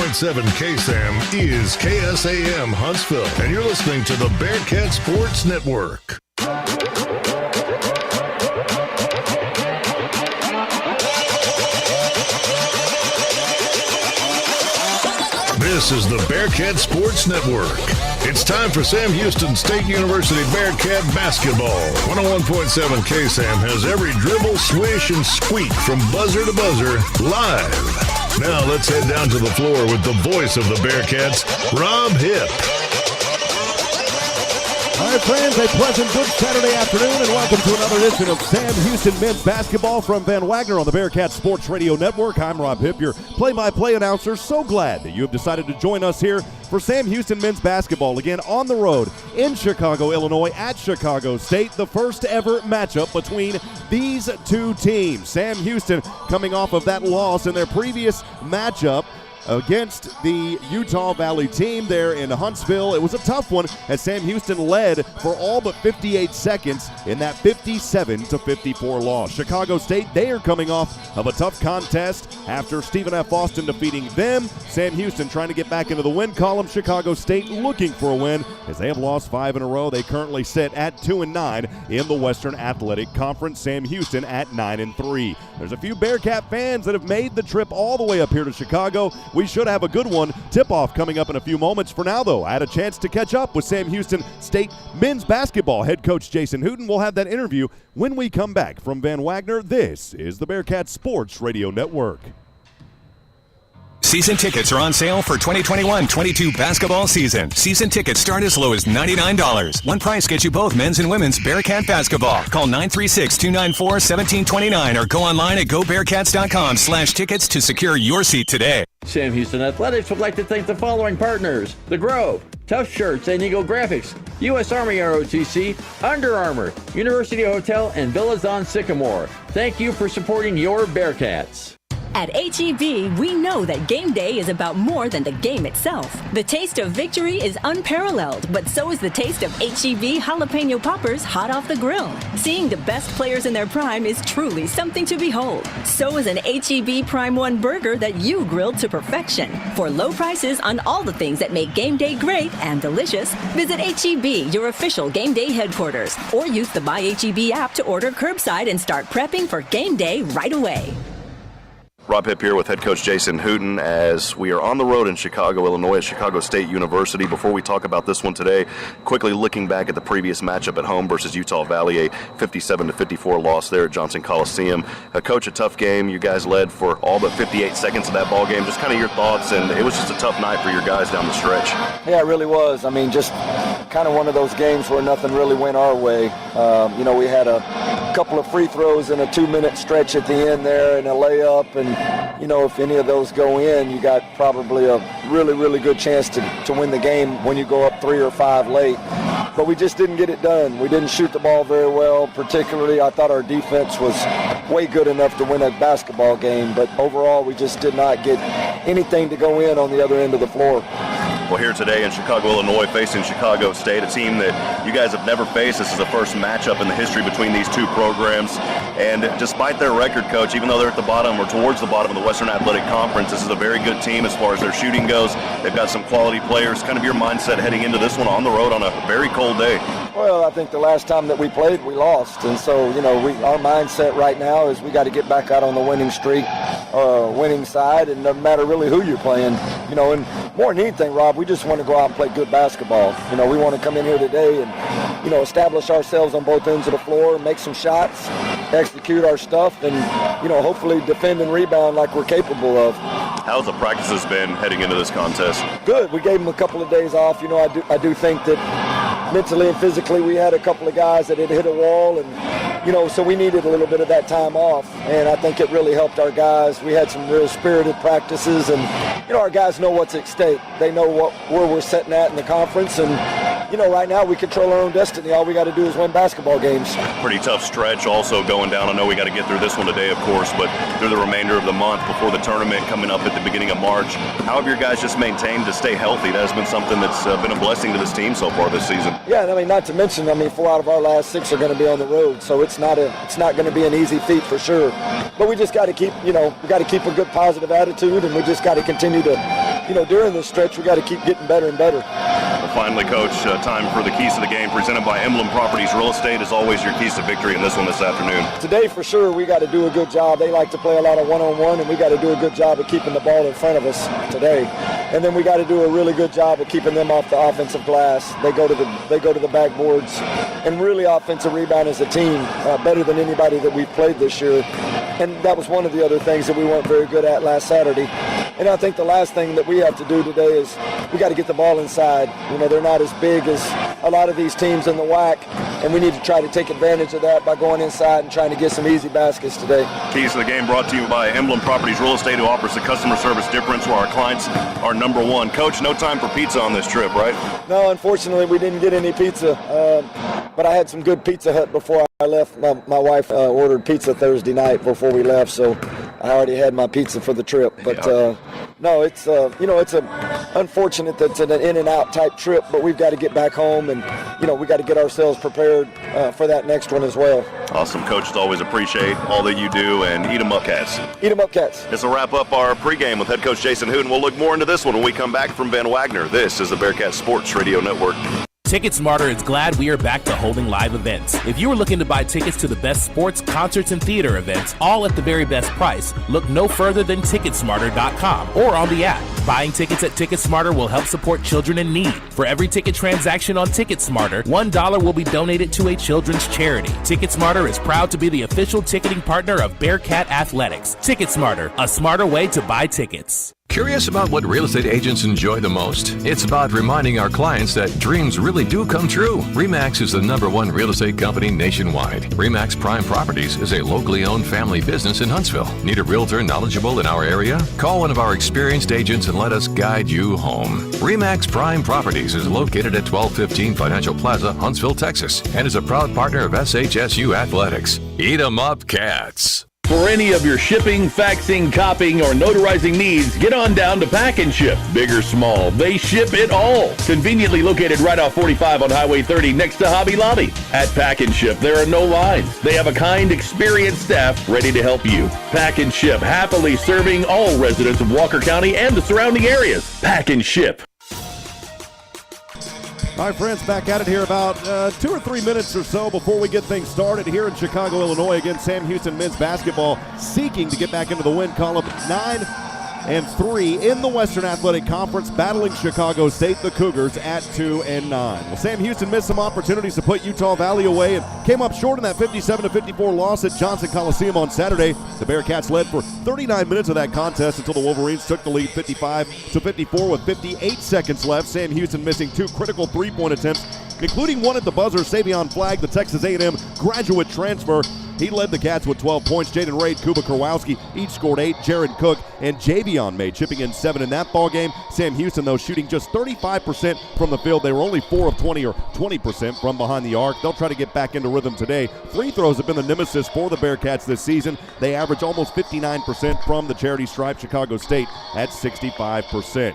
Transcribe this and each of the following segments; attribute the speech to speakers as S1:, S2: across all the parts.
S1: KSAM is KSAM Huntsville, and you're listening to the Bearkat Sports Network. This is the Bearkat Sports Network. It's time for Sam Houston State University Bearkat basketball. 101.7 KSAM has every dribble, swish, and squeak from buzzer to buzzer live. Now let's head down to the floor with the voice of the Bearkats, Rob Hipp.
S2: All right, friends, a pleasant good Saturday afternoon, and welcome to another edition of Sam Houston Men's Basketball from Van Wagner on the Bearkat Sports Radio Network. I'm Rob Hipp, your play-by-play announcer. So glad that you have decided to join us here for Sam Houston Men's Basketball. Again, on the road in Chicago, Illinois, at Chicago State. The first ever matchup between these two teams. Sam Houston coming off of that loss in their previous matchup against the Utah Valley team there in Huntsville. It was a tough one as Sam Houston led for all but 58 seconds in that 57-54 loss. Chicago State, they are coming off of a tough contest after Stephen F. Austin defeating them. Sam Houston trying to get back into the win column. Chicago State looking for a win as they have lost 5 in a row. They currently sit at 2-9 in the Western Athletic Conference. Sam Houston at 9-3. There's a few Bearkat fans that have made the trip all the way up here to Chicago. We should have a good one. Tip-off coming up in a few moments. For now, though, I had a chance to catch up with Sam Houston State men's basketball head coach Jason Hooten. We'll have that interview when we come back from Van Wagner. This is the Bearkat Sports Radio Network.
S3: Season tickets are on sale for 2021-22 basketball season. Season tickets start as low as $99. One price gets you both men's and women's Bearkat basketball. Call 936-294-1729 or go online at gobearcats.com/tickets to secure your seat today.
S4: Sam Houston Athletics would like to thank the following partners: The Grove, Tough Shirts and Eagle Graphics, U.S. Army ROTC, Under Armour, University Hotel, and Villas on Sycamore. Thank you for supporting your Bearkats.
S5: At H-E-B, we know that game day is about more than the game itself. The taste of victory is unparalleled, but so is the taste of H-E-B jalapeno poppers hot off the grill. Seeing the best players in their prime is truly something to behold. So is an H-E-B Prime 1 burger that you grilled to perfection. For low prices on all the things that make game day great and delicious, visit H-E-B, your official game day headquarters, or use the My H-E-B app to order curbside and start prepping for game day right away.
S6: Rob Hipp here with head coach Jason Hooten as we are on the road in Chicago, Illinois at Chicago State University. Before we talk about this one today, quickly looking back at the previous matchup at home versus Utah Valley, a 57-54 loss there at Johnson Coliseum. Coach, a tough game. You guys led for all but 58 seconds of that ball game. Just kind of your thoughts, and it was just a tough night for your guys down the stretch.
S7: Yeah, it really was. I mean, just kind of one of those games where nothing really went our way. We had a couple of free throws in a 2-minute stretch at the end there and a layup, and if any of those go in, you got probably a really, really good chance to win the game when you go up 3 or 5 late. But we just didn't get it done. We didn't shoot the ball very well. Particularly, I thought our defense was way good enough to win a basketball game. But overall, we just did not get anything to go in on the other end of the floor.
S6: Well, here today in Chicago, Illinois, facing Chicago State, a team that you guys have never faced. This is the first matchup in the history between these two programs. And despite their record, Coach, even though they're at the bottom or towards the bottom of the Western Athletic Conference, this is a very good team as far as their shooting goes. They've got some quality players. Kind of your mindset heading into this one on the road on a very cold day.
S7: Well, I think the last time that we played, we lost. And so, our mindset right now is we got to get back out on the winning streak, winning side, and no matter really who you're playing. And more than anything, Rob, we just want to go out and play good basketball. We want to come in here today and, establish ourselves on both ends of the floor, make some shots, execute our stuff, and, hopefully defend and rebound like we're capable of.
S6: How's the practices been heading into this contest?
S7: Good. We gave them a couple of days off. I do think that mentally and physically we had a couple of guys that had hit a wall, and, so we needed a little bit of that time off, and I think it really helped our guys. We had some real spirited practices, and, our guys know what's at stake. They know where we're sitting at in the conference, and, right now we control our own destiny. All we got to do is win basketball games.
S6: Pretty tough stretch also going down. I know we got to get through this one today, of course, but through the remainder of the month before the tournament coming up at the beginning of March. How have your guys just maintained to stay healthy? That has been something that's been a blessing to this team so far this season.
S7: Yeah, not to mention, 4 out of our last 6 are going to be on the road, so it's not going to be an easy feat for sure. But we just got to keep, we got to keep a good positive attitude, and we just got to continue to during this stretch, we got to keep getting better and better.
S6: Well, finally, Coach, time for the keys to the game presented by Emblem Properties Real Estate. As always, your keys to victory in this one this afternoon.
S7: Today, for sure, we got to do a good job. They like to play a lot of one-on-one, and we got to do a good job of keeping the ball in front of us today. And then we got to do a really good job of keeping them off the offensive glass. They go to the backboards, and really offensive rebound as a team, better than anybody that we've played this year. And that was one of the other things that we weren't very good at last Saturday. And I think the last thing that we have to do today is we got to get the ball inside. They're not as big as a lot of these teams in the WAC, and we need to try to take advantage of that by going inside and trying to get some easy baskets today.
S6: Keys to the game brought to you by Emblem Properties Real Estate, who offers the customer service difference where our clients are number one. Coach, no time for pizza on this trip, right?
S7: No, unfortunately, we didn't get any pizza, but I had some good Pizza Hut before I left. My wife ordered pizza Thursday night before we left, so I already had my pizza for the trip. But no, it's it's unfortunate that it's an in and out type trip, but we've got to get back home, and we got to get ourselves prepared for that next one as well.
S6: Awesome, Coach. As always, appreciate all that you do, and eat 'em up, Cats.
S7: Eat 'em up, Cats.
S6: This will wrap up our pregame with head coach Jason Hooten. We'll look more into this one when we come back from Van Wagner. This is the Bearkat Sports Radio Network.
S8: TicketSmarter is glad we are back to holding live events. If you are looking to buy tickets to the best sports, concerts, and theater events, all at the very best price, look no further than TicketSmarter.com or on the app. Buying tickets at TicketSmarter will help support children in need. For every ticket transaction on TicketSmarter, $1 will be donated to a children's charity. TicketSmarter is proud to be the official ticketing partner of Bearkat Athletics. TicketSmarter, a smarter way to buy tickets.
S9: Curious about what real estate agents enjoy the most? It's about reminding our clients that dreams really do come true. RE/MAX is the #1 real estate company nationwide. RE/MAX Prime Properties is a locally owned family business in Huntsville. Need a realtor knowledgeable in our area? Call one of our experienced agents and let us guide you home. RE/MAX Prime Properties is located at 1215 Financial Plaza, Huntsville, Texas, and is a proud partner of SHSU Athletics. Eat 'em up, Cats.
S10: For any of your shipping, faxing, copying, or notarizing needs, get on down to Pack and Ship. Big or small, they ship it all. Conveniently located right off 45 on Highway 30 next to Hobby Lobby. At Pack and Ship, there are no lines. They have a kind, experienced staff ready to help you. Pack and Ship, happily serving all residents of Walker County and the surrounding areas. Pack and Ship.
S2: All right, friends, back at it here about 2 or 3 minutes or so before we get things started here in Chicago, Illinois. Again, Sam Houston men's basketball seeking to get back into the win column. 9-3 in the Western Athletic Conference, battling Chicago State, the Cougars, at 2-9. Well, Sam Houston missed some opportunities to put Utah Valley away and came up short in that 57-54 loss at Johnson Coliseum on Saturday. The Bearkats led for 39 minutes of that contest until the Wolverines took the lead 55-54 with 58 seconds left. Sam Houston missing 2 critical three-point attempts, including one at the buzzer. Savion Flagg, the Texas A&M graduate transfer, he led the Cats with 12 points. Jaden Raid, Kuba Kurwowski each scored 8. Jared Cook and Javion May chipping in 7 in that ball game. Sam Houston, though, shooting just 35% from the field. They were only 4 of 20 or 20% from behind the arc. They'll try to get back into rhythm today. Free throws have been the nemesis for the Bearkats this season. They average almost 59% from the charity stripe. Chicago State at 65%.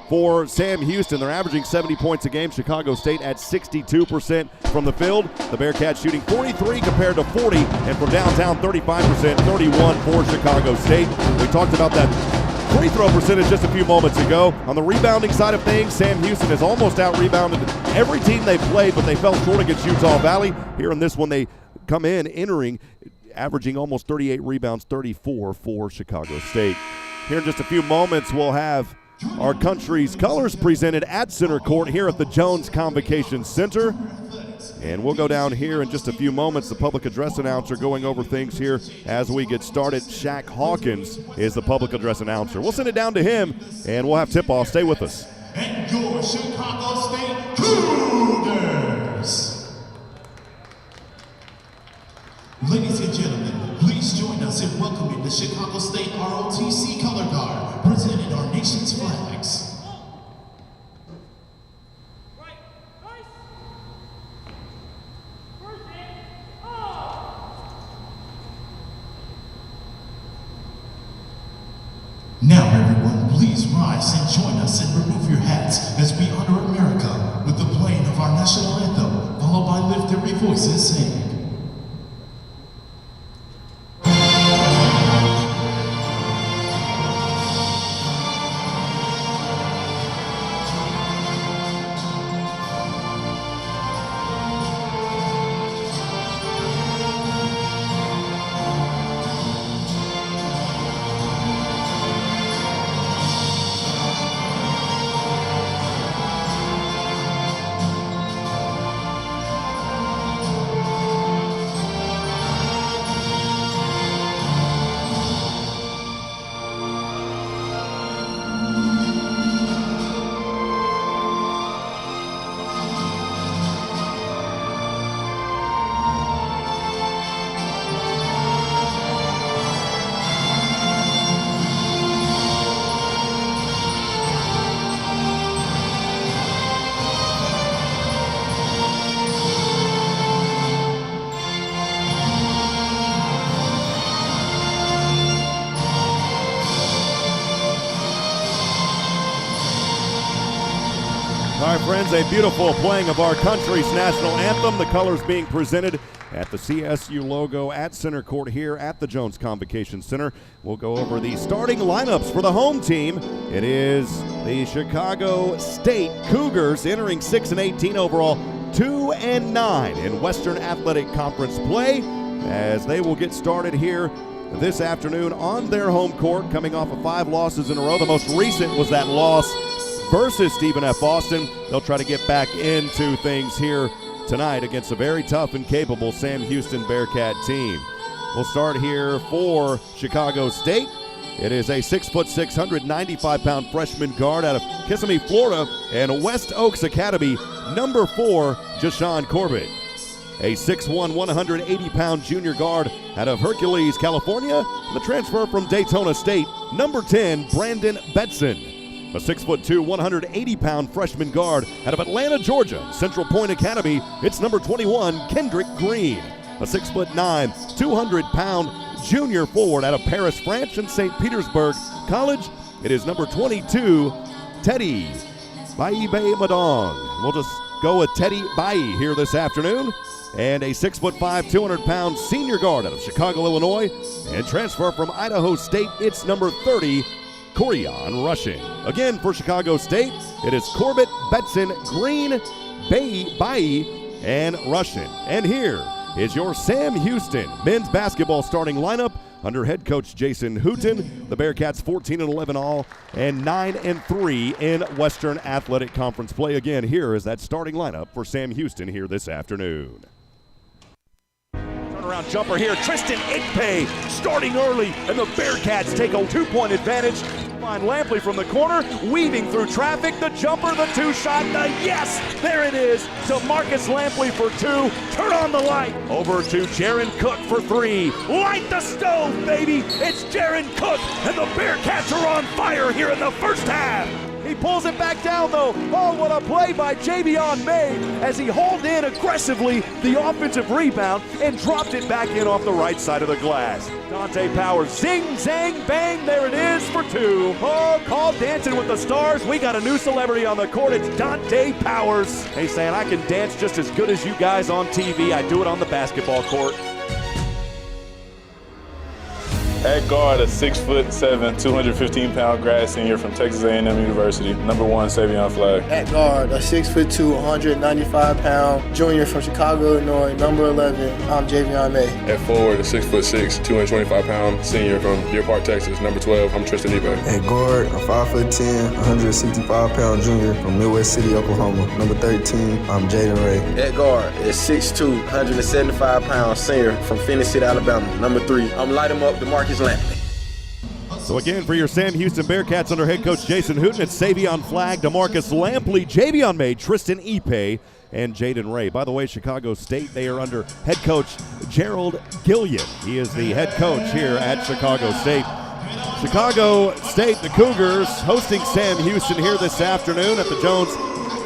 S2: For Sam Houston, they're averaging 70 points a game. Chicago State at 62% from the field. The Bearkats shooting 43 compared to 40, and from downtown 35%, 31 for Chicago State. We talked about that free throw percentage just a few moments ago. On the rebounding side of things, Sam Houston has almost out-rebounded every team they played, but they fell short against Utah Valley. Here in this one, they come in entering, averaging almost 38 rebounds, 34 for Chicago State. Here in just a few moments, we'll have our country's colors presented at center court here at the Jones Convocation Center. And we'll go down here in just a few moments. The public address announcer going over things here as we get started. Shaq Hawkins is the public address announcer. We'll send it down to him, and we'll have tip-off. Stay with us.
S11: And your Chicago State Cougars. Ladies and gentlemen, please join us in welcoming the Chicago State ROTC Color Guard, presenting our nation's flags. Now everyone, please rise and join us and remove your hats as we honor America with the playing of our national anthem, followed by lift every voices saying.
S2: All right, friends, a beautiful playing of our country's national anthem. The colors being presented at the CSU logo at center court here at the Jones Convocation Center. We'll go over the starting lineups for the home team. It is the Chicago State Cougars entering 6-18 overall, 2-9 in Western Athletic Conference play, as they will get started here this afternoon on their home court, coming off of 5 losses in a row. The most recent was that loss versus Stephen F. Austin. They'll try to get back into things here tonight against a very tough and capable Sam Houston Bearkat team. We'll start here for Chicago State. It is a 6'6", 195-pound freshman guard out of Kissimmee, Florida, and West Oaks Academy, number 4, Jashawn Corbett. A 6'1", 180-pound junior guard out of Hercules, California, the transfer from Daytona State, number 10, Brandon Betson. A 6'2", 180-pound freshman guard out of Atlanta, Georgia, Central Point Academy, it's number 21, Kendrick Green. A 6'9", 200-pound junior forward out of Paris, France, and St. Petersburg College, it is number 22, Teddy Baibe Madong. We'll just go with Teddy Bai here this afternoon. And a 6'5", 200-pound senior guard out of Chicago, Illinois, and transfer from Idaho State, it's number 30, Corian Rushing. Again, for Chicago State, it is Corbett, Betson, Green, Bai, and Rushing. And here is your Sam Houston men's basketball starting lineup under head coach Jason Hooten. The Bearkats 14-11 all and 9-3 in Western Athletic Conference play. Again, here is that starting lineup for Sam Houston here this afternoon.
S12: Turnaround jumper here, Tristan Ikpe starting early, and the Bearkats take a 2-point advantage. Find Lampley from the corner, weaving through traffic, the jumper, the 2-shot, the yes! There it is, to Marcus Lampley for 2. Turn on the light. Over to Jaron Cook for 3. Light the stove, baby! It's Jaron Cook, and the Bearkats are on fire here in the first half. He pulls it back down, though. Oh, what a play by Javion May as he hauled in aggressively the offensive rebound and dropped it back in off the right side of the glass. Dante Powers, zing, zang, bang, there it is for 2. Oh, called Dancing with the Stars. We got a new celebrity on the court. It's Dante Powers. He's saying, I can dance just as good as you guys on TV. I do it on the basketball court.
S13: At guard, a 6'7", 215-pound grad senior from Texas A&M University, number 1, Savion Flagg.
S14: At guard, a 6'2", 195-pound junior from Chicago, Illinois, number 11, I'm Javion May.
S13: At forward, a 6'6", 225-pound senior from Deer Park, Texas, number 12, I'm Tristan Ikpe.
S15: At guard, a 5'10", 165-pound junior from Midwest City, Oklahoma, number 13, I'm Jaden Ray.
S16: At guard, a 6'2", 175-pound senior from Phoenix City, Alabama, number 3, I'm Light 'em Up, DeMarcus Lampley.
S2: So again, for your Sam Houston Bearkats under head coach Jason Hooten, it's Savion Flagg, DeMarcus Lampley, Javion May, Tristan Ikpe, and Jaden Ray. By the way, Chicago State, they are under head coach Gerald Gillian. He is the head coach here at Chicago State. Chicago State, the Cougars, hosting Sam Houston here this afternoon at the Jones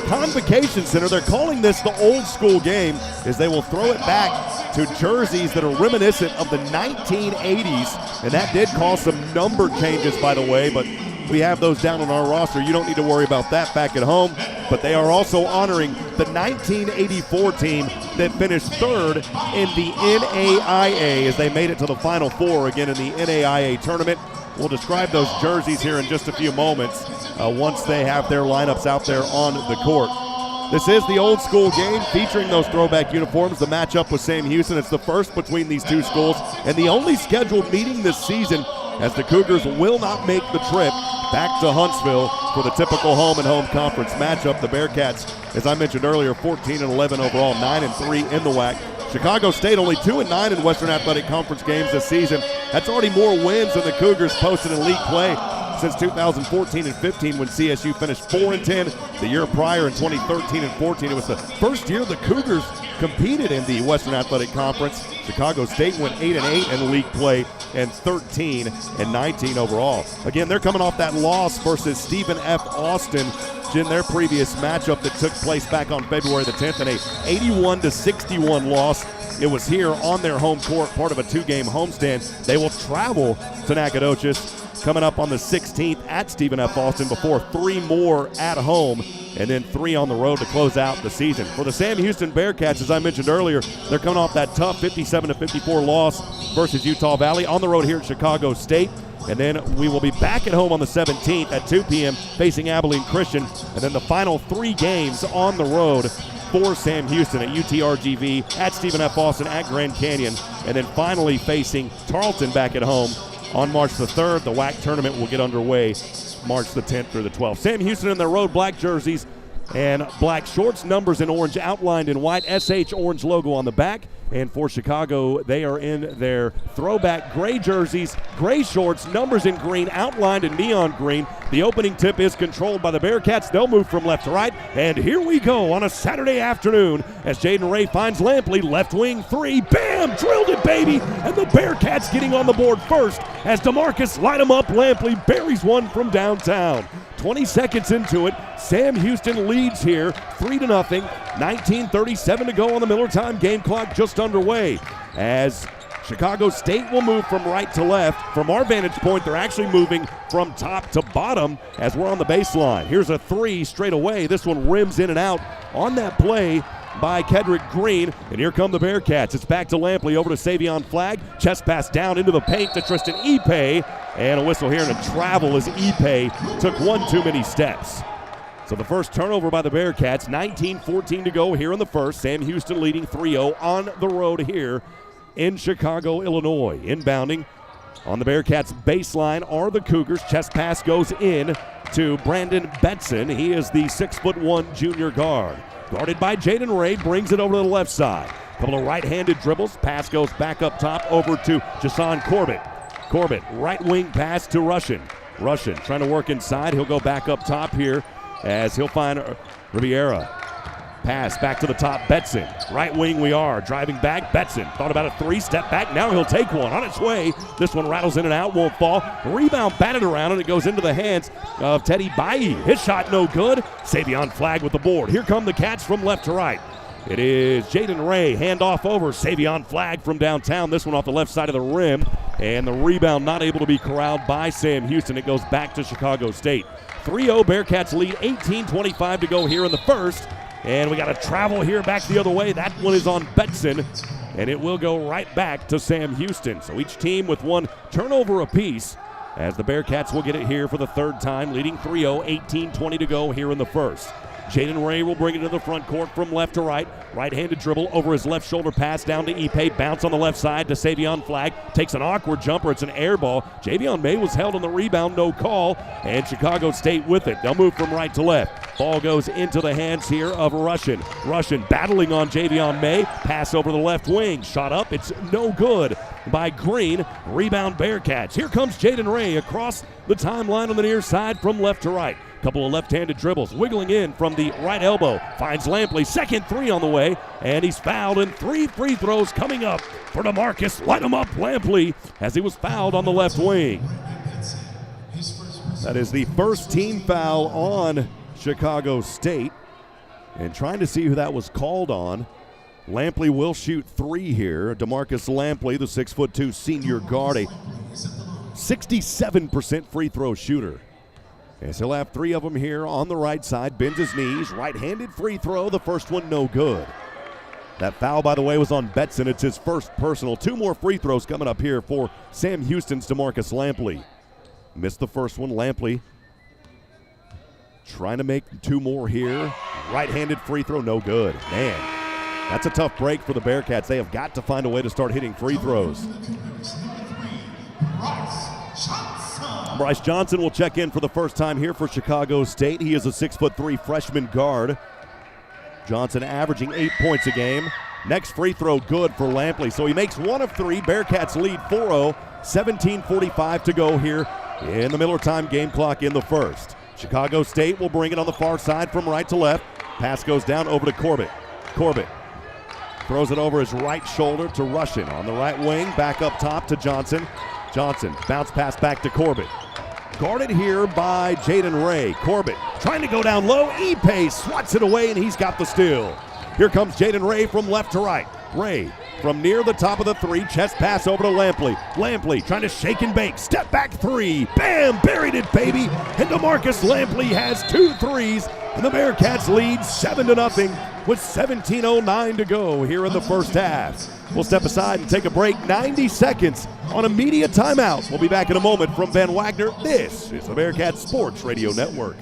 S2: Convocation Center. They're calling this the old school game, as they will throw it back to jerseys that are reminiscent of the 1980s, and that did cause some number changes, by the way, but we have those down on our roster. You don't need to worry about that back at home, but they are also honoring the 1984 team that finished 3rd in the NAIA as they made it to the Final Four again in the NAIA tournament. We'll describe those jerseys here in just a few moments once they have their lineups out there on the court. This is the old school game featuring those throwback uniforms. The matchup with Sam Houston, it's the first between these two schools and the only scheduled meeting this season, as the Cougars will not make the trip back to Huntsville for the typical home and home conference matchup. The Bearkats, as I mentioned earlier, 14-11 overall, 9-3 in the WAC. Chicago State only 2-9 in Western Athletic Conference games this season. That's already more wins than the Cougars posted in league play since 2014 and 15, when CSU finished 4-10. The year prior in 2013 and 14, it was the first year the Cougars competed in the Western Athletic Conference. Chicago State went 8-8 in league play and 13-19 overall. Again, they're coming off that loss versus Stephen F. Austin in their previous matchup that took place back on February the 10th, in a 81-61 loss. It was here on their home court, part of a 2-game homestand. They will travel to Nacogdoches, coming up on the 16th at Stephen F. Austin before 3 more at home and then 3 on the road to close out the season. For the Sam Houston Bearkats, as I mentioned earlier, they're coming off that tough 57-54 loss versus Utah Valley on the road here at Chicago State. And then we will be back at home on the 17th at 2 p.m. facing Abilene Christian. And then the final 3 games on the road for Sam Houston at UTRGV, at Stephen F. Austin, at Grand Canyon. And then finally facing Tarleton back at home on March the 3rd. The WAC tournament will get underway March the 10th through the 12th. Sam Houston in their road black jerseys and black shorts, numbers in orange outlined in white, SH orange logo on the back. And for Chicago, they are in their throwback gray jerseys, gray shorts, numbers in green, outlined in neon green. The opening tip is controlled by the Bearkats. They'll move from left to right. And here we go on a Saturday afternoon as Jaden Ray finds Lampley, left wing 3. Bam! Drilled it, baby! And the Bearkats getting on the board first as DeMarcus light him up. Lampley buries one from downtown. 20 seconds into it, Sam Houston leads here 3-0. 19:37 to go on the Miller time game clock, just underway. As Chicago State will move from right to left. From our vantage point, they're actually moving from top to bottom as we're on the baseline. Here's a 3 straight away. This one rims in and out on that play by Kedrick Green. And here come the Bearkats. It's back to Lampley, over to Savion Flagg. Chest pass down into the paint to Tristan Ipe. And a whistle here and a travel as Ipe took one too many steps. So the first turnover by the Bearkats, 19:14 to go here in the first. Sam Houston leading 3-0 on the road here in Chicago, Illinois. Inbounding on the Bearkats baseline are the Cougars. Chest pass goes in to Brandon Betson. He is the 6'1" junior guard. Guarded by Jaden Ray, brings it over to the left side. Couple of right-handed dribbles. Pass goes back up top over to Jason Corbett. Corbett, right wing pass to Russian. Russian trying to work inside. He'll go back up top here as he'll find Riviera. Pass back to the top, Betson. Right wing we are, driving back, Betson. Thought about a 3-step back, now he'll take one. On its way, this one rattles in and out, won't fall. Rebound batted around and it goes into the hands of Teddy Bailly. His shot no good. Savion Flagg with the board. Here come the Cats from left to right. It is Jaden Ray, handoff over, Savion Flagg from downtown. This one off the left side of the rim, and the rebound not able to be corralled by Sam Houston. It goes back to Chicago State. 3-0, Bearkats lead, 18:25 to go here in the first. And we got a travel here back the other way. That one is on Betson, and it will go right back to Sam Houston. So each team with one turnover apiece as the Bearkats will get it here for the third time, leading 3-0, 18:20 to go here in the first. Jaden Ray will bring it to the front court from left to right. Right-handed dribble over his left shoulder, pass down to Ipe. Bounce on the left side to Savion Flagg. Takes an awkward jumper. It's an air ball. Javion May was held on the rebound, no call. And Chicago State with it. They'll move from right to left. Ball goes into the hands here of Russian. Russian battling on Javion May. Pass over the left wing. Shot up. It's no good by Green. Rebound Bearkats. Here comes Jaden Ray across the timeline on the near side from left to right. Couple of left-handed dribbles, wiggling in from the right elbow. Finds Lampley, second 3 on the way, and he's fouled, and 3 free throws coming up for DeMarcus. Light him up, Lampley, as he was fouled on the left wing. That is the first team foul on Chicago State. And trying to see who that was called on. Lampley will shoot 3 here. DeMarcus Lampley, the 6'2" senior guard, a 67% free throw shooter. As he'll have 3 of them here on the right side. Bends his knees. Right-handed free throw. The first one no good. That foul, by the way, was on Betson. It's his first personal. 2 more free throws coming up here for Sam Houston's DeMarcus Lampley. Missed the first one. Lampley trying to make 2 more here. Right-handed free throw, no good. Man, that's a tough break for the Bearkats. They have got to find a way to start hitting free throws. Bryce Johnson will check in for the first time here for Chicago State. He is a 6'3" freshman guard. Johnson averaging 8 points a game. Next free throw good for Lampley. So he makes 1 of 3. Bearkats lead 4-0. 17:45 to go here in the Miller time game clock in the first. Chicago State will bring it on the far side from right to left. Pass goes down over to Corbett. Corbett throws it over his right shoulder to Russian. On the right wing, back up top to Johnson. Johnson, bounce pass back to Corbett. Guarded here by Jaden Ray. Corbett trying to go down low. Ipe swats it away, and he's got the steal. Here comes Jaden Ray from left to right. Ray from near the top of the three. Chest pass over to Lampley. Lampley trying to shake and bake. Step back three. Bam! Buried it, baby. And DeMarcus Lampley has 2 threes. And the Bearkats lead 7-0 with 17:09 to go here in the first half. We'll step aside and take a break. 90 seconds on a media timeout. We'll be back in a moment from Van Wagner. This is the Bearkat Sports Radio Network.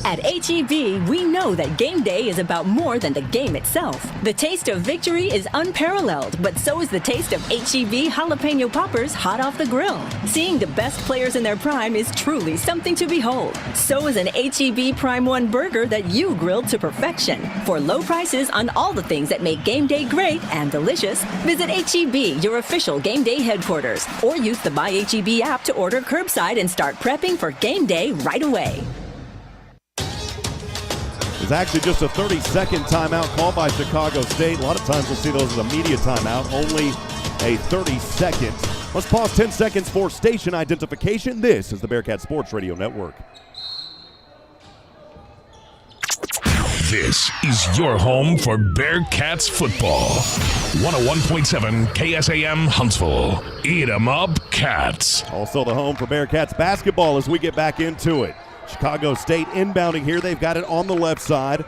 S5: At HEB, we know that game day is about more than the game itself. The taste of victory is unparalleled, but so is the taste of HEB jalapeno poppers hot off the grill. Seeing the best players in their prime is truly something to behold. So is an HEB Prime 1 burger that you grilled to perfection. For low prices on all the things that make game day great and delicious, visit HEB, your official game day headquarters, or use the Buy HEB app to order curbside and start prepping for game day right away.
S2: It's actually just a 30-second timeout called by Chicago State. A lot of times we'll see those as a media timeout, only a 30-second. Let's pause 10 seconds for station identification. This is the Bearkat Sports Radio Network.
S17: This is your home for Bearkats football. 101.7 KSAM Huntsville. Eat 'em up, Cats.
S2: Also the home for Bearkats basketball as we get back into it. Chicago State inbounding here. They've got it on the left side.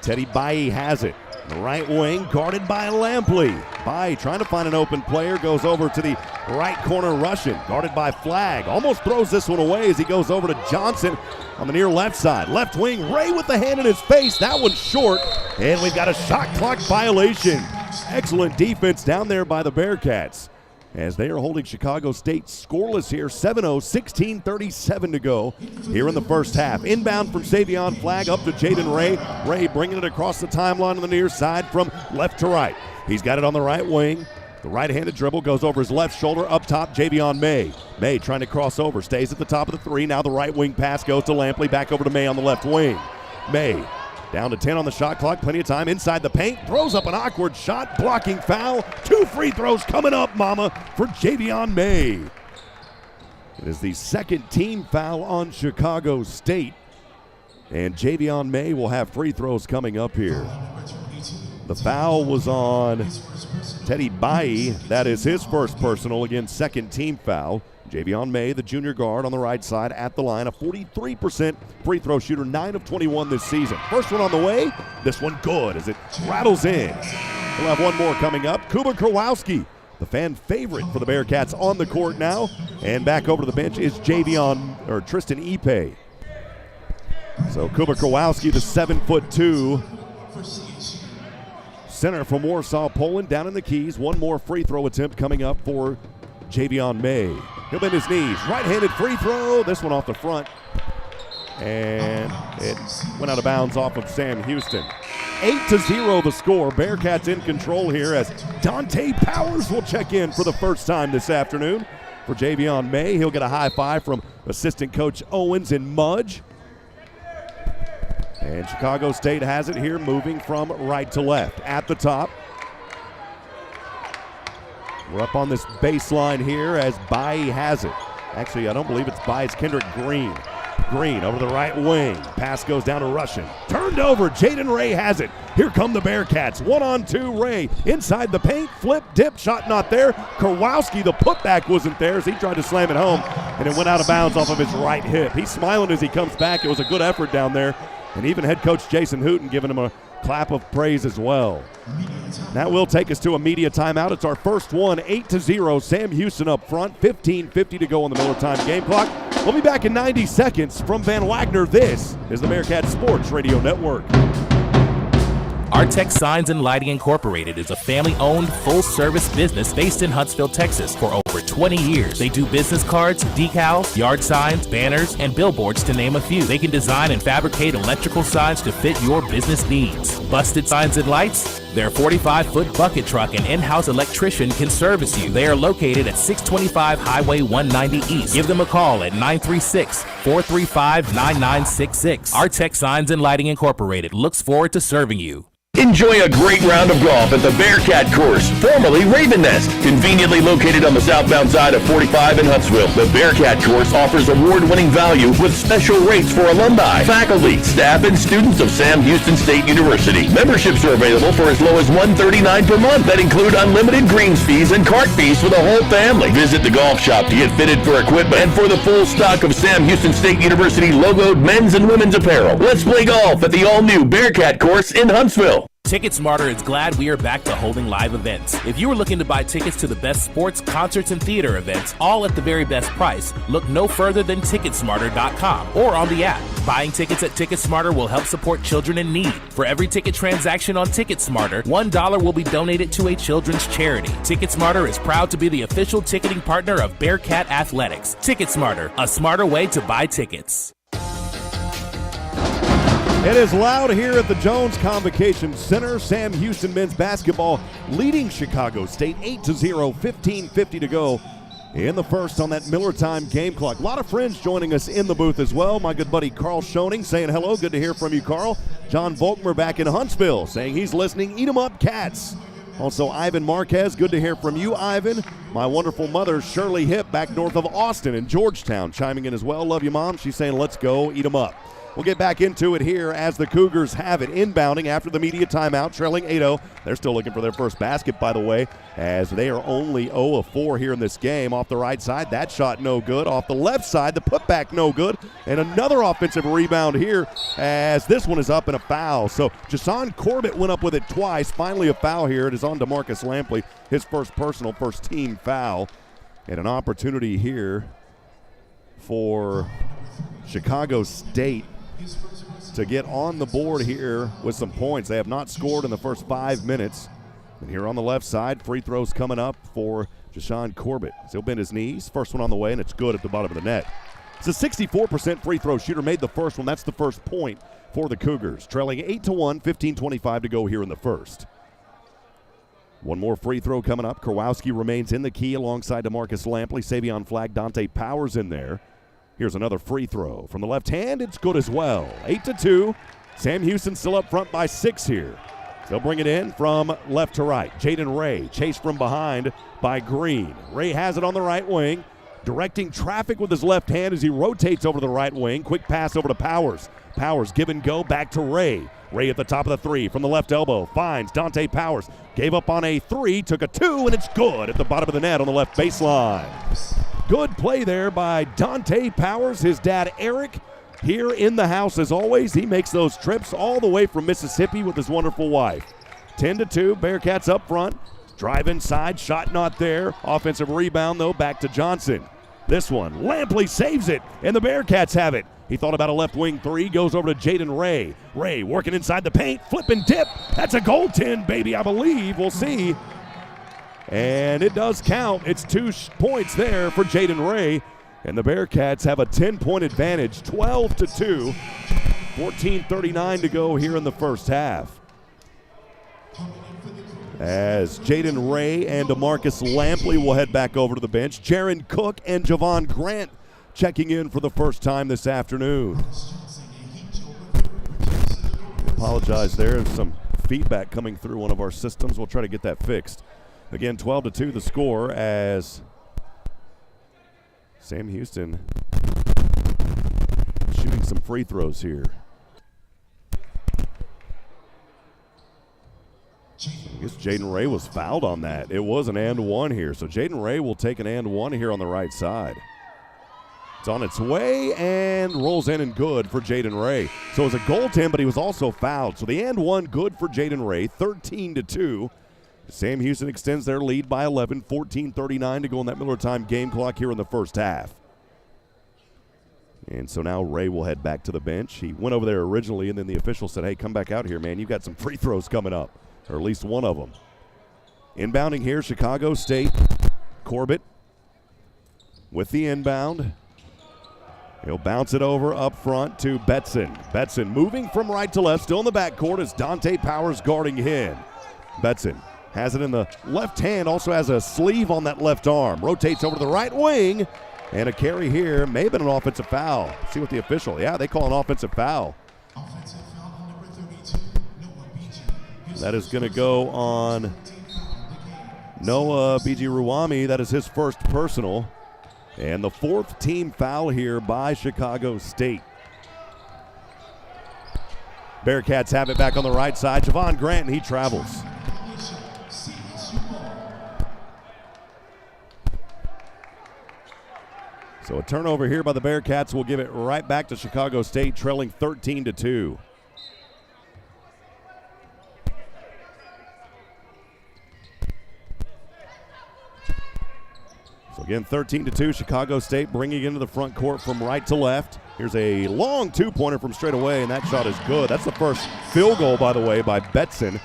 S2: Teddy Baye has it. The right wing guarded by Lampley. Baye trying to find an open player. Goes over to the right corner Russian. Guarded by Flagg. Almost throws this one away as he goes over to Johnson on the near left side. Left wing. Ray with the hand in his face. That one's short. And we've got a shot clock violation. Excellent defense down there by the Bearkats, as they are holding Chicago State scoreless here. 7-0, 16:37 to go here in the first half. Inbound from Savion Flagg up to Jaden Ray. Ray bringing it across the timeline on the near side from left to right. He's got it on the right wing. The right-handed dribble goes over his left shoulder. Up top, Javion May. May trying to cross over. Stays at the top of the three. Now the right wing pass goes to Lampley. Back over to May on the left wing. May down to 10 on the shot clock. Plenty of time inside the paint. Throws up an awkward shot. Blocking foul. 2 free throws coming up, mama, for Javion May. It is the second team foul on Chicago State. And Javion May will have free throws coming up here. The foul was on Teddy Baye. That is his first personal. Again, second team foul. Javion May, the junior guard on the right side at the line, a 43% free throw shooter, 9 of 21 this season. First one on the way, this one good as it rattles in. We'll have one more coming up. Kuba Kowalski, the fan favorite for the Bearkats, on the court now. And back over to the bench is Tristan Ipe. So Kuba Kowalski, the 7'2" center from Warsaw, Poland, down in the Keys. One more free throw attempt coming up for Javion May. He'll bend his knees. Right-handed free throw. This one off the front. And it went out of bounds off of Sam Houston. 8-0 the score. Bearkats in control here as Dante Powers will check in for the first time this afternoon for Javion May. He'll get a high five from assistant coach Owens and Mudge. And Chicago State has it here, moving from right to left. At the top, we're up on this baseline here as Baye has it. Actually, I don't believe it's Baye, it's Kendrick Green. Green over the right wing. Pass goes down to Russian. Turned over, Jaden Ray has it. Here come the Bearkats. 1-on-2, Ray. Inside the paint, flip, dip, shot not there. Kowalski, the putback wasn't there as he tried to slam it home, and it went out of bounds off of his right hip. He's smiling as he comes back. It was a good effort down there. And even head coach Jason Hooten giving him a clap of praise as well. That will take us to a media timeout. It's our first one, 8-0. Sam Houston up front, 15:50 to go on the Miller Time game clock. We'll be back in 90 seconds from Van Wagner. This is the Bearkat Sports Radio Network.
S8: Artex Signs and Lighting Incorporated is a family-owned, full-service business based in Huntsville, Texas for over 20 years. They do business cards, decals, yard signs, banners, and billboards, to name a few. They can design and fabricate electrical signs to fit your business needs. Busted signs and lights? Their 45-foot bucket truck and in-house electrician can service you. They are located at 625 Highway 190 East. Give them a call at 936-435-9966. Artex Signs and Lighting Incorporated looks forward to serving you.
S10: Enjoy a great round of golf at the Bearkat course, formerly Raven Nest. Conveniently located on the southbound side of 45 in Huntsville, the Bearkat course offers award-winning value with special rates for alumni, faculty, staff, and students of Sam Houston State University. Memberships are available for as low as $139 per month that include unlimited greens fees and cart fees for the whole family. Visit the golf shop to get fitted for equipment and for the full stock of Sam Houston State University logoed men's and women's apparel. Let's play golf at the all-new Bearkat course in Huntsville.
S8: TicketSmarter is glad we are back to holding live events. If you are looking to buy tickets to the best sports, concerts, and theater events, all at the very best price, look no further than Ticketsmarter.com or on the app. Buying tickets at TicketSmarter will help support children in need. For every ticket transaction on TicketSmarter, $1 will be donated to a children's charity. TicketSmarter is proud to be the official ticketing partner of Bearkat Athletics. TicketSmarter, a smarter way to buy tickets.
S2: It is loud here at the Jones Convocation Center. Sam Houston men's basketball leading Chicago State 8-0, 15:50 to go in the first on that Miller time game clock. A lot of friends joining us in the booth as well. My good buddy Carl Schoening saying hello. Good to hear from you, Carl. John Volkmer back in Huntsville saying he's listening. Eat 'em up, Cats. Also, Ivan Marquez, good to hear from you, Ivan. My wonderful mother, Shirley Hipp, back north of Austin in Georgetown, chiming in as well. Love you, Mom. She's saying, let's go, eat 'em up. We'll get back into it here as the Cougars have it inbounding after the media timeout, trailing 8-0. They're still looking for their first basket, by the way, as they are only 0 of 4 here in this game. Off the right side, that shot no good. Off the left side, the putback no good. And another offensive rebound here as this one is up and a foul. So Jason Corbett went up with it twice. Finally a foul here. It is on DeMarcus Lampley, his first personal, first team foul. And an opportunity here for Chicago State to get on the board here with some points. They have not scored in the first 5 minutes. And here on the left side, free throws coming up for Jashawn Corbett. He'll bend his knees. First one on the way, and it's good at the bottom of the net. It's a 64% free throw shooter. Made the first one. That's the first point for the Cougars. Trailing 8-1, 15:25 to go here in the first. One more free throw coming up. Kowalski remains in the key alongside DeMarcus Lampley. Savion Flagg, Dante Powers in there. Here's another free throw from the left hand. It's good as well. 8-2. Sam Houston still up front by 6 here. They'll bring it in from left to right. Jaden Ray chased from behind by Green. Ray has it on the right wing, directing traffic with his left hand as he rotates over to the right wing. Quick pass over to Powers. Powers give and go back to Ray. Ray at the top of the three from the left elbow. Finds Dante Powers. Gave up on a 3, took a 2, and it's good at the bottom of the net on the left baseline. Good play there by Dante Powers. His dad, Eric, here in the house as always. He makes those trips all the way from Mississippi with his wonderful wife. 10-2, Bearkats up front. Drive inside, shot not there. Offensive rebound, though, back to Johnson. This one, Lampley saves it, and the Bearkats have it. He thought about a left wing 3, goes over to Jaden Ray. Ray working inside the paint, flip and dip. That's a goaltend, baby, I believe. We'll see. And it does count. It's 2 points there for Jaden Ray. And the Bearkats have a 10-point advantage, 12-2. 14:39 to go here in the first half. As Jaden Ray and DeMarcus Lampley will head back over to the bench. Jaron Cook and Javon Grant checking in for the first time this afternoon. Apologize there. There's some feedback coming through one of our systems. We'll try to get that fixed. Again, 12-2 the score as Sam Houston shooting some free throws here. I guess Jaden Ray was fouled on that. It was an and one here. So Jaden Ray will take an and one here on the right side. It's on its way and rolls in and good for Jaden Ray. So it was a goaltend, but he was also fouled. So the and one good for Jaden Ray, 13-2. Sam Houston extends their lead by 11, 14:39 to go on that Miller time game clock here in the first half. And so now Ray will head back to the bench. He went over there originally, and then the official said, hey, come back out here, man. You've got some free throws coming up, or at least one of them. Inbounding here, Chicago State. Corbett with the inbound. He'll bounce it over up front to Betson. Betson moving from right to left, still in the backcourt as Dante Powers guarding him. Betson has it in the left hand, also has a sleeve on that left arm. Rotates over to the right wing, and a carry here. May have been an offensive foul. Let's see what the official, yeah, they call an offensive foul. That is going to go on Noah Bijiruwami. That is his first personal. And the fourth team foul here by Chicago State. Bearkats have it back on the right side. Javon Grant, and he travels. So a turnover here by the Bearkats will give it right back to Chicago State, trailing 13-2. So again, 13-2, Chicago State bringing it into the front court from right to left. Here's a long two-pointer from straight away, and that shot is good. That's the first field goal, by the way, by Betson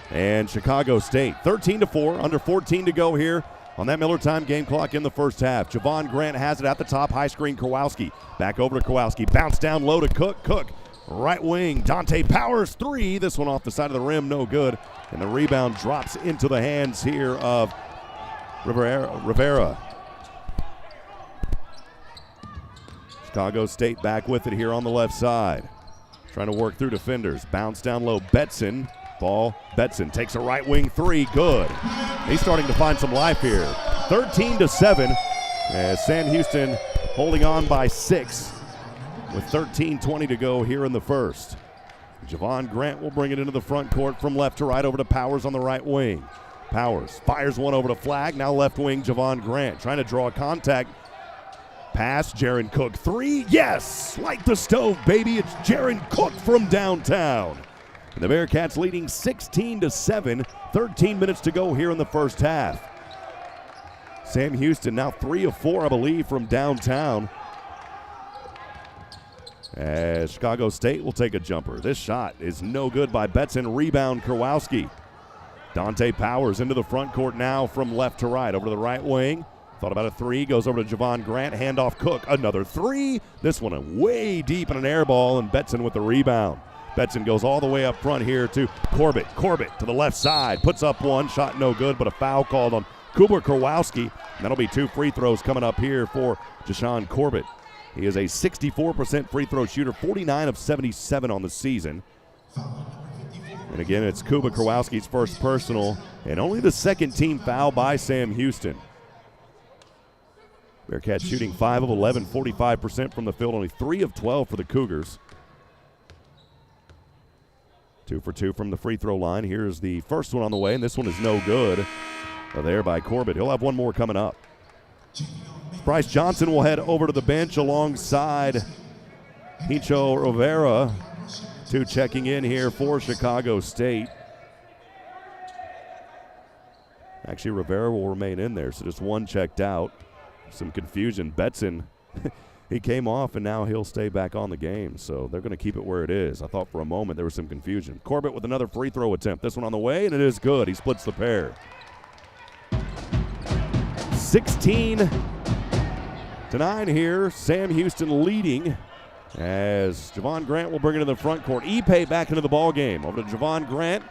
S2: and Chicago State. 13-4, under 14 to go here on that Miller time game clock in the first half. Javon Grant has it at the top. High screen, Kowalski. Back over to Kowalski. Bounce down low to Cook. Cook, right wing. Dante Powers, three. This one off the side of the rim, no good. And the rebound drops into the hands here of Rivera. Chicago State back with it here on the left side. Trying to work through defenders. Bounce down low. Betson. Ball. Betson takes a right wing three. Good. He's starting to find some life here. 13-7 as Sam Houston holding on by 6 with 13:20 to go here in the first. Javon Grant will bring it into the front court from left to right over to Powers on the right wing. Powers fires one over to Flag. Now left wing Javon Grant trying to draw contact. Pass, Jaron Cook, three, yes! Light the stove, baby, it's Jaron Cook from downtown. And the Bearkats leading 16-7, 13 minutes to go here in the first half. Sam Houston now 3 of 4, I believe, from downtown. As Chicago State will take a jumper. This shot is no good by Betson, rebound Kowalski. Dante Powers into the front court now from left to right, over to the right wing. Thought about a three, goes over to Javon Grant, handoff Cook, another three. This one way deep in an air ball, and Betson with the rebound. Betson goes all the way up front here to Corbett. Corbett to the left side, puts up one, shot no good, but a foul called on Kuber Kowalski. And that'll be 2 free throws coming up here for Jashawn Corbett. He is a 64% free throw shooter, 49 of 77 on the season. And again, it's Kuba Kowalski's first personal, and only the second team foul by Sam Houston. Bearkats shooting 5 of 11, 45% from the field, only 3 of 12 for the Cougars. 2 for 2 from the free throw line. Here's the first one on the way, and this one is no good. There by Corbett. He'll have one more coming up. Bryce Johnson will head over to the bench alongside Hincho Rivera. 2 checking in here for Chicago State. Actually, Rivera will remain in there, so just 1 checked out. Some confusion. Betson, he came off, and now he'll stay back on the game, so they're going to keep it where it is. I thought for a moment there was some confusion. Corbett with another free throw attempt. This one on the way, and it is good. He splits the pair. 16-9 here. Sam Houston leading as Javon Grant will bring it to the front court. Ipe back into the ball game. Over to Javon Grant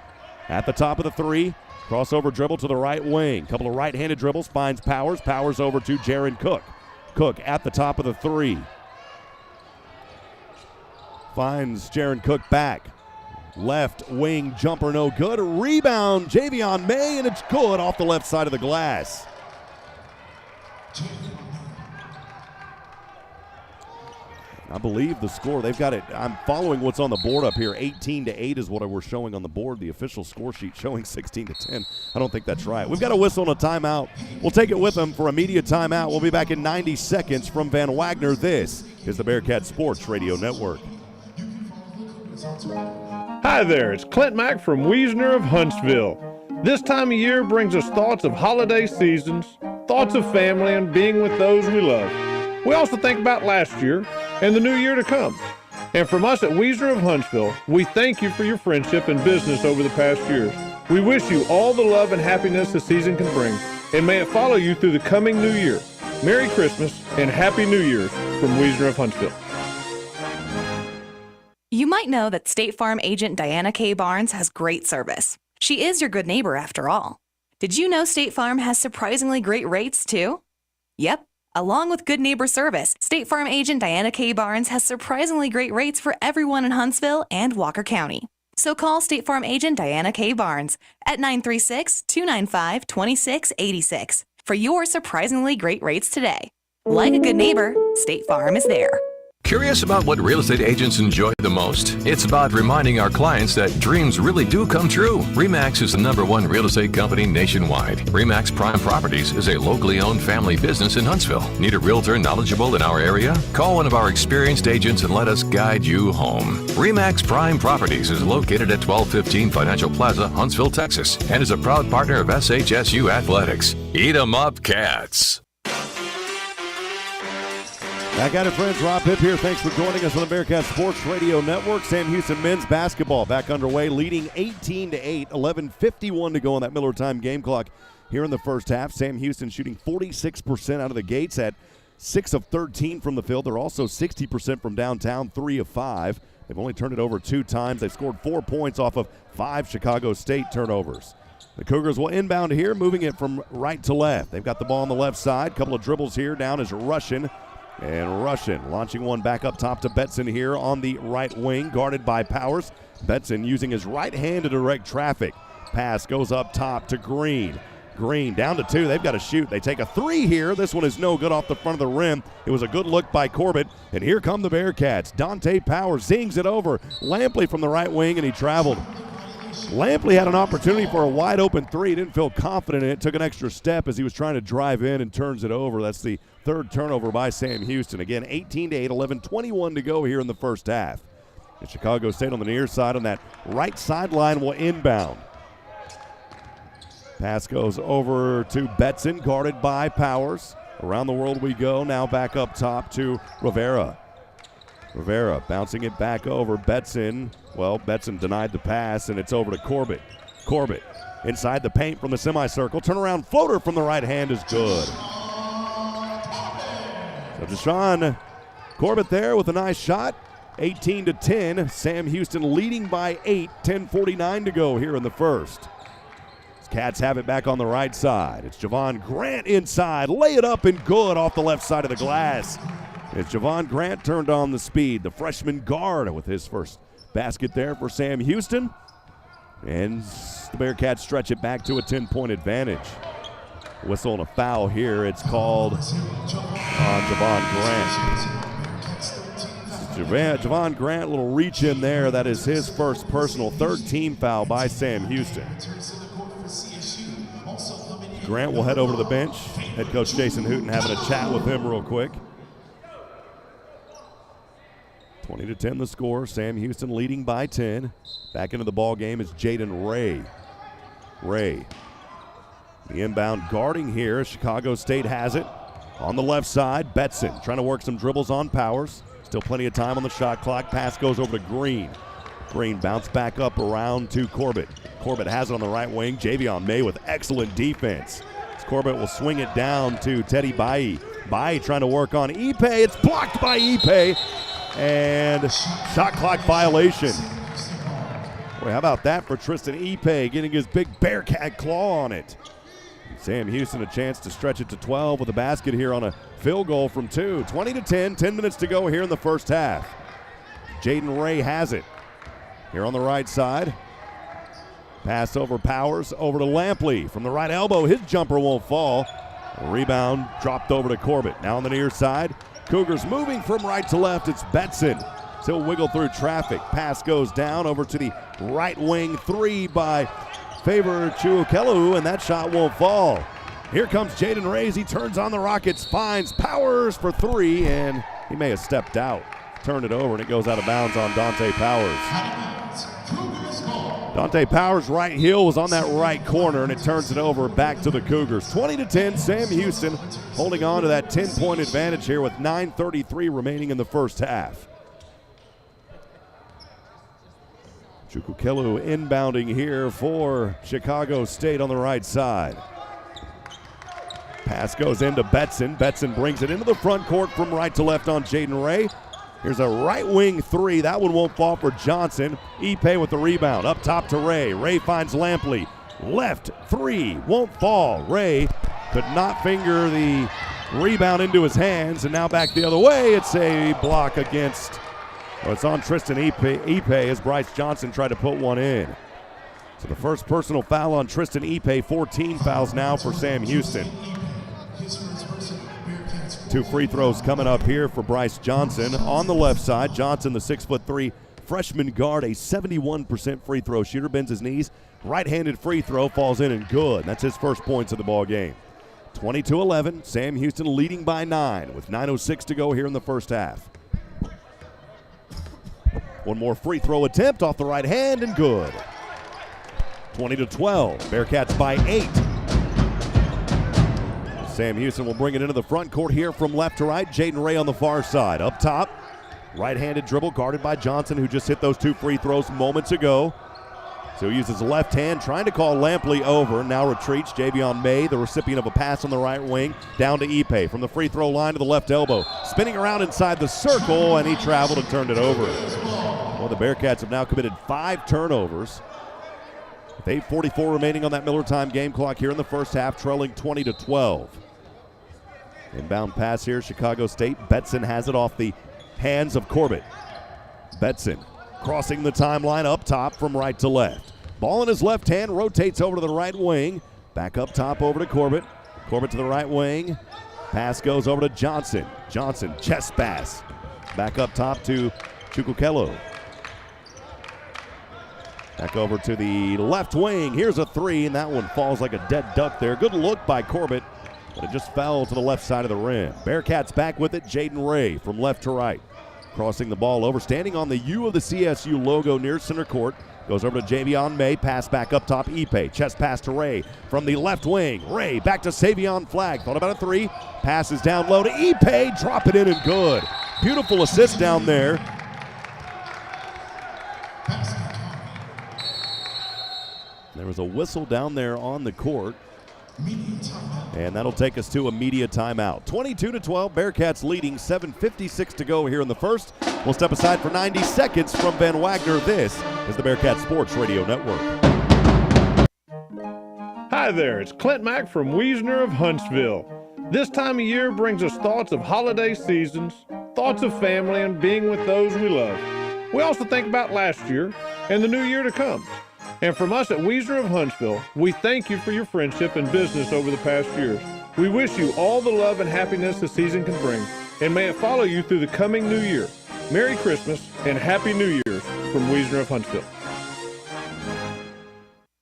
S2: at the top of the 3. Crossover dribble to the right wing. Couple of right-handed dribbles. Finds Powers. Powers over to Jaron Cook. Cook at the top of the 3. Finds Jaron Cook back. Left wing jumper no good. Rebound Javion May, and it's good off the left side of the glass. I believe the score, they've got it. I'm following what's on the board up here. 18-8 is what we're showing on the board. The official score sheet showing 16-10. I don't think that's right. We've got a whistle and a timeout. We'll take it with them for immediate timeout. We'll be back in 90 seconds from Van Wagner. This is the Bearkat Sports Radio Network.
S18: Hi there, it's Clint Mack from Wagner of Huntsville. This time of year brings us thoughts of holiday seasons, thoughts of family, and being with those we love. We also think about last year and the new year to come. And from us at Wagner of Huntsville, we thank you for your friendship and business over the past years. We wish you all the love and happiness the season can bring, and may it follow you through the coming new year. Merry Christmas and Happy New Year's from Wagner of Huntsville.
S19: You might know that State Farm agent Diana K. Barnes has great service. She is your good neighbor after all. Did you know State Farm has surprisingly great rates too? Yep. Along with good neighbor service, State Farm agent Diana K. Barnes has surprisingly great rates for everyone in Huntsville and Walker County. So call State Farm agent Diana K. Barnes at 936-295-2686 for your surprisingly great rates today. Like a good neighbor, State Farm is there.
S9: Curious about what real estate agents enjoy the most? It's about reminding our clients that dreams really do come true. RE/MAX is the #1 real estate company nationwide. RE/MAX Prime Properties is a locally owned family business in Huntsville. Need a realtor knowledgeable in our area? Call one of our experienced agents and let us guide you home. RE/MAX Prime Properties is located at 1215 Financial Plaza, Huntsville, Texas, and is a proud partner of SHSU Athletics. Eat 'em up, Cats.
S2: Back at it, friends. Rob Hipp here. Thanks for joining us on the Bearkat Sports Radio Network. Sam Houston men's basketball back underway, leading 18-8, 11:51 to go on that Miller time game clock here in the first half. Sam Houston shooting 46% out of the gates at 6 of 13 from the field. They're also 60% from downtown, 3 of 5. They've only turned it over 2 times. They've scored 4 points off of 5 Chicago State turnovers. The Cougars will inbound here, moving it from right to left. They've got the ball on the left side. Couple of dribbles here. Down is Russian. And Russian launching one back up top to Betson here on the right wing, guarded by Powers. Betson using his right hand to direct traffic. Pass goes up top to Green. Green down to 2. They've got to shoot. They take a 3 here. This one is no good off the front of the rim. It was a good look by Corbett. And here come the Bearkats. Dante Powers zings it over. Lampley from the right wing, and he traveled. Lampley had an opportunity for a wide open 3. Didn't feel confident in it. Took an extra step as he was trying to drive in and turns it over. That's the 3rd turnover by Sam Houston. Again, 18-8, 11:21 to go here in the first half. And Chicago State on the near side on that right sideline will inbound. Pass goes over to Betson, guarded by Powers. Around the world we go. Now back up top to Rivera. Rivera bouncing it back over. Betson. Well, Betson denied the pass, and it's over to Corbett. Corbett inside the paint from the semicircle. Turnaround floater from the right hand is good. So Deshaun Corbett there with a nice shot. 18-10. Sam Houston leading by 8. 10:49 to go here in the first. Cats have it back on the right side. It's Javon Grant inside. Lay it up and good off the left side of the glass. It's Javon Grant turned on the speed. The freshman guard with his first basket there for Sam Houston. And the Bearkats stretch it back to a 10-point advantage. Whistle and a foul here. It's called on Javon Grant. Javon Grant, a little reach in there. That is his first personal 3rd team foul by Sam Houston. Grant will head over to the bench. Head coach Jason Hooten having a chat with him real quick. 20-10 the score. Sam Houston leading by 10. Back into the ball game is Jaden Ray. Ray. The inbound guarding here. Chicago State has it. On the left side, Betson trying to work some dribbles on Powers. Still plenty of time on the shot clock. Pass goes over to Green. Green bounced back up around to Corbett. Corbett has it on the right wing. Javion May with excellent defense. Corbett will swing it down to Teddy Bayi. Bayi trying to work on Ipe. It's blocked by Ipe. And shot clock violation. Boy, how about that for Tristan Ipe getting his big Bearkat claw on it. Sam Houston a chance to stretch it to 12 with a basket here on a field goal from 2. 20-10, 10 minutes to go here in the first half. Jaden Ray has it. Here on the right side. Pass over Powers, over to Lampley. From the right elbow, his jumper won't fall. Rebound dropped over to Corbett. Now on the near side. Cougars moving from right to left. It's Betson. He'll wiggle through traffic. Pass goes down over to the right wing. 3 by Favor Chuokelu, and that shot won't fall. Here comes Jaden Ray. He turns on the Rockets, finds Powers for 3, and he may have stepped out. Turned it over, and it goes out of bounds on Dante Powers. Dante Powers' right heel was on that right corner, and it turns it over back to the Cougars. 20-10, Sam Houston holding on to that 10-point advantage here with 9:33 remaining in the first half. Chukwukelu inbounding here for Chicago State on the right side. Pass goes into Betson. Betson brings it into the front court from right to left on Jaden Ray. Here's a right wing 3. That one won't fall for Johnson. Ipe with the rebound. Up top to Ray. Ray finds Lampley. Left 3. Won't fall. Ray could not finger the rebound into his hands. And now back the other way. It's a block against Well, it's on Tristan Ipe as Bryce Johnson tried to put one in. So the first personal foul on Tristan Ipe, 14 fouls now for Sam Houston. 2 free throws coming up here for Bryce Johnson. On the left side, Johnson, the 6'3" freshman guard, a 71% free throw shooter, bends his knees. Right-handed free throw falls in and good. That's his first points of the ball game. 22-11, Sam Houston leading by 9 with 9:06 to go here in the first half. One more free throw attempt off the right hand and good. 20-12, Bearkats by 8. Sam Houston will bring it into the front court here from left to right. Jaden Ray on the far side. Up top, right-handed dribble guarded by Johnson, who just hit those 2 free throws moments ago. So he uses left hand, trying to call Lampley over. Now retreats. Javion May, the recipient of a pass on the right wing, down to Ipe from the free throw line to the left elbow. Spinning around inside the circle, and he traveled and turned it over. Well, the Bearkats have now committed 5 turnovers. With 8:44 remaining on that Miller time game clock here in the first half, trailing 20-12. Inbound pass here, Chicago State. Betson has it off the hands of Corbett. Betson crossing the timeline up top from right to left. Ball in his left hand, rotates over to the right wing. Back up top over to Corbett. Corbett to the right wing. Pass goes over to Johnson. Johnson, chest pass. Back up top to Chukwukelo. Back over to the left wing. Here's a 3, and that one falls like a dead duck there. Good look by Corbett, but it just fell to the left side of the rim. Bearkats back with it. Jaden Ray from left to right. Crossing the ball over, standing on the U of the CSU logo near center court. Goes over to Javion May, pass back up top, Ipe. Chest pass to Ray from the left wing. Ray back to Savion Flagg. Thought about a 3. Passes down low to Ipe. Drop it in and good. Beautiful assist down there. There was a whistle down there on the court. And that'll take us to a media timeout. 22-12, Bearkats leading, 7:56 to go here in the first. We'll step aside for 90 seconds from Ben Wagner. This is the Bearkat Sports Radio Network.
S18: Hi there, it's Clint Mack from Wagner of Huntsville. This time of year brings us thoughts of holiday seasons, thoughts of family and being with those we love. We also think about last year and the new year to come. And from us at Wagner of Huntsville, we thank you for your friendship and business over the past years. We wish you all the love and happiness the season can bring, and may it follow you through the coming new year. Merry Christmas and Happy New Year's from Wagner of Huntsville.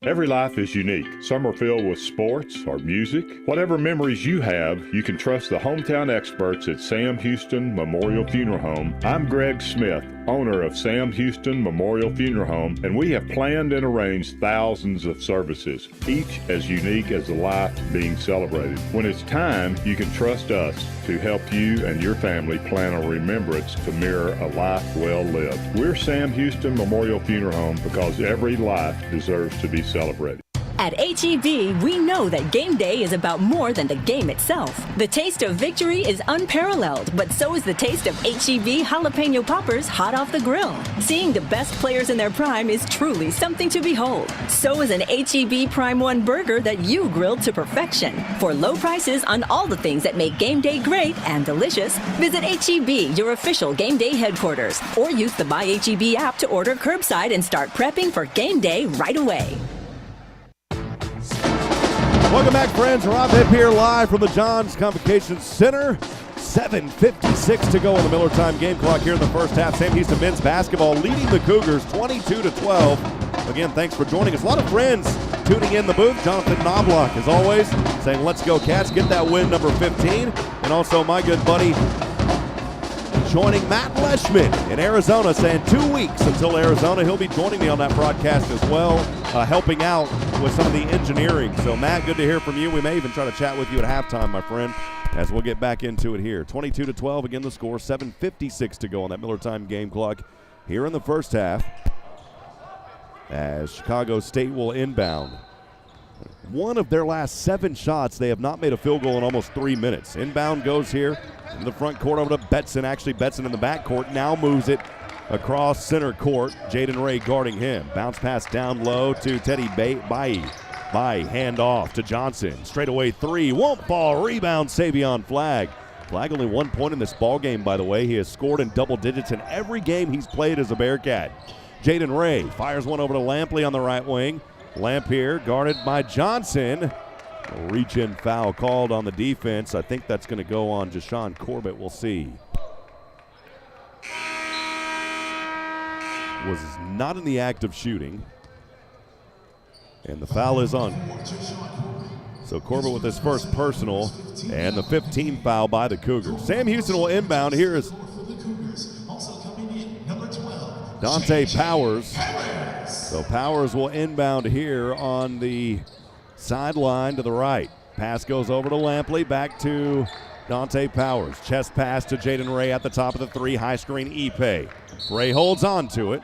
S20: Every life is unique. Some are filled with sports or music. Whatever memories you have, you can trust the hometown experts at Sam Houston Memorial Funeral Home. I'm Greg Smith, owner of Sam Houston Memorial Funeral Home, and we have planned and arranged thousands of services, each as unique as the life being celebrated. When it's time, you can trust us to help you and your family plan a remembrance to mirror a life well lived. We're Sam Houston Memorial Funeral Home because every life deserves to be celebrated.
S5: At H-E-B, we know that game day is about more than the game itself. The taste of victory is unparalleled, but so is the taste of H-E-B jalapeno poppers hot off the grill. Seeing the best players in their prime is truly something to behold. So is an H-E-B Prime 1 burger that you grilled to perfection. For low prices on all the things that make game day great and delicious, visit H-E-B, your official game day headquarters, or use the Buy H-E-B app to order curbside and start prepping for game day right away.
S2: Welcome back, friends. Rob Hipp here live from the Johns Convocation Center. 7:56 to go on the Miller time game clock here in the first half. Sam Houston men's basketball leading the Cougars 22-12. Again, thanks for joining us. A lot of friends tuning in the booth. Jonathan Knobloch, as always, saying, let's go Cats, get that win, number 15. And also my good buddy joining Matt Leishman in Arizona, saying 2 weeks until Arizona. He'll be joining me on that broadcast as well, helping out with some of the engineering. So, Matt, good to hear from you. We may even try to chat with you at halftime, my friend, as we'll get back into it here. 22-12, again the score, 7:56 to go on that Miller time game clock here in the first half, as Chicago State will inbound. One of their last 7 shots, they have not made a field goal in almost 3 minutes. Inbound goes here in the front court over to Betson. Actually, Betson in the back court now moves it across center court. Jaden Ray guarding him. Bounce pass down low to Teddy Bayi. Hand off to Johnson. Straightaway 3. Won't fall. Rebound, Savion Flagg. Flag only 1 point in this ball game, by the way. He has scored in double digits in every game he's played as a Bearkat. Jaden Ray fires one over to Lampley on the right wing. Lamp here, guarded by Johnson. A reach-in foul called on the defense. I think that's going to go on Jashawn Corbett. We'll see. Was not in the act of shooting. And the foul is on. So Corbett with his first personal and the 15th foul by the Cougars. Sam Houston will inbound. Here is Dante Powers. So Powers will inbound here on the sideline to the right. Pass goes over to Lampley, back to Dante Powers. Chest pass to Jaden Ray at the top of the three. High screen Ipe. Ray holds on to it.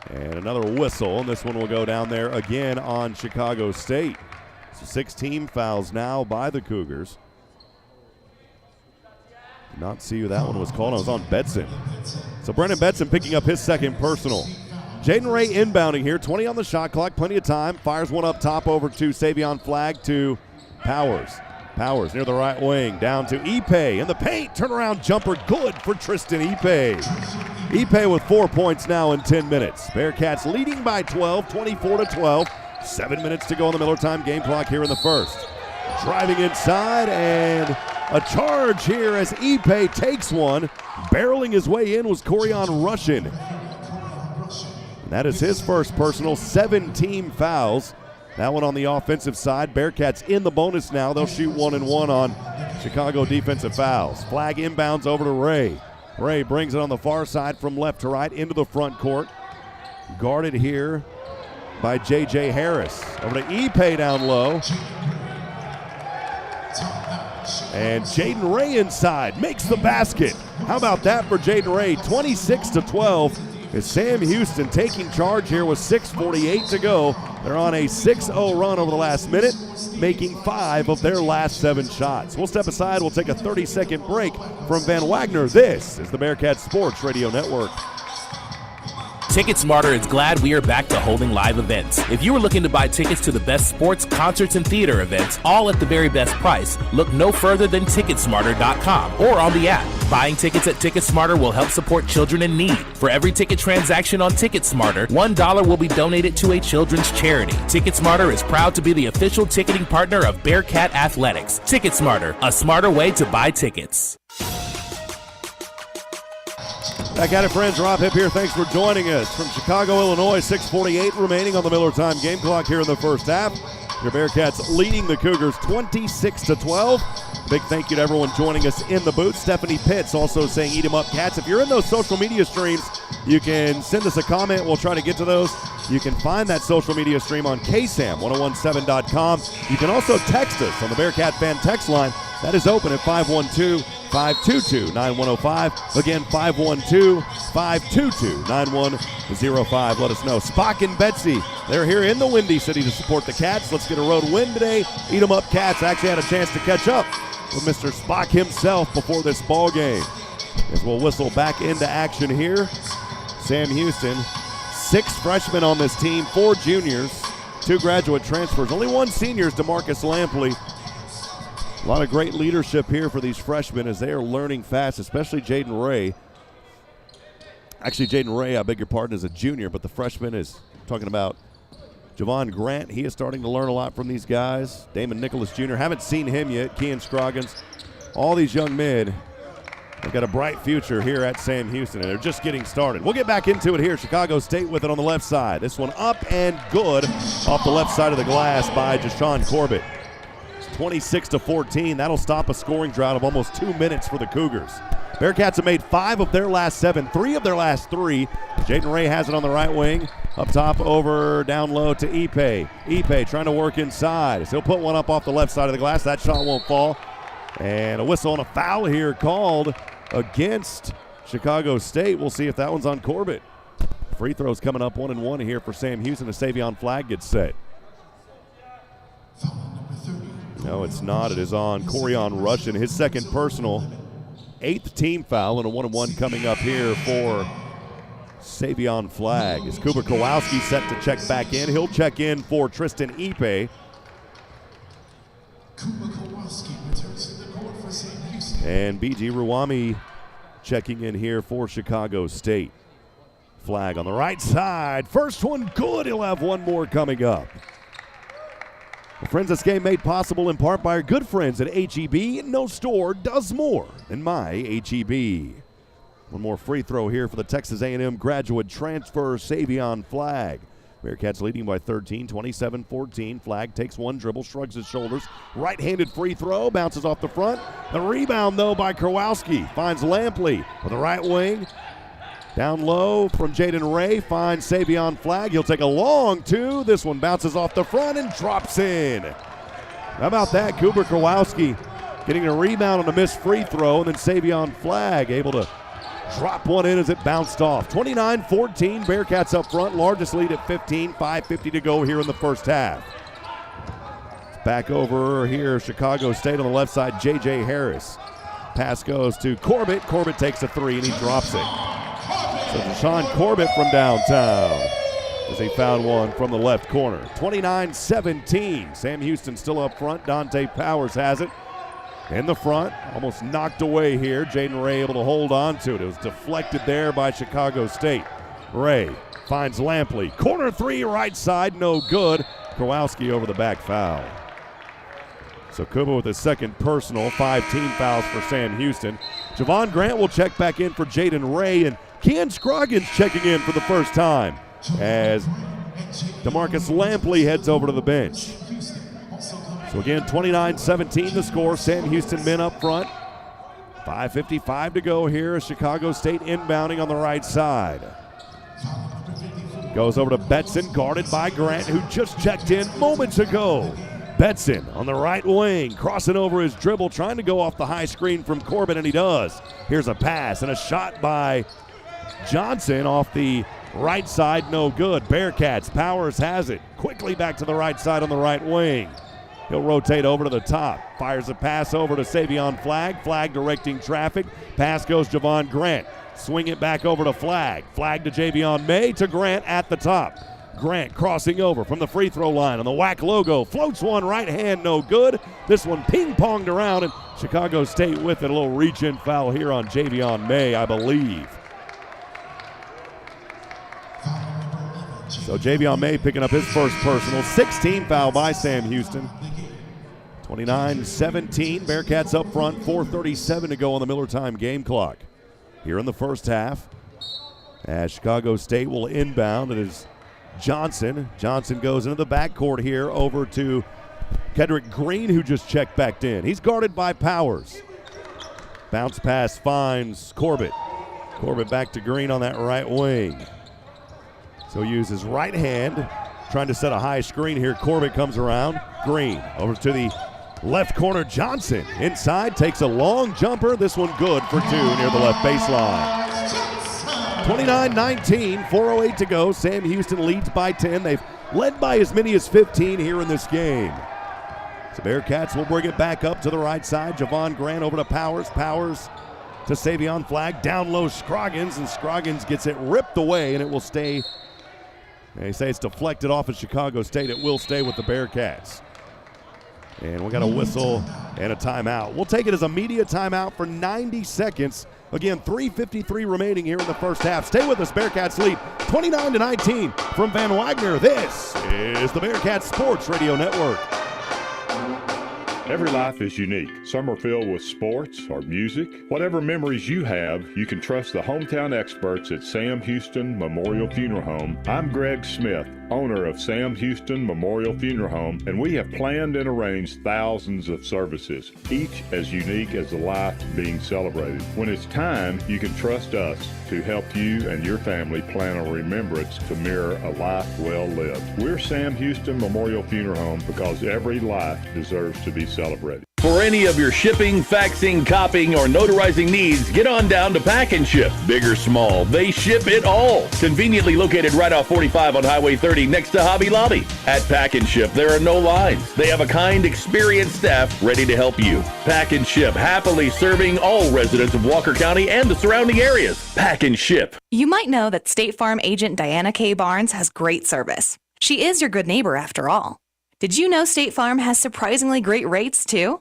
S2: And another whistle, and this one will go down there again on Chicago State. So 16 fouls now by the Cougars. Did not see who that one was called. It was on Betson. So Brendan Betson picking up his second personal. Jaden Ray inbounding here, 20 on the shot clock, plenty of time. Fires one up top over to Savion Flagg to Powers. Powers near the right wing, down to Ipe in the paint. Turnaround jumper, good for Tristan Ipe. Ipe with 4 points now in 10 minutes. Bearkats leading by 12, 24-12. 7 minutes to go on the Miller time game clock here in the first. Driving inside, and a charge here as Ipe takes one. Barreling his way in was Corian Russian. And that is his first personal, 17 fouls. That one on the offensive side. Bearkats in the bonus now. They'll shoot 1-1 on Chicago defensive fouls. Flag inbounds over to Ray. Ray brings it on the far side from left to right into the front court. Guarded here by J.J. Harris. Over to Ipe down low. And Jaden Ray inside makes the basket. How about that for Jaden Ray? 26-12. Is Sam Houston taking charge here with 6:48 to go. They're on a 6-0 run over the last minute, making 5 of their last 7 shots. We'll step aside. We'll take a 30-second break from Van Wagner. This is the Bearkat Sports Radio Network.
S8: Ticket Smarter is glad we are back to holding live events. If you are looking to buy tickets to the best sports, concerts, and theater events, all at the very best price, look no further than Ticketsmarter.com or on the app. Buying tickets at TicketSmarter will help support children in need. For every ticket transaction on TicketSmarter, $1 will be donated to a children's charity. TicketSmarter is proud to be the official ticketing partner of Bearkat Athletics. TicketSmarter, a smarter way to buy tickets.
S2: Back at it, friends. Rob Hipp here. Thanks for joining us from Chicago, Illinois. 6:48 remaining on the Miller time game clock here in the first half. Your Bearkats leading the Cougars 26-12. Big thank you to everyone joining us in the booth. Stephanie Pitts also saying eat 'em up, Cats. If you're in those social media streams, you can send us a comment. We'll try to get to those. You can find that social media stream on ksam1017.com. You can also text us on the Bearkat Fan Text Line. That is open at 512-522-9105. Again, 512-522-9105. Let us know. Spock and Betsy, they're here in the Windy City to support the Cats. Let's get a road win today. Eat 'em up, Cats. Actually had a chance to catch up with Mr. Spock himself before this ball game. As we'll whistle back into action here. Sam Houston, 6 freshmen on this team, 4 juniors, 2 graduate transfers. Only 1 senior is DeMarcus Lampley. A lot of great leadership here for these freshmen as they are learning fast, especially Jaden Ray. Actually, Jaden Ray, I beg your pardon, is a junior, but the freshman is talking about Javon Grant. He is starting to learn a lot from these guys. Damon Nicholas Jr., haven't seen him yet. Kean Scroggins. All these young men have got a bright future here at Sam Houston, and they're just getting started. We'll get back into it here. Chicago State with it on the left side. This one up and good off the left side of the glass by Jashawn Corbett. 26-14. That'll stop a scoring drought of almost 2 minutes for the Cougars. Bearkats have made 5 of their last 7, 3 of their last 3. Jaden Ray has it on the right wing. Up top over down low to Ipe. Ipe trying to work inside. As he'll put one up off the left side of the glass. That shot won't fall. And a whistle and a foul here called against Chicago State. We'll see if that one's on Corbett. Free throws coming up 1-1 here for Sam Houston as Savion Flagg gets set. No, it's not. It is on Corian Russian, his second personal. 8th team foul, and a 1-1 coming up here for Savion Flagg. Is Cooper Kowalski set to check back in? He'll check in for Tristan Ipe.
S11: Cooper Kowalski returns to the court for Sam Houston.
S2: And B.G. Ruwami checking in here for Chicago State. Flag on the right side. First one good. He'll have one more coming up. Well, friends, this game made possible in part by our good friends at H-E-B. No store does more than my H-E-B. One more free throw here for the Texas A&M graduate transfer, Savion Flag. Bearkats leading by 13, 27-14. Flag takes one dribble, shrugs his shoulders. Right-handed free throw, bounces off the front. The rebound, though, by Kowalski. Finds Lampley with the right wing. Down low from Jaden Ray, finds Savion Flag. He'll take a long two. This one bounces off the front and drops in. How about that? Cooper Kowalski getting a rebound on a missed free throw, and then Savion Flag able to drop one in as it bounced off. 29-14, Bearkats up front, largest lead at 15, 5:50 to go here in the first half. Back over here, Chicago State on the left side, J.J. Harris. Pass goes to Corbett. Corbett takes a three, and he drops it. So Deshaun Corbett from downtown as he found one from the left corner. 29-17, Sam Houston still up front. Dante Powers has it. In the front, almost knocked away here. Jaden Ray able to hold on to it. It was deflected there by Chicago State. Ray finds Lampley. Corner three, right side, no good. Kowalski over the back foul. So Kuba with his second personal, 5 team fouls for Sam Houston. Javon Grant will check back in for Jaden Ray, and Ken Scroggins checking in for the first time as DeMarcus Lampley heads over to the bench. So again, 29-17 the score. Sam Houston men up front. 5:55 to go here. Chicago State inbounding on the right side. Goes over to Betson, guarded by Grant, who just checked in moments ago. Betson on the right wing, crossing over his dribble, trying to go off the high screen from Corbin, and he does. Here's a pass and a shot by Johnson off the right side, no good. Bearkats, Powers has it. Quickly back to the right side on the right wing. He'll rotate over to the top. Fires a pass over to Savion Flag. Flag directing traffic. Pass goes Javon Grant. Swing it back over to Flag. Flag to Javion May to Grant at the top. Grant crossing over from the free throw line on the WAC logo. Floats one right hand, no good. This one ping-ponged around, and Chicago State with it. A little reach-in foul here on Javion May, I believe. So Javion May picking up his first personal. 16 foul by Sam Houston. 29-17, Bearkats up front, 4:37 to go on the Miller Time game clock. Here in the first half, as Chicago State will inbound, it is Johnson. Johnson goes into the backcourt here over to Kedrick Green, who just checked back in. He's guarded by Powers. Bounce pass finds Corbett. Corbett back to Green on that right wing. So he uses his right hand, trying to set a high screen here. Corbett comes around. Green over to the left corner. Johnson inside, takes a long jumper. This one good for two near the left baseline. 29-19, 4:08 to go. Sam Houston leads by 10. They've led by as many as 15 here in this game. So Bearkats will bring it back up to the right side. Javon Grant over to Powers. Powers to Savion Flag. Down low Scroggins, and Scroggins gets it ripped away, and it will stay. They say it's deflected off of Chicago State. It will stay with the Bearkats. And we got a whistle and a timeout. We'll take it as a media timeout for 90 seconds. Again, 3:53 remaining here in the first half. Stay with us. Bearkats lead 29-19 from Van Wagner. This is the Bearkat Sports Radio Network.
S20: Every life is unique. Some are filled with sports or music. Whatever memories you have, you can trust the hometown experts at Sam Houston Memorial Funeral Home. I'm Greg Smith, owner of Sam Houston Memorial Funeral Home, and we have planned and arranged thousands of services, each as unique as the life being celebrated. When it's time, you can trust us to help you and your family plan a remembrance to mirror a life well lived. We're Sam Houston Memorial Funeral Home because every life deserves to be celebrated.
S10: For any of your shipping, faxing, copying, or notarizing needs, get on down to Pack and Ship. Big or small, they ship it all. Conveniently located right off 45 on Highway 30 next to Hobby Lobby. At Pack and Ship, there are no lines. They have a kind, experienced staff ready to help you. Pack and Ship, happily serving all residents of Walker County and the surrounding areas. Pack and Ship.
S19: You might know that State Farm agent Diana K. Barnes has great service. She is your good neighbor after all. Did you know State Farm has surprisingly great rates too?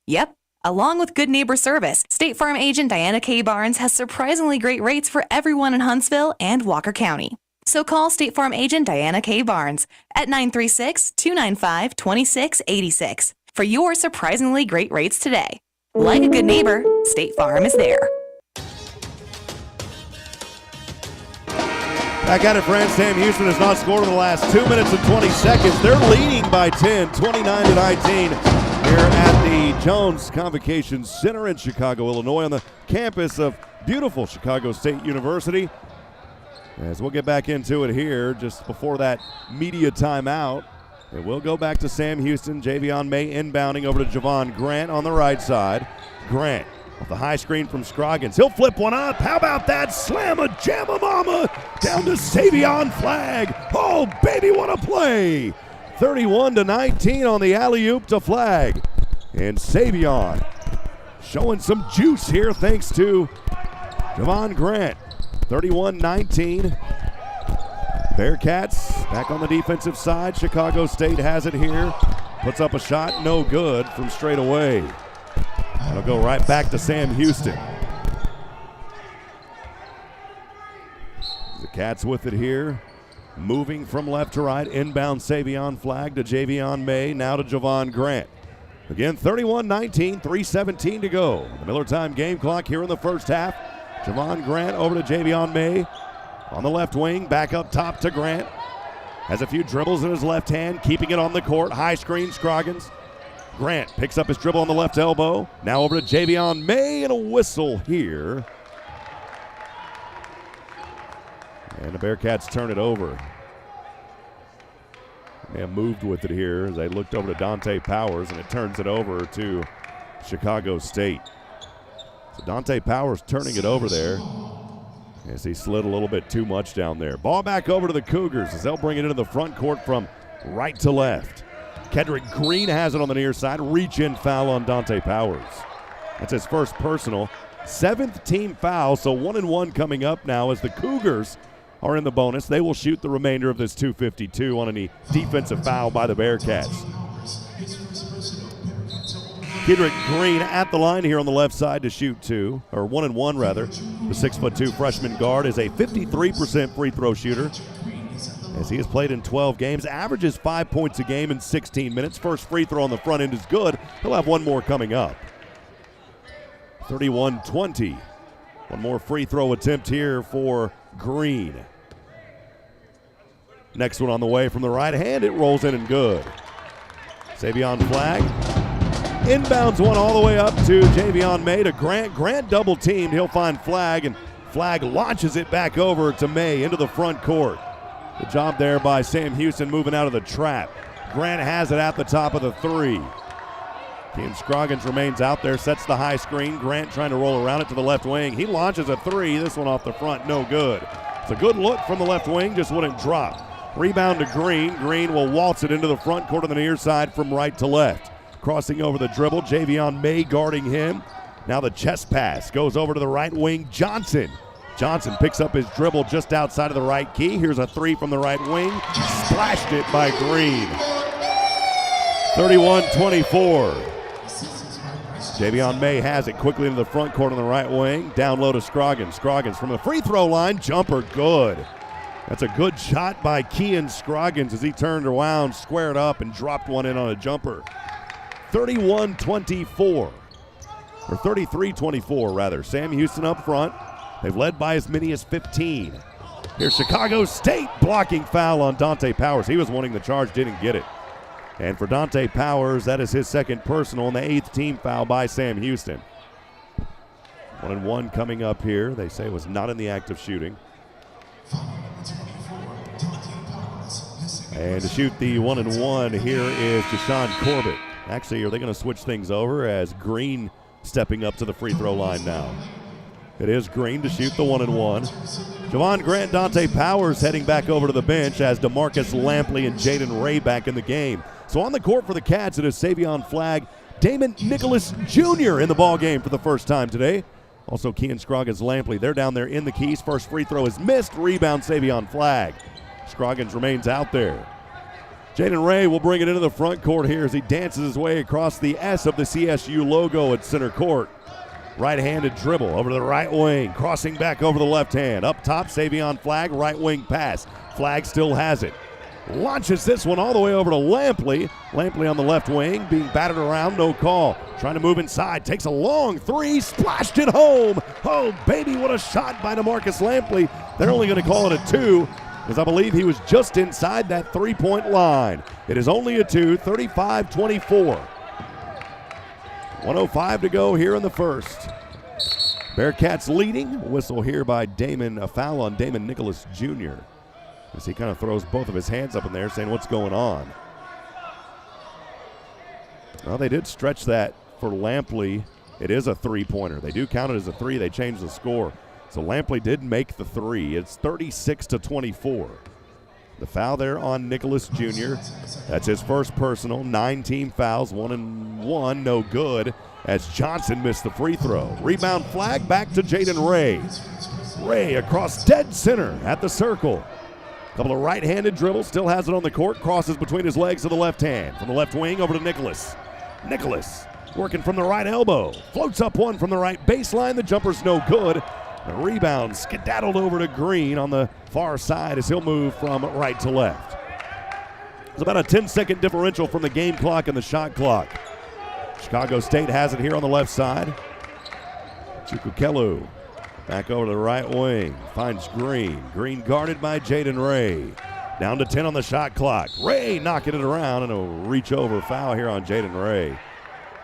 S19: Yep, Along with good neighbor service, State Farm agent Diana K. Barnes has surprisingly great rates for everyone in Huntsville and Walker County. So call State Farm agent Diana K. Barnes at 936-295-2686 for your surprisingly great rates today. Like a good neighbor, State Farm is there.
S2: Back at it, friends. Sam Houston has not scored in the last 2 minutes and 20 seconds. They're leading by 10, 29-19. Here at the Jones Convocation Center in Chicago, Illinois, on the campus of beautiful Chicago State University. As we'll get back into it here just before that media timeout, it will go back to Sam Houston. Javion May inbounding over to Javon Grant on the right side. Grant off the high screen from Scroggins. He'll flip one up. How about that? Slam-a-jamma mama down to Savion Flagg. Oh, baby, what a play. 31-19 on the alley-oop to Flagg. And Savion showing some juice here thanks to Javon Grant. 31-19. Bearkats back on the defensive side. Chicago State has it here. Puts up a shot, no good from straight away. That'll go right back to Sam Houston. The Cats with it here. Moving from left to right, inbound Savion Flagg to Javion May, now to Javon Grant. Again, 31-19, 3:17 to go. The Miller Time game clock here in the first half. Javon Grant over to Javion May on the left wing, back up top to Grant. Has a few dribbles in his left hand, keeping it on the court. High screen, Scroggins. Grant picks up his dribble on the left elbow. Now over to Javion May, and a whistle here. And the Bearkats turn it over. They have moved with it here as they looked over to Dante Powers, and it turns it over to Chicago State. So Dante Powers turning it over there as he slid a little bit too much down there. Ball back over to the Cougars as they'll bring it into the front court from right to left. Kedrick Green has it on the near side. Reach-in foul on Dante Powers. That's his first personal. 7th team foul, so 1-1 coming up now as the Cougars are in the bonus. They will shoot the remainder of this 252 on any defensive foul by the Bearkats. Kedrick Green at the line here on the left side to shoot 1-1 rather. The 6'2" freshman guard is a 53% free throw shooter as he has played in 12 games, averages 5 points a game in 16 minutes. First free throw on the front end is good. He'll have one more coming up. 31-20. One more free throw attempt here for Green. Next one on the way from the right hand. It rolls in and good. Savion Flagg inbounds one all the way up to Javion May to Grant. Grant double teamed. He'll find Flagg, and Flagg launches it back over to May into the front court. Good job there by Sam Houston moving out of the trap. Grant has it at the top of the three. Kim Scroggins remains out there, sets the high screen. Grant trying to roll around it to the left wing. He launches a three. This one off the front, no good. It's a good look from the left wing, just wouldn't drop. Rebound to Green. Green will waltz it into the front court on the near side from right to left. Crossing over the dribble, Javion May guarding him. Now the chest pass goes over to the right wing, Johnson. Johnson picks up his dribble just outside of the right key. Here's a three from the right wing. Splashed it by Green. 31-24. Javion May has it quickly into the front court on the right wing. Down low to Scroggins. Scroggins from the free throw line. Jumper good. That's a good shot by Kean Scroggins as he turned around, squared up, and dropped one in on a jumper. 31-24. Or 33-24, rather. Sam Houston up front. They've led by as many as 15. Here's Chicago State blocking foul on Dante Powers. He was wanting the charge, didn't get it. And for Dante Powers, that is his second personal and the 8th team foul by Sam Houston. 1-1 coming up here. They say was not in the act of shooting. And to shoot the 1-1 here is Deshaun Corbett. Actually, are they going to switch things over as Green stepping up to the free throw line now? It is Green to shoot the 1-1. Javon Grant, Dante Powers heading back over to the bench as DeMarcus Lampley and Jaden Ray back in the game. So on the court for the Cats, it is Savion Flagg, Damon Nicholas Jr. in the ball game for the first time today. Also Kean Scroggins Lampley. They're down there in the keys. First free throw is missed. Rebound Savion Flagg. Scroggins remains out there. Jaden Ray will bring it into the front court here as he dances his way across the S of the CSU logo at center court. Right-handed dribble over to the right wing, crossing back over the left hand. Up top, Savion Flagg, right wing pass. Flagg still has it. Launches this one all the way over to Lampley. Lampley on the left wing, being battered around, no call. Trying to move inside, takes a long three, splashed it home. Oh, baby, what a shot by DeMarcus Lampley. They're only going to call it a 2, because I believe he was just inside that three-point line. It is only a 2, 35-24. 1:05 to go here in the first. Bearkats leading. Whistle here by Damon, a foul on Damon Nicholas Jr. as he kind of throws both of his hands up in there saying, what's going on? Well, they did stretch that for Lampley. It is a three-pointer. They do count it as a 3. They changed the score. So Lampley did make the 3. It's 36-24. The foul there on Nicholas Jr. That's his first personal. 9 team fouls, 1 and 1, no good, as Johnson missed the free throw. Rebound Flag back to Jaden Ray. Ray across dead center at the circle. Couple of right-handed dribbles, still has it on the court, crosses between his legs to the left hand. From the left wing over to Nicholas. Nicholas working from the right elbow. Floats up one from the right baseline. The jumper's no good. The rebound skedaddled over to Green on the far side as he'll move from right to left. It's about a 10-second differential from the game clock and the shot clock. Chicago State has it here on the left side. Chukukelu back over to the right wing. Finds Green. Green guarded by Jaden Ray. Down to 10 on the shot clock. Ray knocking it around, and a reach over foul here on Jaden Ray.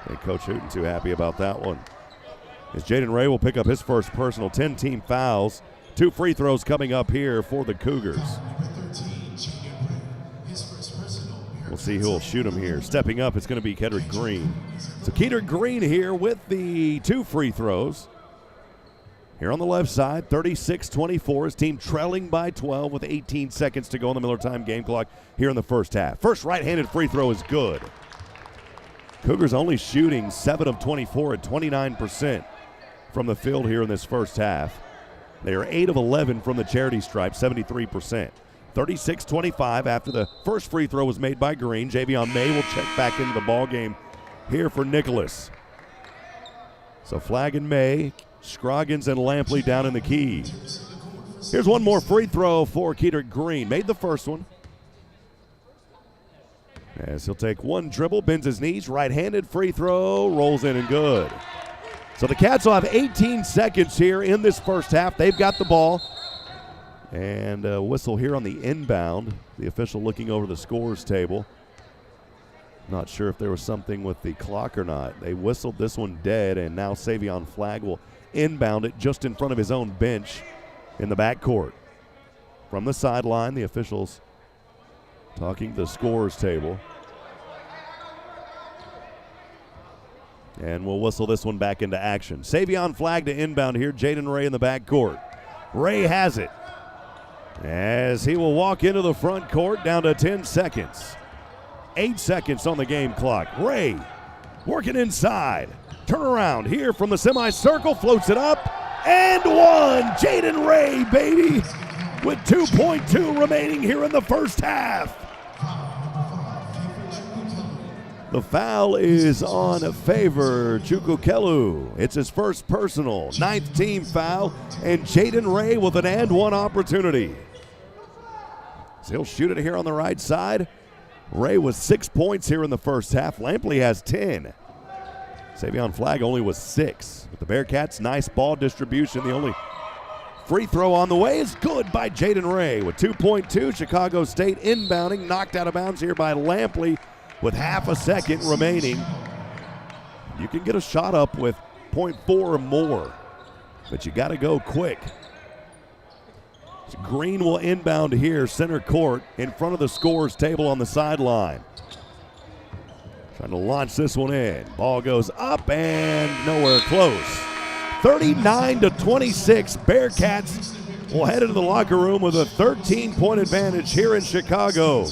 S2: And Coach Hooten too happy about that one. As Jaden Ray will pick up his first personal, 10 team fouls. 2 free throws coming up here for the Cougars. We'll see who will shoot him here. Stepping up, it's going to be Kedrick Green. So Kedrick Green here with the 2 free throws. Here on the left side, 36-24. His team trailing by 12 with 18 seconds to go on the Miller Time game clock here in the first half. First right-handed free throw is good. Cougars only shooting 7 of 24 at 29% from the field here in this first half. They are 8 of 11 from the charity stripe, 73%. 36-25 after the first free throw was made by Green. Javion May will check back into the ball game here for Nicholas. So Flagg and May, Scroggins and Lampley down in the key. Here's one more free throw for Kedrick Green. Made the first one. As he'll take one dribble, bends his knees, right-handed free throw, rolls in and good. So the Cats will have 18 seconds here in this first half. They've got the ball. And a whistle here on the inbound. The official looking over the scores table. Not sure if there was something with the clock or not. They whistled this one dead, and now Savion Flagg will inbound it just in front of his own bench in the backcourt. From the sideline, the officials talking to the scores table. And we'll whistle this one back into action. Savion Flagg to inbound here. Jaden Ray in the backcourt. Ray has it as he will walk into the front court down to 10 seconds. 8 seconds on the game clock. Ray working inside. Turn around here from the semicircle. Floats it up. And one. Jaden Ray, baby, with 2.2 remaining here in the first half. The foul is on Favor Chukukelu. It's his first personal, 9th team foul, and Jaden Ray with an and one opportunity. So he'll shoot it here on the right side. Ray with 6 points here in the first half. Lampley has 10. Savion Flagg only was 6. With the Bearkats, nice ball distribution. The only free throw on the way is good by Jaden Ray with 2.2. Chicago State inbounding, knocked out of bounds here by Lampley with half a second remaining. You can get a shot up with 0.4 or more, but you got to go quick. So Green will inbound here, center court, in front of the scorers table on the sideline. Trying to launch this one in. Ball goes up and nowhere close. 39-26. Bearkats will head into the locker room with a 13-point advantage here in Chicago.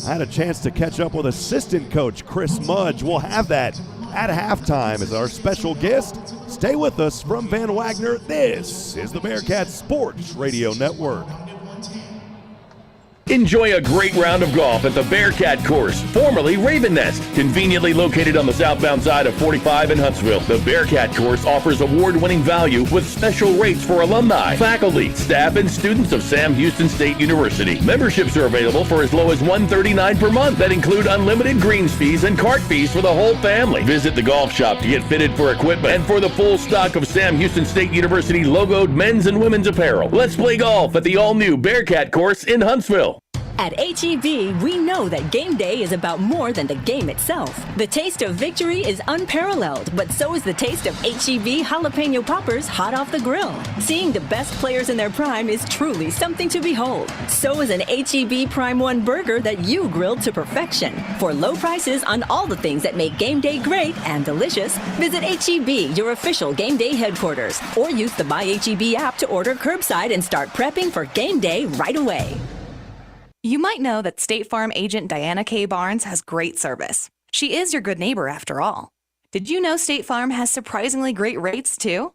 S2: I had a chance to catch up with assistant coach Chris Mudge. We'll have that at halftime as our special guest. Stay with us from Van Wagner. This is the Bearkat Sports Radio Network.
S10: Enjoy a great round of golf at the Bearkat course, formerly Raven Nest. Conveniently located on the southbound side of 45 in Huntsville, the Bearkat course offers award-winning value with special rates for alumni, faculty, staff, and students of Sam Houston State University. Memberships are available for as low as $139 per month that include unlimited greens fees and cart fees for the whole family. Visit the golf shop to get fitted for equipment and for the full stock of Sam Houston State University logoed men's and women's apparel. Let's play golf at the all-new Bearkat course in Huntsville.
S5: At H-E-B, we know that game day is about more than the game itself. The taste of victory is unparalleled, but so is the taste of H-E-B jalapeno poppers hot off the grill. Seeing the best players in their prime is truly something to behold. So is an H-E-B Prime 1 burger that you grilled to perfection. For low prices on all the things that make game day great and delicious, visit H-E-B, your official game day headquarters, or use the My H-E-B app to order curbside and start prepping for game day right away.
S19: You might know that State Farm agent Diana K. Barnes has great service. She is your good neighbor after all. Did you know State Farm has surprisingly great rates too?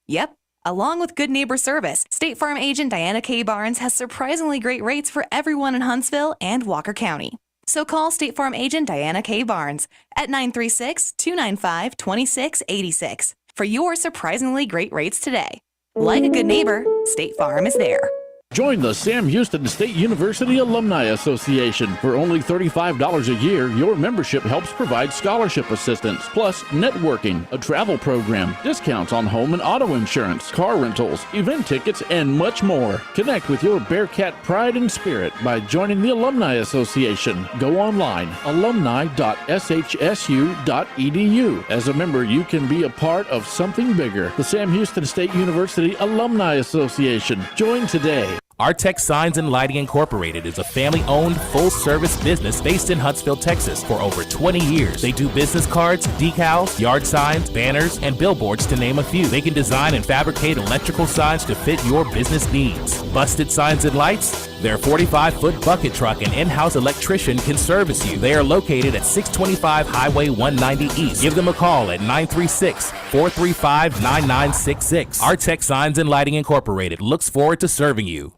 S19: Yep. Along with good neighbor service, State Farm agent Diana K. Barnes has surprisingly great rates for everyone in Huntsville and Walker County. So call State Farm agent Diana K. Barnes at 936-295-2686 for your surprisingly great rates today. Like a good neighbor, State Farm is there.
S21: Join the Sam Houston State University Alumni Association. For only $35 a year, your membership helps provide scholarship assistance, plus networking, a travel program, discounts on home and auto insurance, car rentals, event tickets, and much more. Connect with your Bearkat pride and spirit by joining the Alumni Association. Go online, alumni.shsu.edu. As a member, you can be a part of something bigger. The Sam Houston State University Alumni Association. Join today.
S8: Our Tech Signs and Lighting Incorporated is a family-owned, full-service business based in Huntsville, Texas for over 20 years. They do business cards, decals, yard signs, banners, and billboards to name a few. They can design and fabricate electrical signs to fit your business needs. Busted signs and lights? Their 45-foot bucket truck and in-house electrician can service you. They are located at 625 Highway 190 East. Give them a call at 936-435-9966. Our Tech Signs and Lighting Incorporated looks forward to serving you.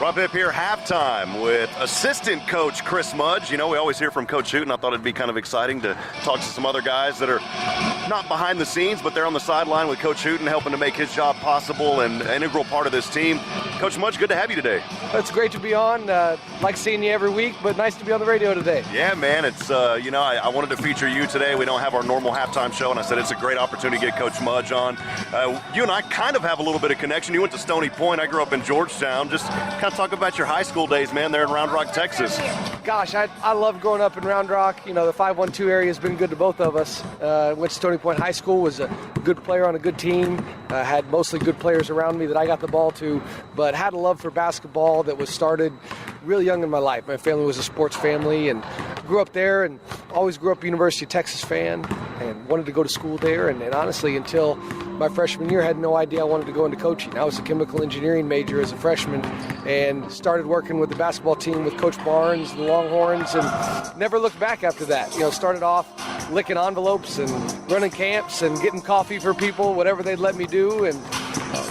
S6: Rob Hipp here, halftime with assistant coach Chris Mudge. You know, we always hear from Coach Hooten. I thought it'd be kind of exciting to talk to some other guys that are not behind the scenes, but they're on the sideline with Coach Hooten, helping to make his job possible and an integral part of this team. Coach Mudge, good to have you today.
S22: It's great to be on. Like seeing you every week, but nice to be on the radio today.
S6: Yeah, man. It's, I wanted to feature you today. We don't have our normal halftime show, and I said it's a great opportunity to get Coach Mudge on. You and I kind of have a little bit of connection. You went to Stony Point. I grew up in Georgetown. Just kind of talk about your high school days, man, there in Round Rock, Texas.
S22: Gosh, I love growing up in Round Rock. You know, the 512 area has been good to both of us. Went to Stony Point High School, was a good player on a good team. Had mostly good players around me that I got the ball to, but had a love for basketball that was started really young in my life. My family was a sports family and grew up there, and always grew up a University of Texas fan and wanted to go to school there. And honestly, until my freshman year, I had no idea I wanted to go into coaching. I was a chemical engineering major as a freshman and started working with the basketball team with Coach Barnes, the Longhorns, and never looked back after that. You know, started off licking envelopes and running camps and getting coffee for people, whatever they'd let me do. And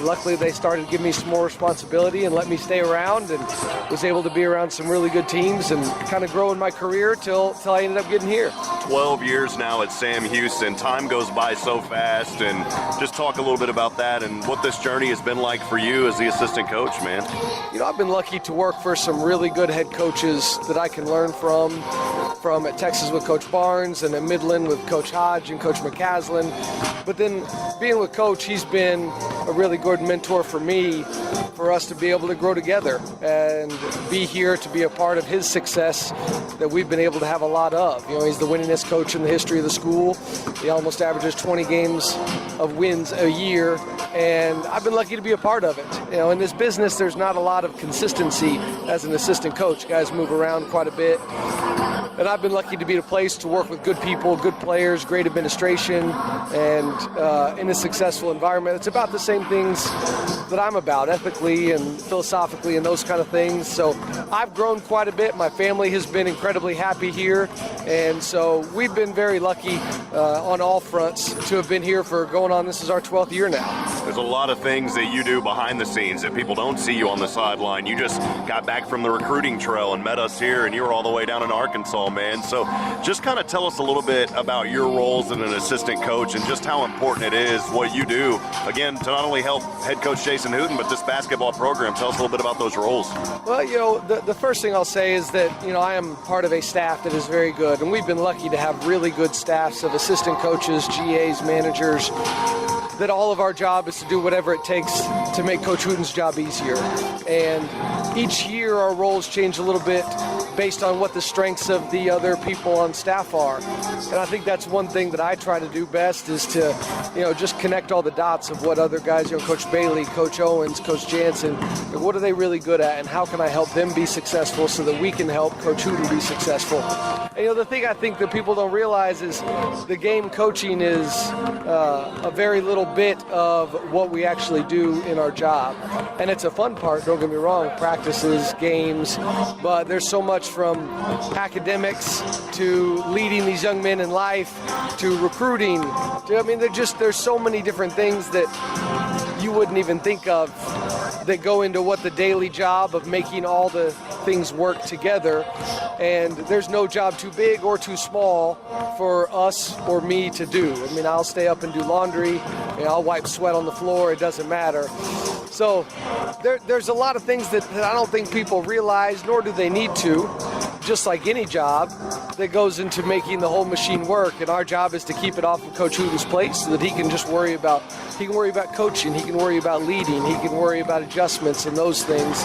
S22: luckily they started giving me some more responsibility and let me stay around, and was able to be around some really good teams and kind of grow in my career till I ended up getting here.
S6: 12 years now at Sam Houston. Time goes by so fast, and just talk a little bit about that and what this journey has been like for you as the assistant coach, man.
S22: You know, I've been lucky to work for some really good head coaches that I can learn from at Texas with Coach Barnes, and at Midland with Coach Hodge and Coach McCaslin. But then being with Coach, he's been a really good mentor for me, for us to be able to grow together and be here to be a part of his success that we've been able to have a lot of. You know, he's the winningest coach in the history of the school. He almost averages 20 games of wins a year, and I've been lucky to be a part of it. You know, in this business, there's not a lot of consistency as an assistant coach. Guys move around quite a bit. And I've been lucky to be at a place to work with good people, good players, great administration, and in a successful environment. It's about the same things that I'm about, ethically and philosophically and those kind of things. So I've grown quite a bit. My family has been incredibly happy here. And so we've been very lucky on all fronts to have been here for going on, this is our 12th year now.
S6: There's a lot of things that you do behind the scenes that people don't see you on the sideline. You just got back from the recruiting trail and met us here, and you were all the way down in Arkansas, man. So just kind of tell us a little bit about your roles as an assistant coach and just how important it is what you do, again, to not only help head coach Jason Hooten, but this basketball program. Tell us a little bit about those roles.
S22: Well, the first thing I'll say is that, I am part of a staff that is very good, and we've been lucky to have really good staffs of assistant coaches, GAs, managers, that all of our job is to do whatever it takes to make Coach Hooten's job easier. And each year our roles change a little bit based on what the strengths of the other people on staff are. And I think that's one thing that I try to do best is to, just connect all the dots of what other guys, Coach Bailey, Coach Owens, Coach Jansen, what are they really good at and how can I help them be successful so that we can help Coach Hooten be successful. And the thing I think that people don't realize is the game coaching is a very little bit of what we actually do in our job. And it's a fun part, don't get me wrong, practices, games, but there's so much from academics to leading these young men in life to recruiting. There's so many different things that you wouldn't even think of that go into what the daily job of making all the things work together. And there's no job too big or too small for us or me to do. I'll stay up and do laundry, I'll wipe sweat on the floor, it doesn't matter. So there's a lot of things that I don't think people realize, nor do they need to, just like any job, that goes into making the whole machine work. And our job is to keep it off of Coach Hooten's plate so that he can just worry about coaching, he can worry about leading, he can worry about adjustments and those things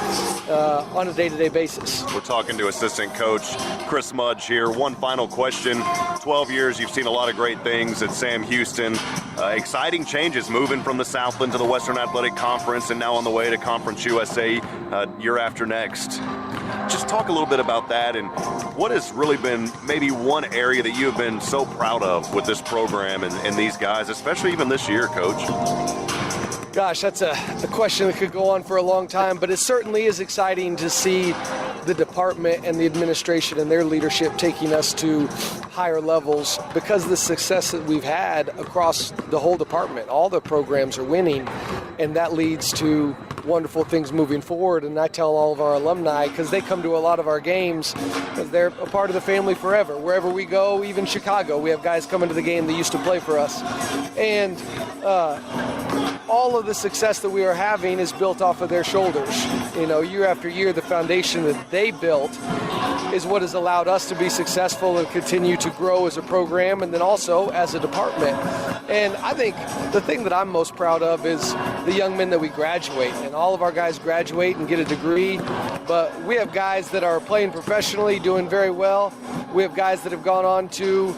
S22: on a day-to-day basis.
S6: We're talking to assistant coach Chris Mudge here. One final question. 12 years, you've seen a lot of great things at Sam Houston. Exciting changes, moving from the Southland to the Western Athletic Conference and now on the way to Conference USA year after next. Just talk a little bit about that and what has really been maybe one area that you have been so proud of with this program and these guys, especially even this year, Coach?
S22: Gosh, that's a question that could go on for a long time, but it certainly is exciting to see the department and the administration and their leadership taking us to higher levels because of the success that we've had across the whole department. All the programs are winning, and that leads to wonderful things moving forward. And I tell all of our alumni, because they come to a lot of our games, because they're a part of the family forever. Wherever we go, even Chicago, we have guys coming to the game that used to play for us. And all of the success that we are having is built off of their shoulders. Year after year, the foundation that they built is what has allowed us to be successful and continue to grow as a program and then also as a department. And I think the thing that I'm most proud of is the young men that we graduate. And all of our guys graduate and get a degree, but we have guys that are playing professionally, doing very well. We have guys that have gone on to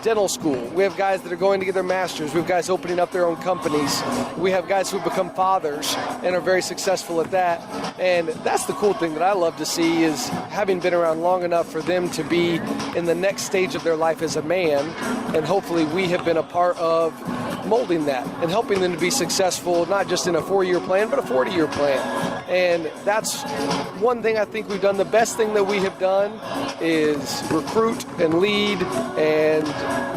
S22: dental school. We have guys that are going to get their masters. We have guys opening up their own companies. We have guys who become fathers and are very successful at that. And that's the cool thing that I love to see is having been around long enough for them to be in the next stage of their life as a man. And hopefully we have been a part of molding that and helping them to be successful, not just in a 4-year plan, but a 40-year plan. And that's one thing I think we've done. The best thing that we have done is recruit and lead and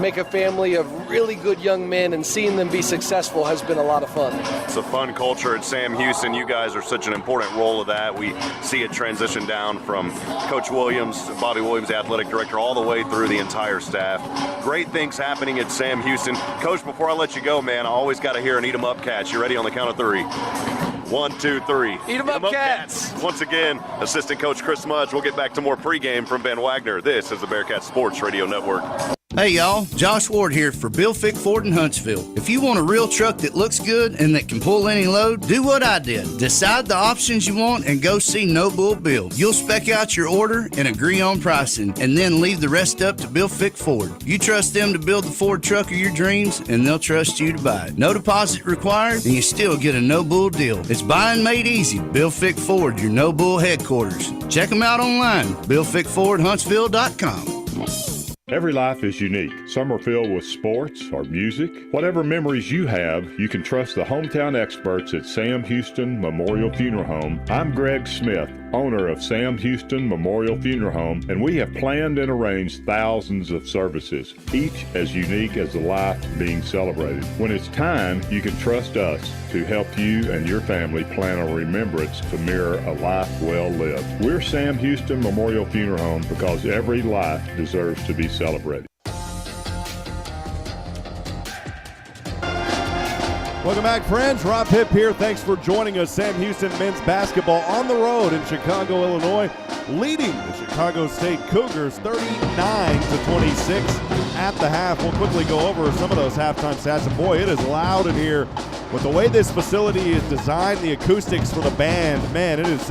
S22: make a family of really good young men, and seeing them be successful has been a lot of fun.
S6: It's a fun culture at Sam Houston. You guys are such an important role of that. We see it transition down from Coach Williams, Bobby Williams, the athletic director, all the way through the entire staff. Great things happening at Sam Houston. Coach, before I let you go, man, I always got to hear an eat 'em up catch. You ready on the count of 3? 1, 2, 3.
S22: Eat 'em up, Cats.
S6: Once again, assistant coach Chris Mudge. We'll get back to more pregame from Van Wagner. This is the Bearkat Sports Radio Network.
S1: Hey y'all, Josh Ward here for Bill Fick Ford in Huntsville. If you want a real truck that looks good and that can pull any load, do what I did. Decide the options you want and go see No Bull Bill. You'll spec out your order and agree on pricing, and then leave the rest up to Bill Fick Ford. You trust them to build the Ford truck of your dreams, and they'll trust you to buy it. No deposit required, and you still get a No Bull deal. It's buying made easy. Bill Fick Ford, your No Bull headquarters. Check them out online, BillFickFordHuntsville.com.
S20: Every life is unique. Some are filled with sports or music. Whatever memories you have, you can trust the hometown experts at Sam Houston Memorial Funeral Home. I'm Greg Smith, owner of Sam Houston Memorial Funeral Home, and we have planned and arranged thousands of services, each as unique as the life being celebrated. When it's time, you can trust us to help you and your family plan a remembrance to mirror a life well lived. We're Sam Houston Memorial Funeral Home because every life deserves to be celebrated.
S2: Welcome back, friends. Rob Hipp here. Thanks for joining us. Sam Houston men's basketball on the road in Chicago, Illinois, leading the Chicago State Cougars 39-26 at the half. We'll quickly go over some of those halftime stats. And boy, it is loud in here. With the way this facility is designed, the acoustics for the band, man, it's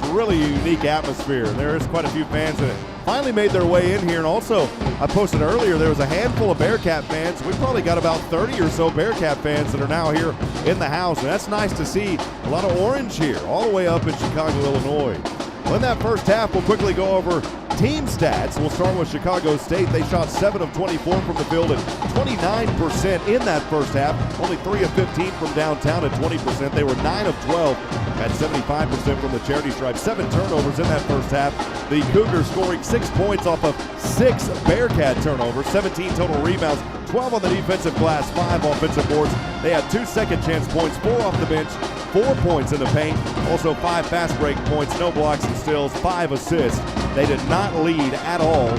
S2: really a unique atmosphere. There is quite a few fans that finally made their way in here. And also, I posted earlier, there was a handful of Bearkat fans. We've probably got about 30 or so Bearkat fans that are now here in the house. And that's nice to see. A lot of orange here, all the way up in Chicago, Illinois. Well, in that first half, we'll quickly go over team stats. We'll start with Chicago State. They shot 7 of 24 from the field at 29% in that first half. Only 3 of 15 from downtown at 20%. They were 9 of 12 at 75% from the charity stripe. 7 turnovers in that first half. The Cougars scoring 6 points off of 6 Bearkat turnovers, 17 total rebounds, 12 on the defensive glass, 5 offensive boards. They had 2 second chance points, 4 off the bench, 4 points in the paint, also 5 fast break points, no blocks and steals, 5 assists. They did not lead at all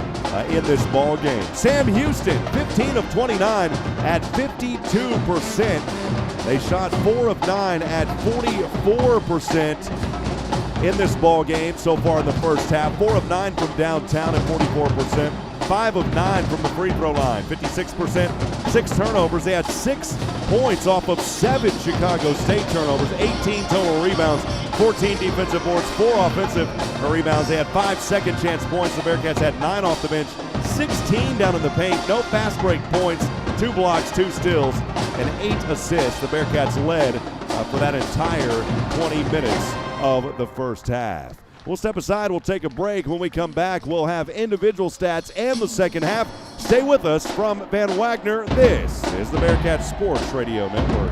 S2: in this ball game. Sam Houston, 15 of 29 at 52%. They shot 4 of 9 at 44% in this ball game so far in the first half. 4 of 9 from downtown at 44%. 5 of 9 from the free throw line, 56%. 6 turnovers. They had 6 points off of 7 Chicago State turnovers, 18 total rebounds, 14 defensive boards, 4 offensive rebounds. They had 5 second chance points. The Bearkats had 9 off the bench, 16 down in the paint, no fast break points, 2 blocks, 2 steals, and 8 assists. The Bearkats led for that entire 20 minutes of the first half. We'll step aside. We'll take a break. When we come back, we'll have individual stats and the second half. Stay with us from Van Wagner. This is the Bearkat Sports Radio Network.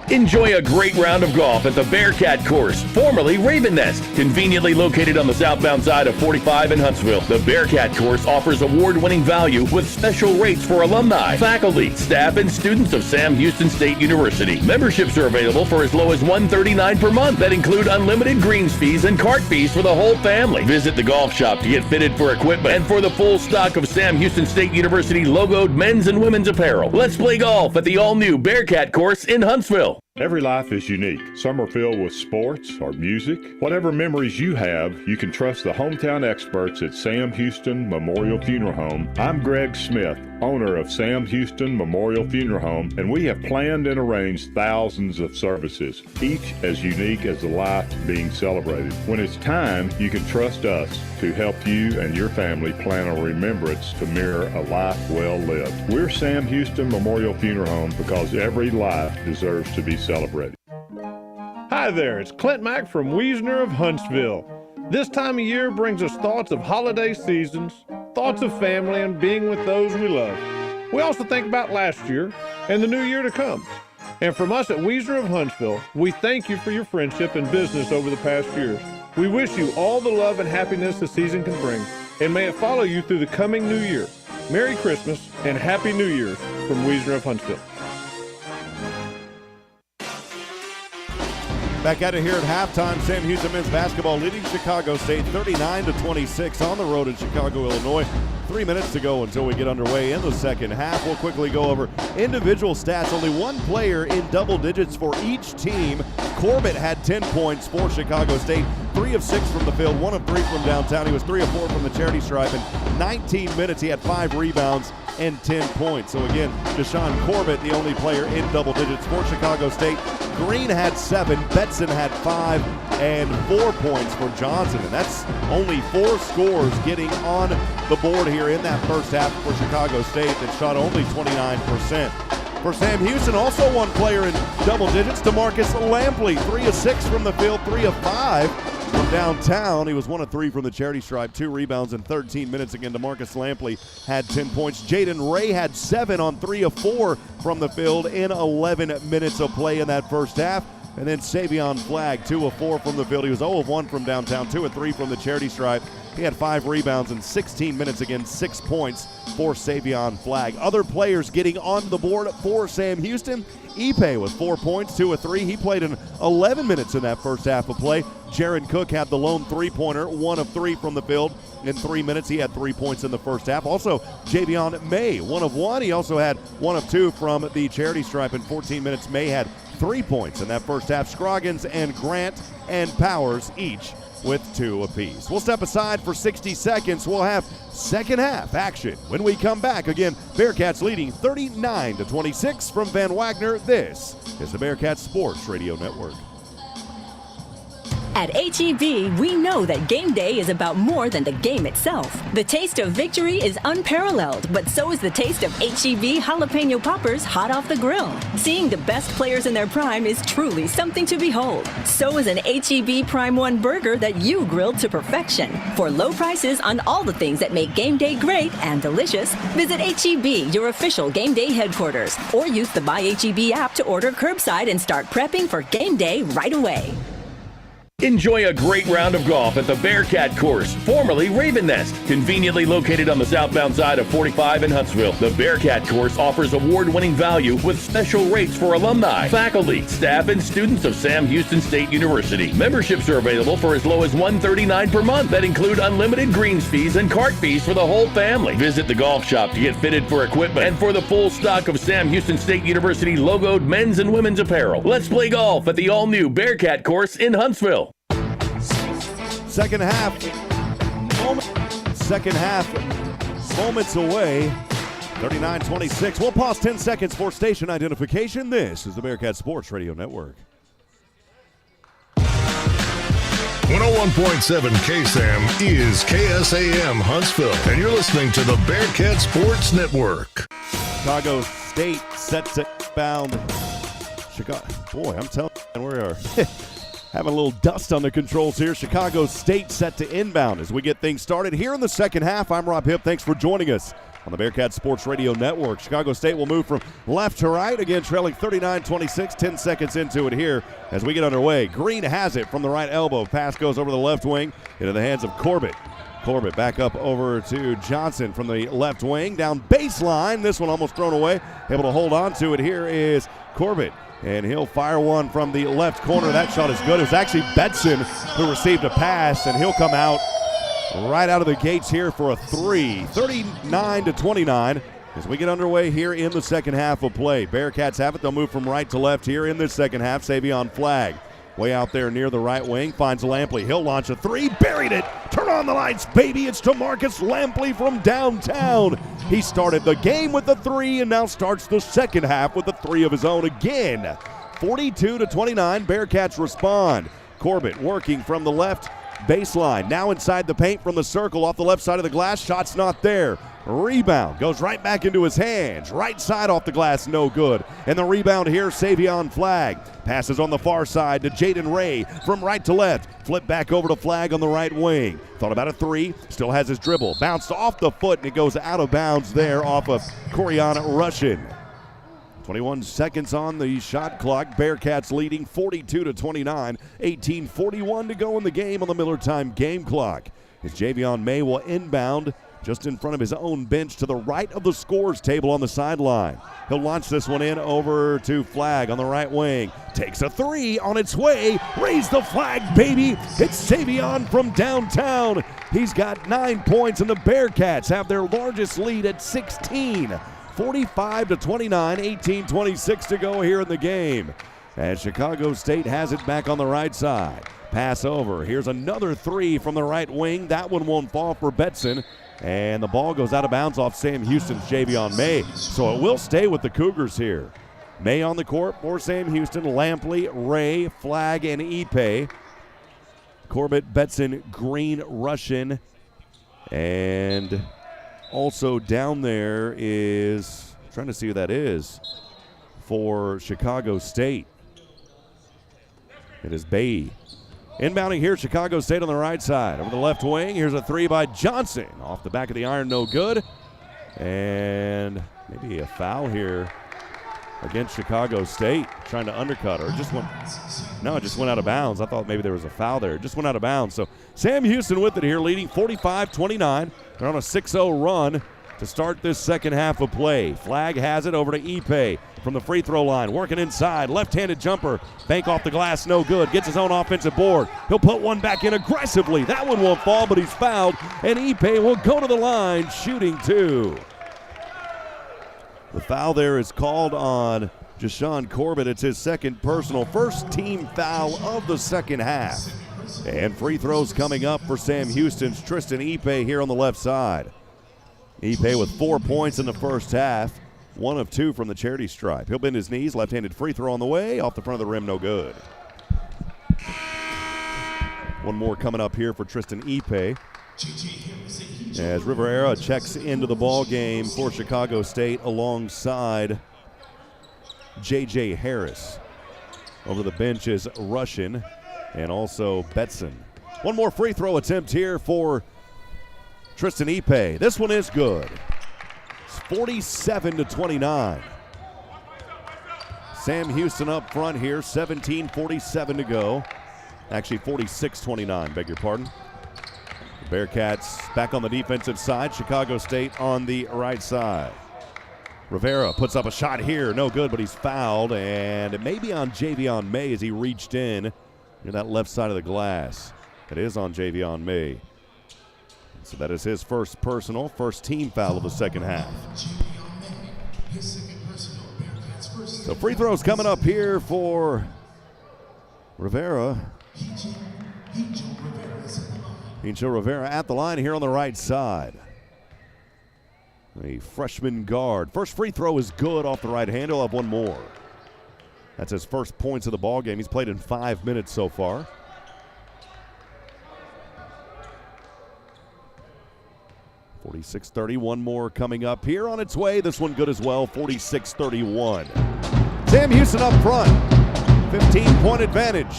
S10: Enjoy a great round of golf at the Bearkat Course, formerly Raven Nest. Conveniently located on the southbound side of 45 in Huntsville, the Bearkat Course offers award-winning value with special rates for alumni, faculty, staff, and students of Sam Houston State University. Memberships are available for as low as $139 per month that include unlimited greens fees and cart fees for the whole family. Visit the golf shop to get fitted for equipment and for the full stock of Sam Houston State University logoed men's and women's apparel. Let's play golf at the all-new Bearkat Course in Huntsville.
S20: Every life is unique. Some are filled with sports or music. Whatever memories you have, you can trust the hometown experts at Sam Houston Memorial Funeral Home. I'm Greg Smith, owner of Sam Houston Memorial Funeral Home, and we have planned and arranged thousands of services, each as unique as the life being celebrated. When it's time, you can trust us to help you and your family plan a remembrance to mirror a life well lived. We're Sam Houston Memorial Funeral Home because every life deserves to be celebrated.
S18: Hi there, it's Clint Mack from Wagner of Huntsville. This time of year brings us thoughts of holiday seasons, thoughts of family and being with those we love. We also think about last year and the new year to come. And from us at Wagner of Huntsville, we thank you for your friendship and business over the past years. We wish you all the love and happiness the season can bring, and may it follow you through the coming new year. Merry Christmas and Happy New Year from Wagner of Huntsville.
S2: Back at it here at halftime. Sam Houston men's basketball leading Chicago State 39-26 on the road in Chicago, Illinois. 3 minutes to go until we get underway in the second half. We'll quickly go over individual stats. Only one player in double digits for each team. Corbett had 10 points for Chicago State. 3 of 6 from the field, 1 of 3 from downtown. He was 3 of 4 from the charity stripe. In 19 minutes, he had 5 rebounds and 10 points. So again, Deshaun Corbett, the only player in double digits for Chicago State. Green had 7, Betson had 5, and 4 points for Johnson. And that's only 4 scores getting on the board here in that first half for Chicago State that shot only 29%. For Sam Houston, also one player in double digits, DeMarcus Lampley, 3 of 6 from the field, 3 of 5 from downtown. He was 1 of 3 from the charity stripe, 2 rebounds in 13 minutes. Again, DeMarcus Lampley had 10 points. Jaden Ray had 7 on 3 of 4 from the field in 11 minutes of play in that first half. And then Savion Flagg, 2 of 4 from the field. He was 0 of 1 from downtown, 2 of 3 from the charity stripe. He had 5 rebounds in 16 minutes, again 6 points for Savion Flagg. Other players getting on the board for Sam Houston. Ipe with 4 points, 2 of 3. He played in 11 minutes in that first half of play. Jaron Cook had the lone three-pointer, 1 of 3 from the field. In 3 minutes, he had 3 points in the first half. Also, Javion May, 1 of 1. He also had 1 of 2 from the charity stripe. In 14 minutes, May had 3 points in that first half. Scroggins and Grant and Powers each with 2 apiece. We'll step aside for 60 seconds. We'll have second half action when we come back. Again, Bearkats leading 39-26 from Van Wagner. This is the Bearkat Sports Radio Network.
S5: At H-E-B, we know that game day is about more than the game itself. The taste of victory is unparalleled, but so is the taste of H-E-B jalapeno poppers hot off the grill. Seeing the best players in their prime is truly something to behold. So is an H-E-B Prime 1 burger that you grilled to perfection. For low prices on all the things that make game day great and delicious, visit H-E-B, your official game day headquarters, or use the My H-E-B app to order curbside and start prepping for game day right away.
S10: Enjoy a great round of golf at the Bearkat course, formerly Raven Nest. Conveniently located on the southbound side of 45 in Huntsville, the Bearkat course offers award-winning value with special rates for alumni, faculty, staff, and students of Sam Houston State University. Memberships are available for as low as $139 per month that include unlimited greens fees and cart fees for the whole family. Visit the golf shop to get fitted for equipment and for the full stock of Sam Houston State University logoed men's and women's apparel. Let's play golf at the all-new Bearkat course in Huntsville.
S2: Second half moments away. 39-26. We'll pause 10 seconds for station identification. This is the Bearkat Sports Radio Network.
S17: 101.7 KSAM is KSAM Huntsville, and you're listening to the Bearkat Sports Network.
S2: Chicago State sets it bound. Chicago, boy, I'm telling you, we are having a little dust on the controls here. Chicago State set to inbound as we get things started here in the second half. I'm Rob Hipp. Thanks for joining us on the Bearkat Sports Radio Network. Chicago State will move from left to right, again trailing 39-26, 10 seconds into it here as we get underway. Green has it from the right elbow. Pass goes over the left wing into the hands of Corbett. Corbett back up over to Johnson from the left wing. Down baseline. This one almost thrown away. Able to hold on to it. Here is Corbett. And he'll fire one from the left corner. That shot is good. It was actually Betson who received a pass, and he'll come out right out of the gates here for a 3. 39-29 as we get underway here in the second half of play. Bearkats have it. They'll move from right to left here in this second half. Savion Flagg way out there near the right wing. Finds Lampley. He'll launch a 3. Buried it. Turn on the lights, baby. It's DeMarcus Lampley from downtown. He started the game with a 3 and now starts the second half with a 3 of his own again. 42-29. Bearkats respond. Corbett working from the left baseline. Now inside the paint from the circle off the left side of the glass. Shot's not there. Rebound goes right back into his hands. Right side off the glass, no good. And the rebound here, Savion Flagg. Passes on the far side to Jaden Ray from right to left. Flip back over to Flagg on the right wing. Thought about a 3, still has his dribble. Bounced off the foot and it goes out of bounds there off of Corian Russian. 21 seconds on the shot clock. Bearkats leading 42-29. 18:41 to go in the game on the Miller Time game clock. As Javion May will inbound just in front of his own bench to the right of the scores table on the sideline. He'll launch this one in over to Flagg on the right wing. Takes a 3 on its way. Raise the flag, baby. It's Savion from downtown. He's got 9 points, and the Bearkats have their largest lead at 16. 45-29, 18:26 to go here in the game. As Chicago State has it back on the right side. Pass over. Here's another 3 from the right wing. That one won't fall for Betson. And the ball goes out of bounds off Sam Houston's Javion May. So it will stay with the Cougars here. May on the court for Sam Houston. Lampley, Ray, Flagg, and Ipe. Corbett, Betson, Green, Russian. And also down there is, I'm trying to see who that is, for Chicago State. It is Bay. Inbounding here, Chicago State on the right side. Over the left wing, here's a 3 by Johnson. Off the back of the iron, no good. And maybe a foul here. against Chicago State, trying to undercut her. It just went out of bounds. I thought maybe there was a foul there. It just went out of bounds. So Sam Houston with it here, leading 45-29. They're on a 6-0 run to start this second half of play. Flag has it over to Ipe from the free throw line, working inside, left-handed jumper, bank off the glass, no good, gets his own offensive board. He'll put one back in aggressively. That one won't fall, but he's fouled, and Ipe will go to the line, shooting two. The foul there is called on Jashawn Corbett. It's his second personal, first team foul of the second half. And free throws coming up for Sam Houston's Tristan Ipe here on the left side. Ipe with 4 points in the first half, 1 of 2 from the charity stripe. He'll bend his knees, left-handed free throw on the way, off the front of the rim, no good. One more coming up here for Tristan Ipe, as Rivera checks into the ball game for Chicago State alongside J.J. Harris. Over the bench is Russian and also Betson. One more free throw attempt here for Tristan Ipe. This one is good. It's 47-29. Sam Houston up front here, 17:47 to go. Actually 46-29, beg your pardon. The Bearkats back on the defensive side. Chicago State on the right side. Rivera puts up a shot here. No good, but he's fouled. And it may be on Javion May as he reached in near that left side of the glass. It is on Javion May. So that is his first personal, first team foul of the second half. So free throws coming up here for Rivera. Hincho Rivera at the line here on the right side. A freshman guard. First free throw is good off the right hand. He'll have one more. That's his first points of the ball game. He's played in 5 minutes so far. (46-30). One more coming up here on its way. This one good as well. 46-31. Sam Houston up front. 15-point advantage.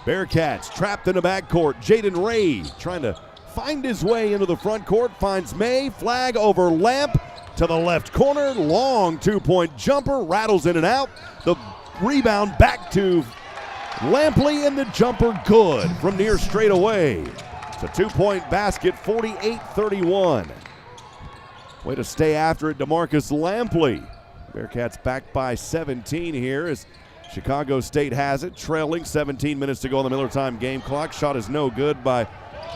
S2: Bearkats trapped in the backcourt. Jaden Ray trying to find his way into the front court. Finds May. Flag over Lamp to the left corner. Long 2-point jumper. Rattles in and out. The rebound back to Lampley, and the jumper good from near straight away. It's a 2-point basket, 48-31. Way to stay after it, DeMarcus Lampley. Bearkats back by 17 here as Chicago State has it, trailing 17 minutes to go on the Miller time game clock. Shot is no good by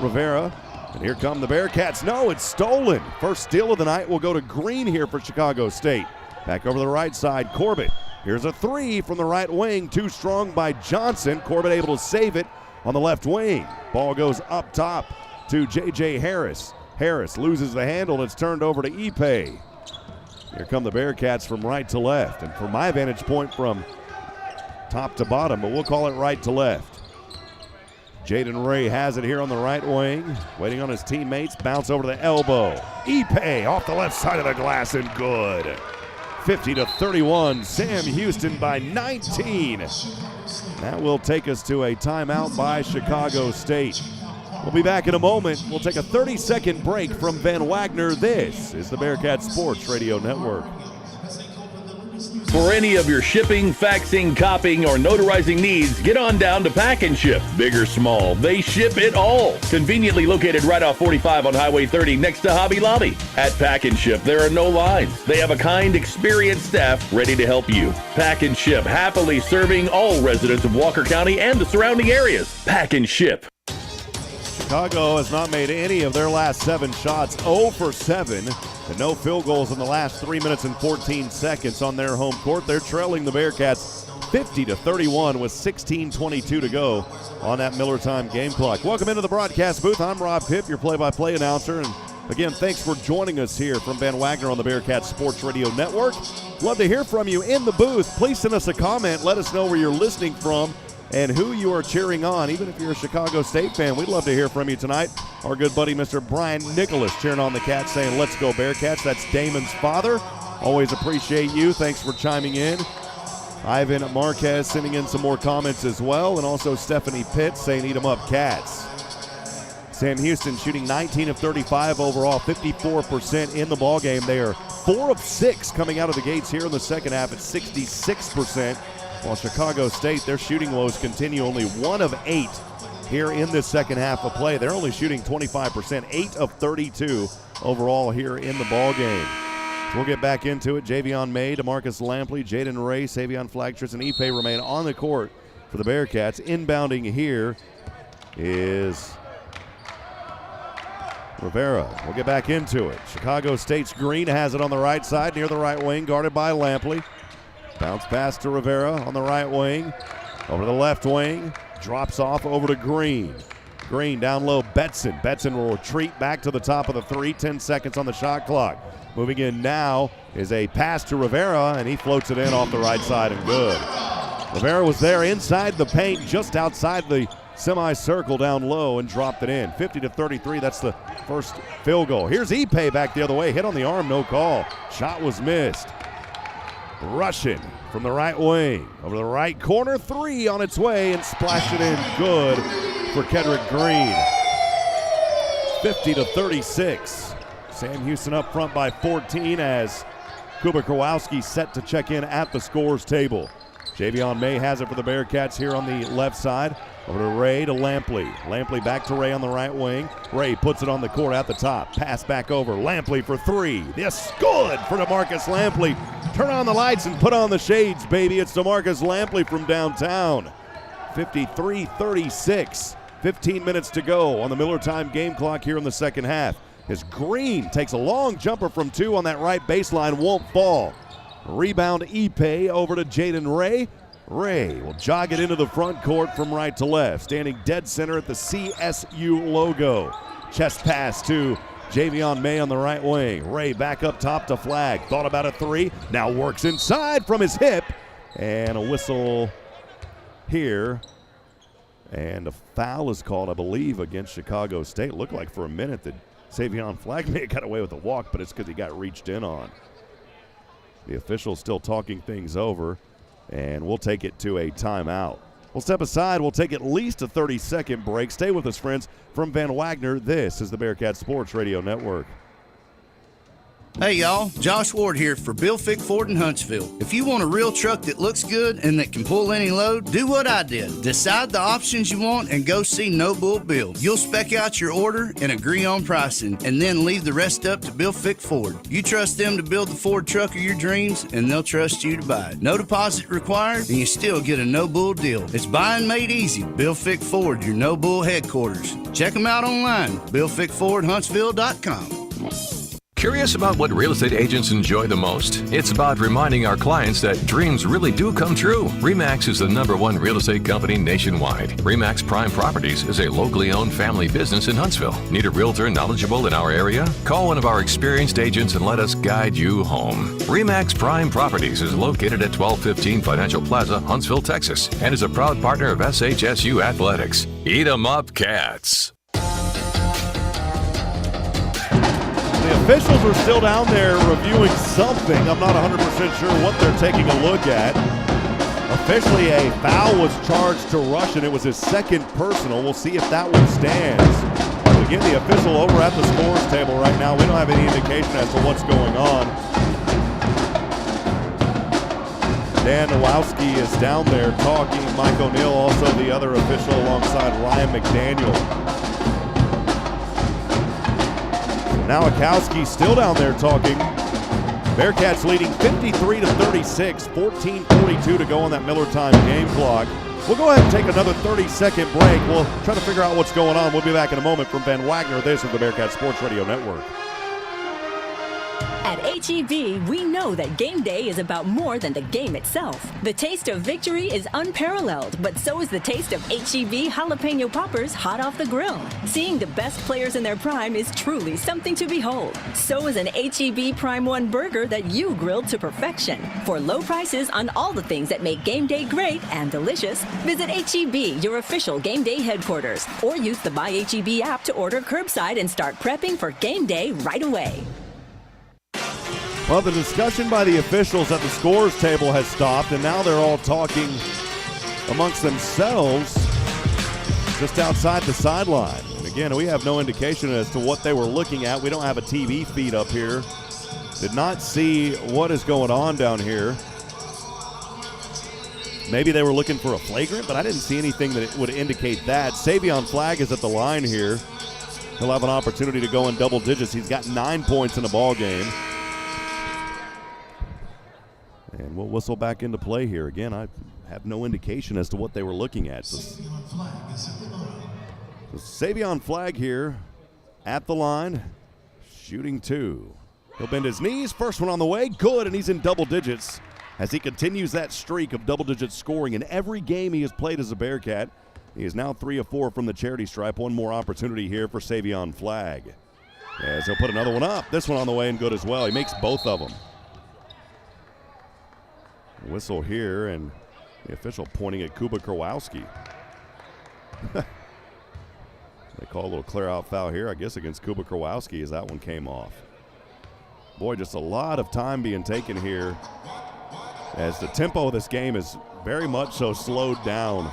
S2: Rivera. And here come the Bearkats. No, it's stolen. First steal of the night will go to Green here for Chicago State. Back over the right side, Corbett. Here's a three from the right wing. Too strong by Johnson. Corbett able to save it on the left wing. Ball goes up top to J.J. Harris. Harris loses the handle, and it's turned over to Ipe. Here come the Bearkats from right to left. And from my vantage point, from top to bottom, but we'll call it right to left. Jaden Ray has it here on the right wing, waiting on his teammates. Bounce over to the elbow. Ipe off the left side of the glass, and good. 50-31. Sam Houston by 19. That will take us to a timeout by Chicago State. We'll be back in a moment. We'll take a 30-second break from Van Wagner. This is the Bearkat Sports Radio Network.
S10: For any of your shipping, faxing, copying, or notarizing needs, get on down to Pack and Ship. Big or small, they ship it all. Conveniently located right off 45 on Highway 30 next to Hobby Lobby. At Pack and Ship, there are no lines. They have a kind, experienced staff ready to help you. Pack and Ship, happily serving all residents of Walker County and the surrounding areas. Pack and Ship.
S2: Chicago has not made any of their last 7 shots, 0 for 7, and no field goals in the last 3 minutes and 14 seconds on their home court. They're trailing the Bearkats 50-31 with 16:22 to go on that Miller time game clock. Welcome into the broadcast booth. I'm Rob Hipp, your play-by-play announcer, and again, thanks for joining us here from Van Wagner on the Bearkat Sports Radio Network. Love to hear from you in the booth. Please send us a comment. Let us know where you're listening from and who you are cheering on. Even if you're a Chicago State fan, we'd love to hear from you tonight. Our good buddy, Mr. Brian Nicholas, cheering on the Cats, saying, "Let's go Bearkats." That's Damon's father. Always appreciate you. Thanks for chiming in. Ivan Marquez sending in some more comments as well, and also Stephanie Pitts saying, "Eat 'em up, Cats." Sam Houston shooting 19 of 35 overall, 54% in the ballgame. They are 4 of 6 coming out of the gates here in the second half at 66%. While Chicago State, their shooting woes continue, only 1 of 8 here in this second half of play. They're only shooting 25%, 8 of 32 overall here in the ball game. So we'll get back into it. Javion May, DeMarcus Lampley, Jaden Ray, Savion Flagtris, and Ipe remain on the court for the Bearcats. Inbounding here is Rivera. We'll get back into it. Chicago State's Green has it on the right side, near the right wing, guarded by Lampley. Bounce pass to Rivera on the right wing. Over to the left wing. Drops off over to Green. Green down low, Betson. Betson will retreat back to the top of the 3. 10 seconds on the shot clock. Moving in now is a pass to Rivera, and he floats it in off the right side and good. Rivera was there inside the paint, just outside the semicircle down low, and dropped it in. 50-33, that's the first field goal. Here's Ipe back the other way. Hit on the arm, no call. Shot was missed. Rushing from the right wing. Over the right corner, 3 on its way, and splash it in good for Kedrick Green. 50-36. Sam Houston up front by 14 as Kuba Kowalski set to check in at the scores table. Javion May has it for the Bearcats here on the left side. Over to Ray to Lampley. Lampley back to Ray on the right wing. Ray puts it on the court at the top. Pass back over. Lampley for 3. This good for DeMarcus Lampley. Turn on the lights and put on the shades, baby. It's DeMarcus Lampley from downtown. 53-36. 15 minutes to go on the Miller time game clock here in the second half. As Green takes a long jumper from 2 on that right baseline, won't fall. Rebound Ipe over to Jaden Ray. Ray will jog it into the front court from right to left, standing dead center at the CSU logo. Chest pass to Javion May on the right wing. Ray back up top to Flag. Thought about a 3. Now works inside from his hip. And a whistle here. And a foul is called, I believe, against Chicago State. Looked like for a minute that Savion Flag may have got away with a walk, but it's because he got reached in on. The officials still talking things over, and we'll take it to a timeout. We'll step aside. We'll take at least a 30-second break. Stay with us, friends. From Van Wagner, this is the Bearkat Sports Radio Network.
S1: Hey y'all, Josh Ward here for Bill Fick Ford in Huntsville. If you want a real truck that looks good and that can pull any load, do what I did. Decide the options you want and go see No Bull Bill. You'll spec out your order and agree on pricing, and then leave the rest up to Bill Fick Ford. You trust them to build the Ford truck of your dreams, and they'll trust you to buy it. No deposit required, and you still get a No Bull deal. It's buying made easy. Bill Fick Ford, your No Bull headquarters. Check them out online, BillFickFordHuntsville.com.
S9: Curious about what real estate agents enjoy the most? It's about reminding our clients that dreams really do come true. RE/MAX is the #1 real estate company nationwide. RE/MAX Prime Properties is a locally owned family business in Huntsville. Need a realtor knowledgeable in our area? Call one of our experienced agents and let us guide you home. RE/MAX Prime Properties is located at 1215 Financial Plaza, Huntsville, Texas, and is a proud partner of SHSU Athletics. Eat 'em up, Cats.
S2: The officials are still down there reviewing something. I'm not 100% sure what they're taking a look at. Officially, a foul was charged to Russian. It was his second personal. We'll see if that one stands. Again, the official over at the scores table right now. We don't have any indication as to what's going on. Dan Nowowski is down there talking. Mike O'Neill, also the other official, alongside Ryan McDaniel. Nowakowski still down there talking. Bearcats leading 53-36, 14:42 to go on that Miller time game clock. We'll go ahead and take another 30-second break. We'll try to figure out what's going on. We'll be back in a moment from Van Wagner. This is the Bearkat Sports Radio Network.
S5: At H-E-B, we know that game day is about more than the game itself. The taste of victory is unparalleled, but so is the taste of H-E-B jalapeno poppers hot off the grill. Seeing the best players in their prime is truly something to behold. So is an H-E-B Prime 1 burger that you grilled to perfection. For low prices on all the things that make game day great and delicious, visit H-E-B, your official game day headquarters, or use the Buy H-E-B app to order curbside and start prepping for game day right away.
S2: Well, the discussion by the officials at the scores table has stopped, and now they're all talking amongst themselves just outside the sideline. And again, we have no indication as to what they were looking at. We don't have a TV feed up here Did not see what is going on down here. Maybe they were looking for a flagrant, but I didn't see anything that would indicate that. Savion Flagg is at the line here. He'll have an opportunity to go in double digits. He's got 9 points in the ball game. And we'll whistle back into play here. Again, I have no indication as to what they were looking at. So Savion Flagg here at the line, shooting 2. He'll bend his knees. First one on the way. Good, and he's in double digits as he continues that streak of double-digit scoring in every game he has played as a Bearcat. He is now 3 of 4 from the charity stripe. One more opportunity here for Savion Flagg, as he'll put another one up. This one on the way and good as well. He makes both of them. Whistle here, and the official pointing at Kuba Kowalski. They call a little clear-out foul here, I guess, against Kuba Kowalski as that one came off. Boy, just a lot of time being taken here as the tempo of this game is very much so slowed down.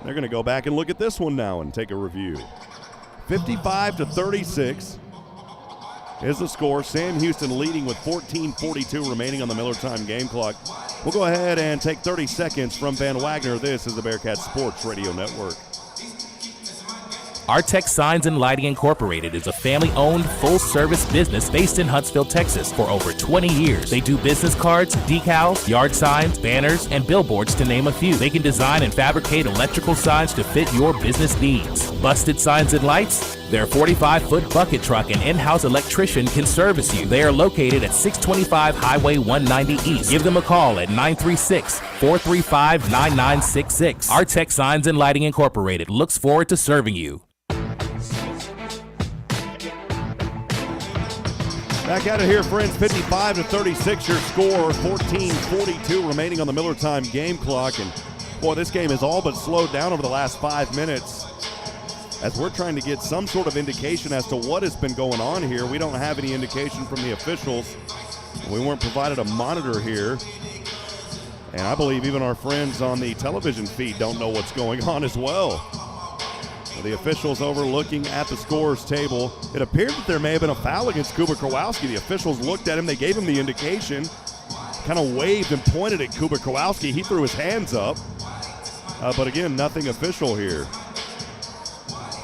S2: They're going to go back and look at this one now and take a review. 55-36 is the score. Sam Houston leading with 14:42 remaining on the Miller Time game clock. We'll go ahead and take 30 seconds from Van Wagner. This is the Bearkat Sports Radio Network.
S8: Our Text Signs and Lighting Incorporated is a family-owned, full-service business based in Huntsville, Texas for over 20 years. They do business cards, decals, yard signs, banners, and billboards, to name a few. They can design and fabricate electrical signs to fit your business needs. Busted signs and lights? Their 45-foot bucket truck and in-house electrician can service you. They are located at 625 Highway 190 East. Give them a call at 936-435-9966. Our Text Signs and Lighting Incorporated looks forward to serving you.
S2: Back out of here, friends. 55-36 your score. 14:42 remaining on the Miller Time game clock. And, boy, this game has all but slowed down over the last 5 minutes as we're trying to get some sort of indication as to what has been going on here. We don't have any indication from the officials. We weren't provided a monitor here. And I believe even our friends on the television feed don't know what's going on as well. The officials over looking at the scores table. It appeared that there may have been a foul against Kuba Kowalski. The officials looked at him. They gave him the indication, kind of waved and pointed at Kuba Kowalski. He threw his hands up. But again, nothing official here.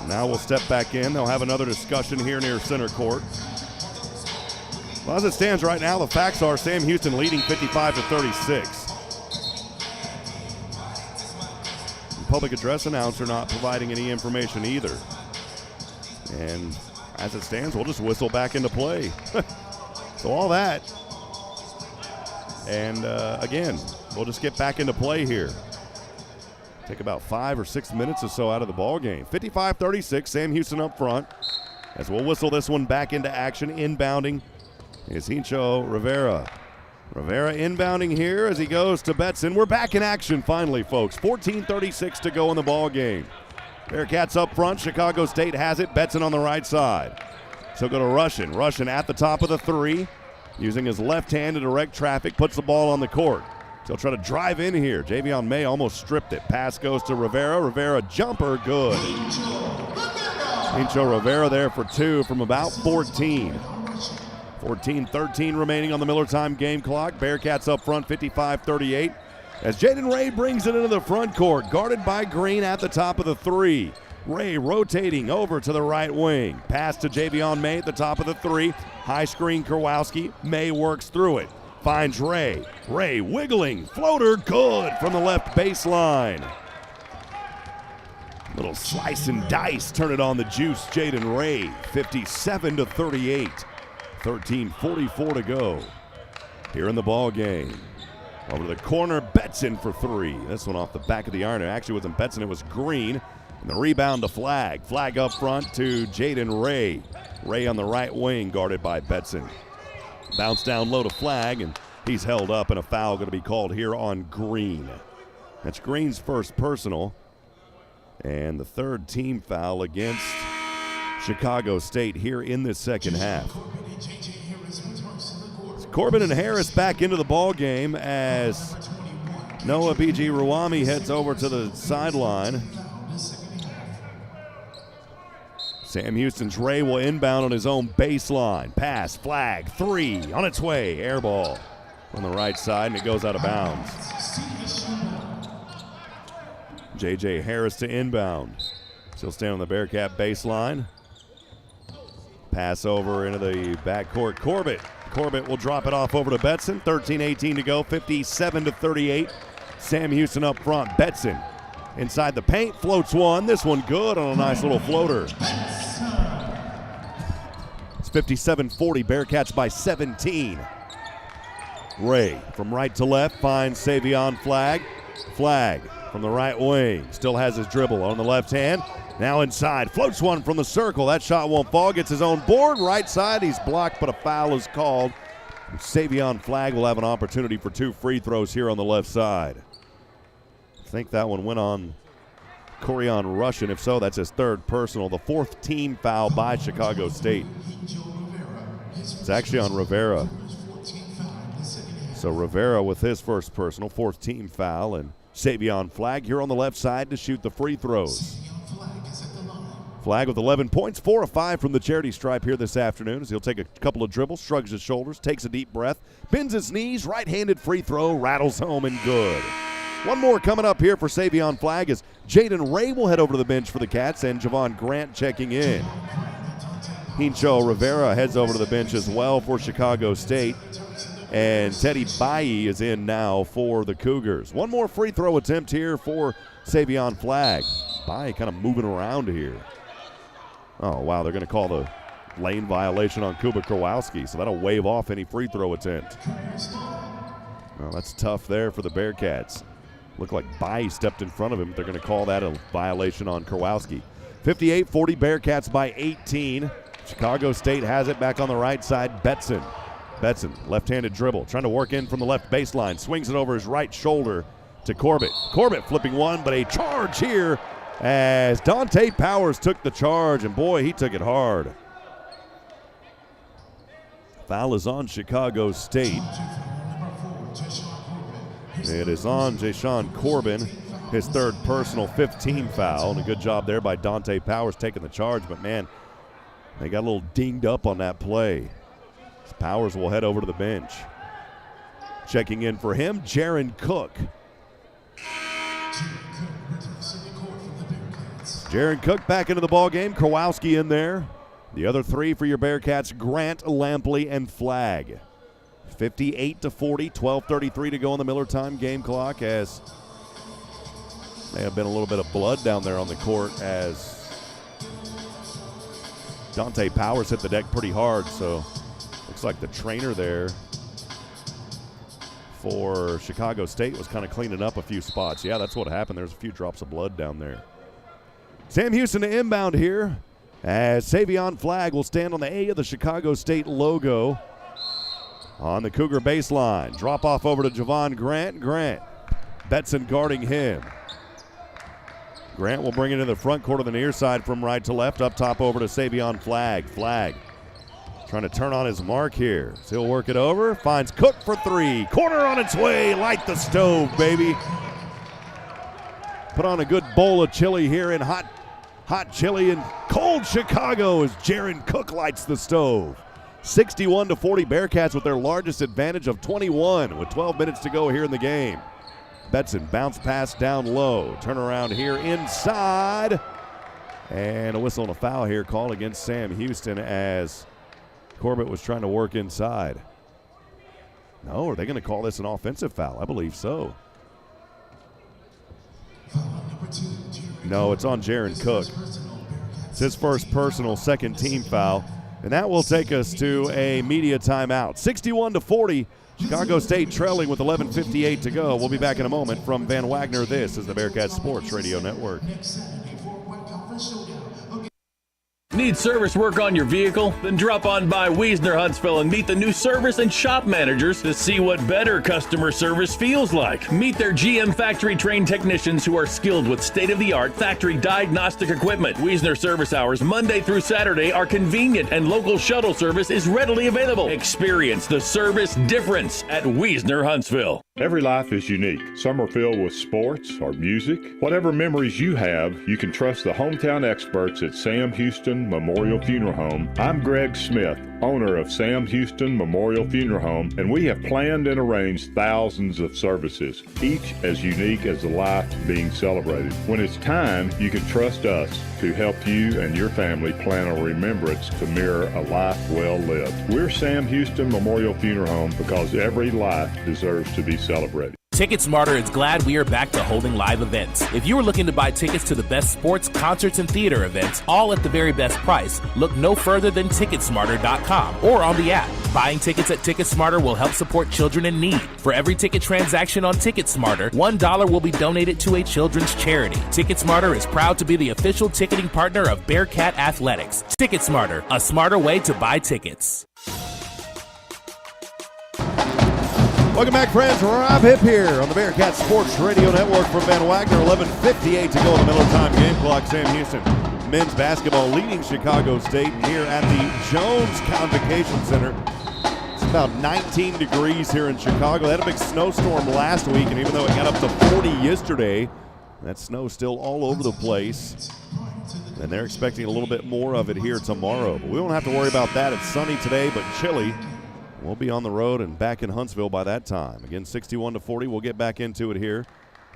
S2: Now we'll step back in. They'll have another discussion here near center court. Well, as it stands right now, the facts are Sam Houston leading 55-36. Public address announcer not providing any information either. And as it stands, we'll just whistle back into play. So all that. And again, we'll just get back into play here. Take about 5 or 6 minutes or so out of the ball game. 55-36, Sam Houston up front. As we'll whistle this one back into action, inbounding is Hincho Rivera. Rivera inbounding here as he goes to Betson. We're back in action finally, folks. 14:36 to go in the ball game. Bearkats up front. Chicago State has it. Betson on the right side. So go to Russian. Russian at the top of the three, using his left hand to direct traffic, puts the ball on the court. So he'll try to drive in here. Javion May almost stripped it. Pass goes to Rivera. Rivera jumper, good. Hincho Rivera there for 2 from about 14. 14-13 remaining on the Miller Time game clock. Bearkats up front, 55-38. As Jaden Ray brings it into the front court, guarded by Green at the top of the three. Ray rotating over to the right wing. Pass to Javion May at the top of the three. High screen Kowalski. May works through it. Finds Ray. Ray wiggling. Floater good from the left baseline. Little slice and dice. Turn it on the juice. Jaden Ray, 57-38. 13:44 to go here in the ball game. Over to the corner, Betson for 3. This one off the back of the iron. It actually wasn't Betson, it was Green. And the rebound to Flagg. Flagg up front to Jaden Ray. Ray on the right wing, guarded by Betson. Bounce down low to Flagg, and he's held up, and a foul going to be called here on Green. That's Green's first personal, and the third team foul against Chicago State here in this second half. Corbin and Harris back into the ball game as Noah B.G. Ruwami heads over to the sideline. Sam Houston's Ray will inbound on his own baseline. Pass, flag, 3, on its way. Air ball on the right side, and it goes out of bounds. J.J. Harris to inbound. Still stand on the Bearkat baseline. Pass over into the backcourt. Corbett will drop it off over to Betson. 13-18 to go, 57-38. Sam Houston up front. Betson inside the paint, floats one. This one good on a nice little floater. It's 57-40, Bearcats by 17. Ray from right to left finds Savion Flagg. Flagg from the right wing, still has his dribble on the left hand. Now inside, floats one from the circle. That shot won't fall, gets his own board. Right side, he's blocked, but a foul is called. Savion Flagg will have an opportunity for 2 free throws here on the left side. I think that one went on Corian Russian. If so, that's his 3rd personal. The 4th team foul by Chicago State. It's actually on Rivera. So Rivera with his 1st personal, 4th team foul, and Savion Flagg here on the left side to shoot the free throws. Flagg with 11 points, 4 of 5 from the charity stripe here this afternoon as he'll take a couple of dribbles, shrugs his shoulders, takes a deep breath, bends his knees, right-handed free throw, rattles home and good. One more coming up here for Savion Flagg as Jaden Ray will head over to the bench for the Cats and Javon Grant checking in. Hincho Rivera heads over to the bench as well for Chicago State. And Teddy Bailly is in now for the Cougars. One more free throw attempt here for Savion Flagg. Bailly kind of moving around here. Oh, wow, they're going to call the lane violation on Kuba Kowalski, so that'll wave off any free throw attempt. Well, that's tough there for the Bearcats. Looked like Bailly stepped in front of him. They're going to call that a violation on Kowalski. 58-40, Bearcats by 18. Chicago State has it back on the right side. Betson, left-handed dribble, trying to work in from the left baseline. Swings it over his right shoulder to Corbett. Corbett flipping one, but a charge here as Dante Powers took the charge, and boy, he took it hard. Foul is on Chicago State. It is on Jashawn Corbin, his 3rd personal, 5th team foul, and a good job there by Dante Powers taking the charge, but man, they got a little dinged up on that play. Powers will head over to the bench. Checking in for him, Jaron Cook. Jaron Cook back into the ball game. Kowalski in there. The other 3 for your Bearcats, Grant, Lampley, and Flagg. 58-40, 12:33 to go on the Miller time game clock as may have been a little bit of blood down there on the court as Dante Powers hit the deck pretty hard, so looks like the trainer there for Chicago State was kind of cleaning up a few spots. Yeah, that's what happened. There's a few drops of blood down there. Sam Houston to inbound here as Savion Flagg will stand on the A of the Chicago State logo on the Cougar baseline. Drop off over to Javon Grant. Betson guarding him. Grant will bring it to the front court of the near side from right to left. Up top over to Savion Flagg. Flagg trying to turn on his mark here. So he'll work it over. Finds Cook for 3. Corner on its way. Light the stove, baby. Put on a good bowl of chili here in hot chili in cold Chicago as Jaron Cook lights the stove. 61-40, Bearcats with their largest advantage of 21 with 12 minutes to go here in the game. Betson bounce pass down low. Turnaround here inside. And a whistle and a foul here called against Sam Houston as Corbett was trying to work inside. No, are they going to call this an offensive foul? I believe so. No, it's on Jaron Cook. It's his 1st personal, 2nd team foul. And that will take us to a media timeout. 61-40, Chicago State trailing with 11:58 to go. We'll be back in a moment from Van Wagner. This is the Bearkat Sports Radio Network.
S10: Need service work on your vehicle? Then drop on by Wagner Huntsville and meet the new service and shop managers to see what better customer service feels like. Meet their GM factory-trained technicians who are skilled with state-of-the-art factory diagnostic equipment. Wagner service hours Monday through Saturday are convenient and local shuttle service is readily available. Experience the service difference at Wagner Huntsville.
S20: Every life is unique. Some are filled with sports or music. Whatever memories you have, you can trust the hometown experts at Sam Houston Memorial Funeral Home. I'm Greg Smith, owner of Sam Houston Memorial Funeral Home, and we have planned and arranged thousands of services, each as unique as the life being celebrated. When it's time, you can trust us to help you and your family plan a remembrance to mirror a life well lived. We're Sam Houston Memorial Funeral Home because every life deserves to be celebrated.
S8: TicketSmarter is glad we are back to holding live events. If you are looking to buy tickets to the best sports, concerts, and theater events, all at the very best price, look no further than TicketSmarter.com or on the app. Buying tickets at TicketSmarter will help support children in need. For every ticket transaction on TicketSmarter, $1 will be donated to a children's charity. TicketSmarter is proud to be the official ticketing partner of Bearkat Athletics. TicketSmarter, a smarter way to buy tickets.
S2: Welcome back, friends. Rob Hipp here on the Bearkat Sports Radio Network from Van Wagner. 11:58 to go in the middle of time game clock. Sam Houston men's basketball leading Chicago State here at the Jones Convocation Center. It's about 19 degrees here in Chicago. They had a big snowstorm last week, and even though it got up to 40 yesterday, that snow's still all over the place. And they're expecting a little bit more of it here tomorrow. But we won't have to worry about that. It's sunny today, but chilly. We'll be on the road and back in Huntsville by that time. Again, 61-40. We'll get back into it here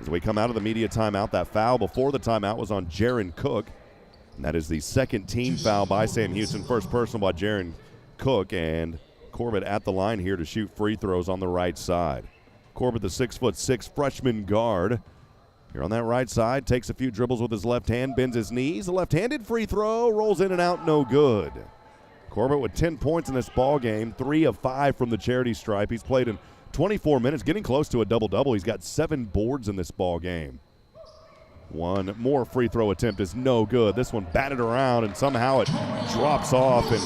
S2: as we come out of the media timeout. That foul before the timeout was on Jaron Cook. And that is the second team foul by Sam Houston. First personal by Jaron Cook. And Corbett at the line here to shoot free throws on the right side. Corbett, the 6'6" freshman guard. Here on that right side, takes a few dribbles with his left hand, bends his knees. A left-handed free throw, rolls in and out, no good. Corbett with 10 points in this ball game, 3 of 5 from the charity stripe. He's played in 24 minutes, getting close to a double-double. He's got 7 boards in this ball game. One more free throw attempt is no good. This one batted around, and somehow it drops off. And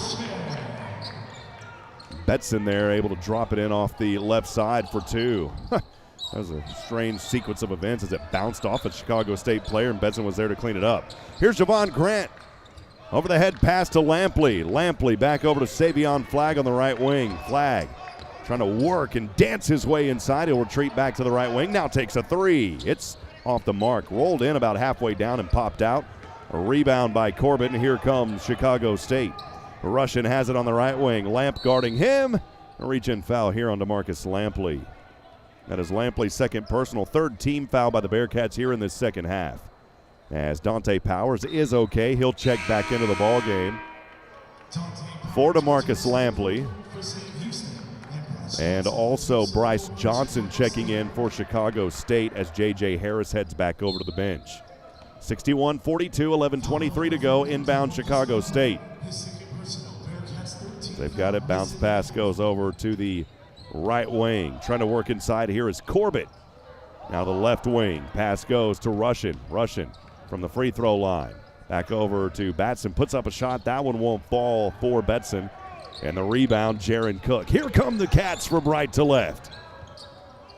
S2: Betson there able to drop it in off the left side for 2. That was a strange sequence of events as it bounced off a Chicago State player, and Betson was there to clean it up. Here's Javon Grant. Over the head pass to Lampley. Lampley back over to Savion Flagg on the right wing. Flagg trying to work and dance his way inside. He'll retreat back to the right wing. Now takes a 3. It's off the mark. Rolled in about halfway down and popped out. A rebound by Corbett, and here comes Chicago State. Russian has it on the right wing. Lamp guarding him. A reach-in foul here on DeMarcus Lampley. That is Lampley's second personal. Third team foul by the Bearkats here in this second half. As Dante Powers is okay, he'll check back into the ball game for DeMarcus Lampley. And also Bryce Johnson checking in for Chicago State as J.J. Harris heads back over to the bench. 61-42, 11:23 to go, inbound Chicago State. They've got it, bounce pass goes over to the right wing. Trying to work inside here is Corbett. Now the left wing, pass goes to Russian. Russian from the free throw line. Back over to Batson, puts up a shot. That one won't fall for Betson. And the rebound, Jaron Cook. Here come the Cats from right to left.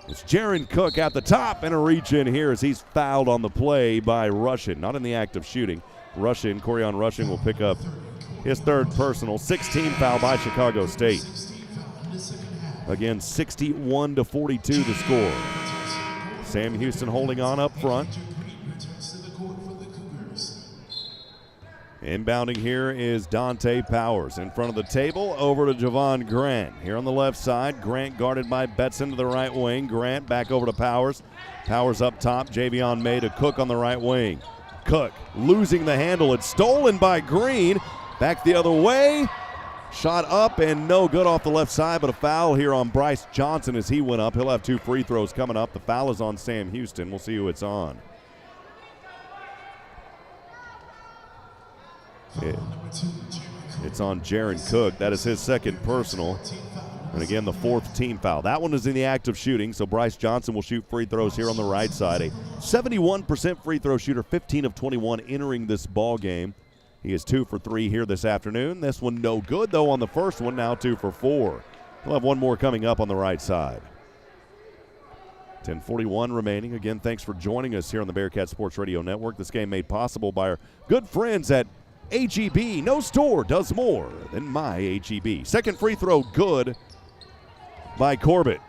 S2: It's Jaron Cook at the top, and a reach in here as he's fouled on the play by Russian. Not in the act of shooting. Corian Russian will pick up his third personal. 16 foul by Chicago State. Again, 61-42 the score. Sam Houston holding on up front. Inbounding here is Dante Powers. In front of the table, over to Javon Grant. Here on the left side, Grant guarded by Betson to the right wing. Grant back over to Powers. Powers up top, Javion May to Cook on the right wing. Cook losing the handle. It's stolen by Green. Back the other way. Shot up and no good off the left side, but a foul here on Bryce Johnson as he went up. He'll have 2 free throws coming up. The foul is on Sam Houston. We'll see who it's on. It's on Jaron Cook. That is his second personal. And again, the 4th team foul. That one is in the act of shooting, so Bryce Johnson will shoot free throws here on the right side. A 71% free throw shooter, 15 of 21 entering this ball game. He is 2 for 3 here this afternoon. This one no good, though, on the first one, now 2 for 4. We'll have one more coming up on the right side. 10:41 remaining. Again, thanks for joining us here on the Bearkat Sports Radio Network. This game made possible by our good friends at HEB. No store does more than my HEB. Second free throw good by Corbett.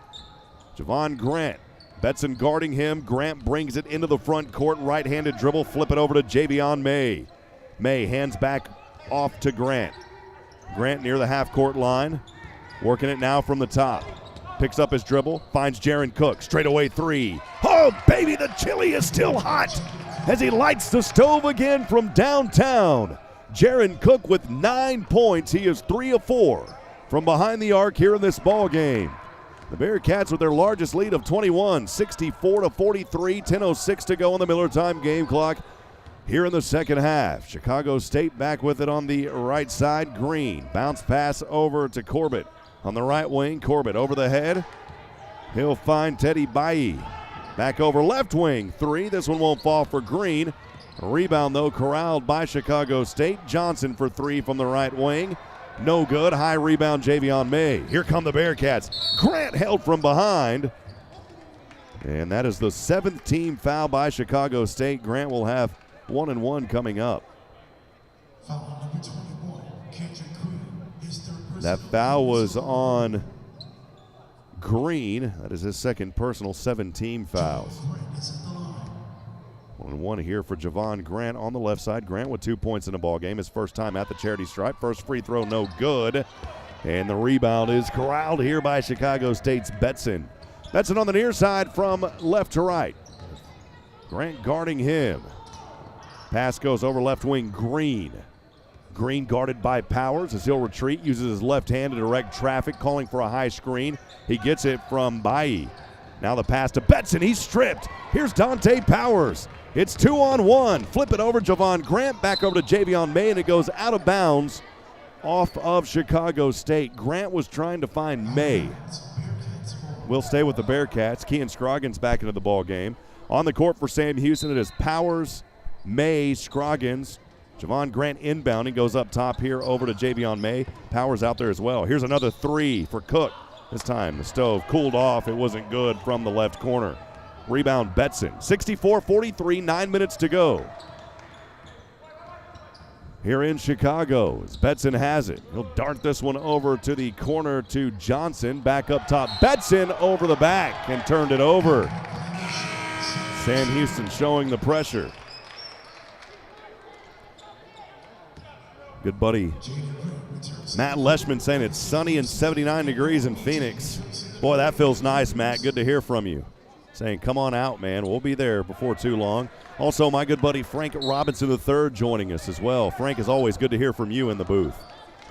S2: Javon Grant. Betson guarding him. Grant brings it into the front court. Right-handed dribble. Flip it over to Javion May. May hands back off to Grant. Grant near the half-court line. Working it now from the top. Picks up his dribble. Finds Jaron Cook. Straightaway three. Oh, baby, the chili is still hot as he lights the stove again from downtown. Jaron Cook with 9 points. He is 3 of 4 from behind the arc here in this ball game. The Bearkats with their largest lead of 21, 64-43, 10:06 to go on the Miller time game clock here in the second half. Chicago State back with it on the right side. Green, bounce pass over to Corbett on the right wing. Corbett over the head. He'll find Teddy Bailly. Back over left wing, three. This one won't fall for Green. A rebound, though, corralled by Chicago State. Johnson for three from the right wing. No good. High rebound, Javion May. Here come the Bearkats. Grant held from behind. And that is the 7th team foul by Chicago State. Grant will have 1-1 coming up. That foul was on Green. That is his second personal 7-team fouls. 1-1 here for Javon Grant on the left side. Grant with 2 points in the ball game. His first time at the charity stripe. First free throw, no good. And the rebound is corralled here by Chicago State's Betson. Betson on the near side from left to right. Grant guarding him. Pass goes over left wing, Green. Green guarded by Powers as he'll retreat. Uses his left hand to direct traffic, calling for a high screen. He gets it from Bailly. Now the pass to Betson. He's stripped. Here's Dante Powers. It's 2-on-1. Flip it over. Javon Grant back over to Javion May, and it goes out of bounds off of Chicago State. Grant was trying to find May. We'll stay with the Bearkats. Kean Scroggins back into the ball game. On the court for Sam Houston, it is Powers, May, Scroggins. Javon Grant inbounding, goes up top here over to Javion May. Powers out there as well. Here's another three for Cook. This time the stove cooled off. It wasn't good from the left corner. Rebound Betson. 64-43, 9 minutes to go. Here in Chicago as Betson has it. He'll dart this one over to the corner to Johnson. Back up top. Betson over the back and turned it over. Sam Houston showing the pressure. Good buddy Matt Leishman saying it's sunny and 79 degrees in Phoenix. Boy, that feels nice, Matt. Good to hear from you. Saying, come on out, man. We'll be there before too long. Also, my good buddy Frank Robinson III joining us as well. Frank, as always, good to hear from you in the booth.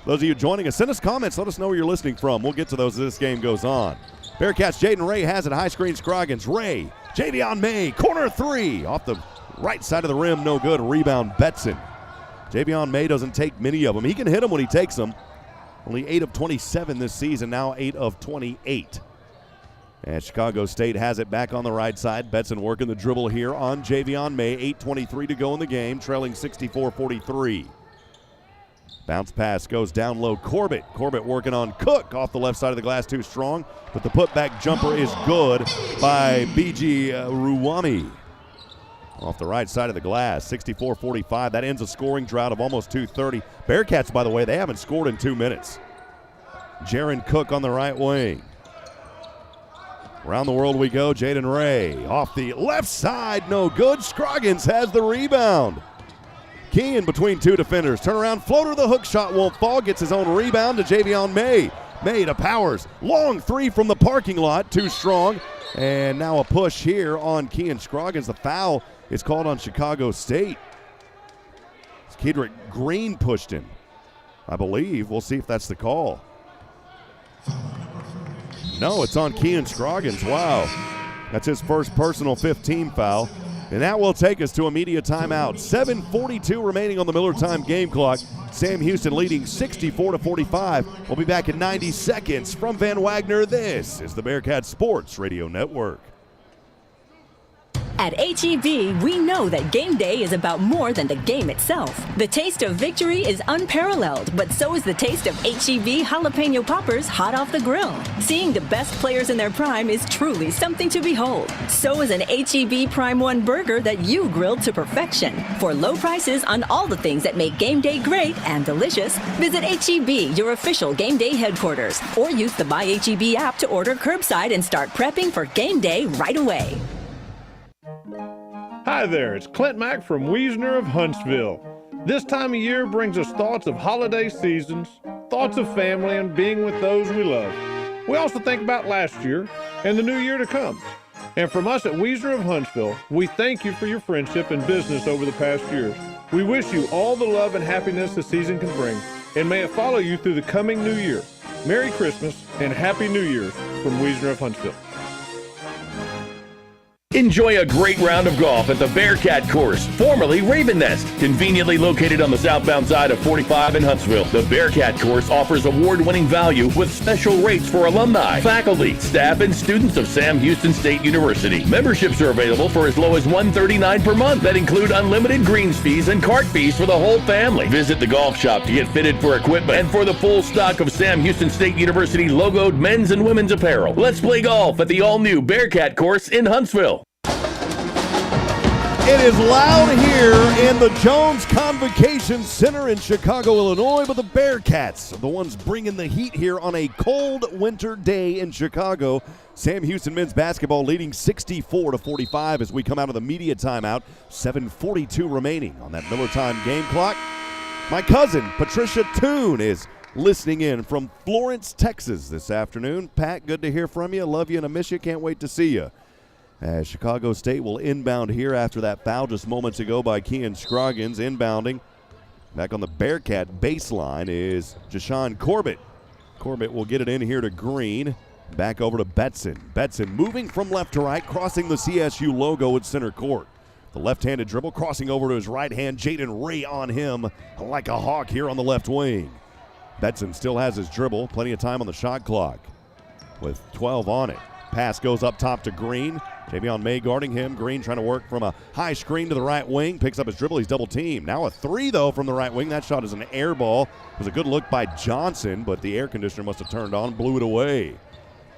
S2: Those of you joining us, send us comments. Let us know where you're listening from. We'll get to those as this game goes on. Bearkats, Jaden Ray has it. High screen, Scroggins. Ray, Javion May, corner three. Off the right side of the rim, no good. Rebound, Betson. Javion May doesn't take many of them. He can hit them when he takes them. Only 8 of 27 this season, now 8 of 28. And Chicago State has it back on the right side. Betson working the dribble here on Javion May. 8:23 to go in the game, trailing 64-43. Bounce pass goes down low. Corbett working on Cook off the left side of the glass, too strong. But the putback jumper is good by B.G. Ruwami. Off the right side of the glass, 64-45. That ends a scoring drought of almost 2:30. Bearkats, by the way, they haven't scored in 2 minutes. Jaron Cook on the right wing. Around the world we go. Jaden Ray off the left side, no good. Scroggins has the rebound. Kean between two defenders. Turnaround floater, the hook shot won't fall. Gets his own rebound to Javion May. May to Powers. Long three from the parking lot, too strong. And now a push here on Kean Scroggins. The foul is called on Chicago State. Kedrick Green pushed him, I believe. We'll see if that's the call. No, it's on Kean Scroggins. Wow. That's his first personal 15 foul. And that will take us to a media timeout. 7:42 remaining on the Miller time game clock. Sam Houston leading 64-45. We'll be back in 90 seconds from Van Wagner. This is the Bearkat Sports Radio Network.
S5: At H-E-B, we know that game day is about more than the game itself. The taste of victory is unparalleled, but so is the taste of H-E-B jalapeno poppers hot off the grill. Seeing the best players in their prime is truly something to behold. So is an H-E-B Prime 1 burger that you grilled to perfection. For low prices on all the things that make game day great and delicious, visit H-E-B, your official game day headquarters, or use the My H-E-B app to order curbside and start prepping for game day right away.
S18: Hi there, it's Clint Mack from Wagner of Huntsville. This time of year brings us thoughts of holiday seasons, thoughts of family, and being with those we love. We also think about last year and the new year to come. And from us at Wagner of Huntsville, we thank you for your friendship and business over the past years. We wish you all the love and happiness the season can bring, and may it follow you through the coming new year. Merry Christmas and Happy New Year from Wagner of Huntsville.
S10: Enjoy a great round of golf at the Bearkat course, formerly Raven Nest. Conveniently located on the southbound side of 45 in Huntsville, the Bearkat course offers award-winning value with special rates for alumni, faculty, staff, and students of Sam Houston State University. Memberships are available for as low as $139 per month that include unlimited greens fees and cart fees for the whole family. Visit the golf shop to get fitted for equipment and for the full stock of Sam Houston State University logoed men's and women's apparel. Let's play golf at the all-new Bearkat course in Huntsville.
S2: It is loud here in the Jones Convocation Center in Chicago, Illinois, but the Bearkats are the ones bringing the heat here on a cold winter day in Chicago. Sam Houston men's basketball leading 64-45 as we come out of the media timeout. 7:42 remaining on that Miller time game clock. My cousin, Patricia Toon, is listening in from Florence, Texas this afternoon. Pat, good to hear from you. Love you and I miss you. Can't wait to see you. As Chicago State will inbound here after that foul just moments ago by Kean Scroggins. Inbounding back on the Bearkat baseline is Jashawn Corbett. Corbett will get it in here to Green. Back over to Betson. Betson moving from left to right, crossing the CSU logo at center court. The left-handed dribble crossing over to his right hand. Jaden Ray on him like a hawk here on the left wing. Betson still has his dribble. Plenty of time on the shot clock with 12 on it. Pass goes up top to Green. Javion May guarding him. Green trying to work from a high screen to the right wing. Picks up his dribble. He's double teamed. Now a three, though, from the right wing. That shot is an air ball. It was a good look by Johnson, but the air conditioner must have turned on, blew it away.